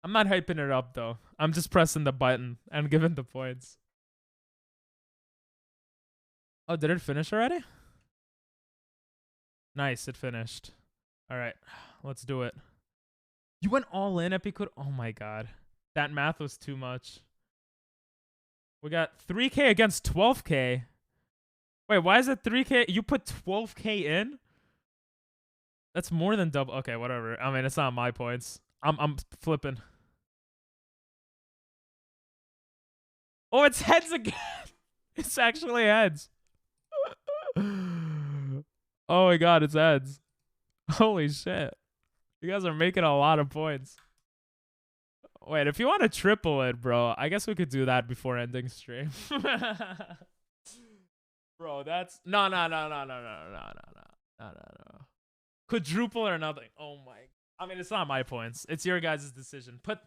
I'm not hyping it up, though. I'm just pressing the button and giving the points. Oh, did it finish already? Nice, it finished. All right, let's do it. You went all in, Epicode? Oh my god. That math was too much. We got 3K against 12K. Wait, why is it 3K? You put 12K in? That's more than double. Okay, whatever. I mean, it's not my points. I'm flipping. Oh, it's heads again. It's actually heads. Oh my god, it's heads. Holy shit. You guys are making a lot of points. Wait, if you want to triple it, bro, I guess we could do that before ending stream. Bro, that's no. Quadruple or nothing. Oh my. I mean, it's not my points. It's your guys' decision. Put.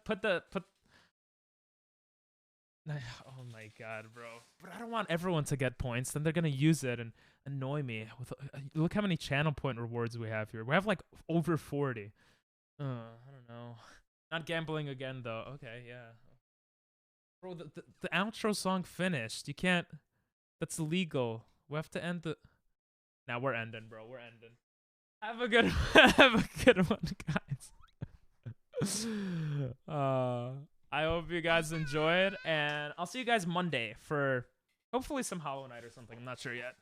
Oh my god, bro. But I don't want everyone to get points. Then they're gonna use it and annoy me. With look how many channel point rewards we have here. We have like over 40. I don't know. Not gambling again though. Okay, yeah. Bro, the outro song finished. You can't. That's illegal. We have to end the. Now we're ending, bro. We're ending. Have a good have a good one, guys. I hope you guys enjoyed, and I'll see you guys Monday for hopefully some Hollow Knight or something. I'm not sure yet.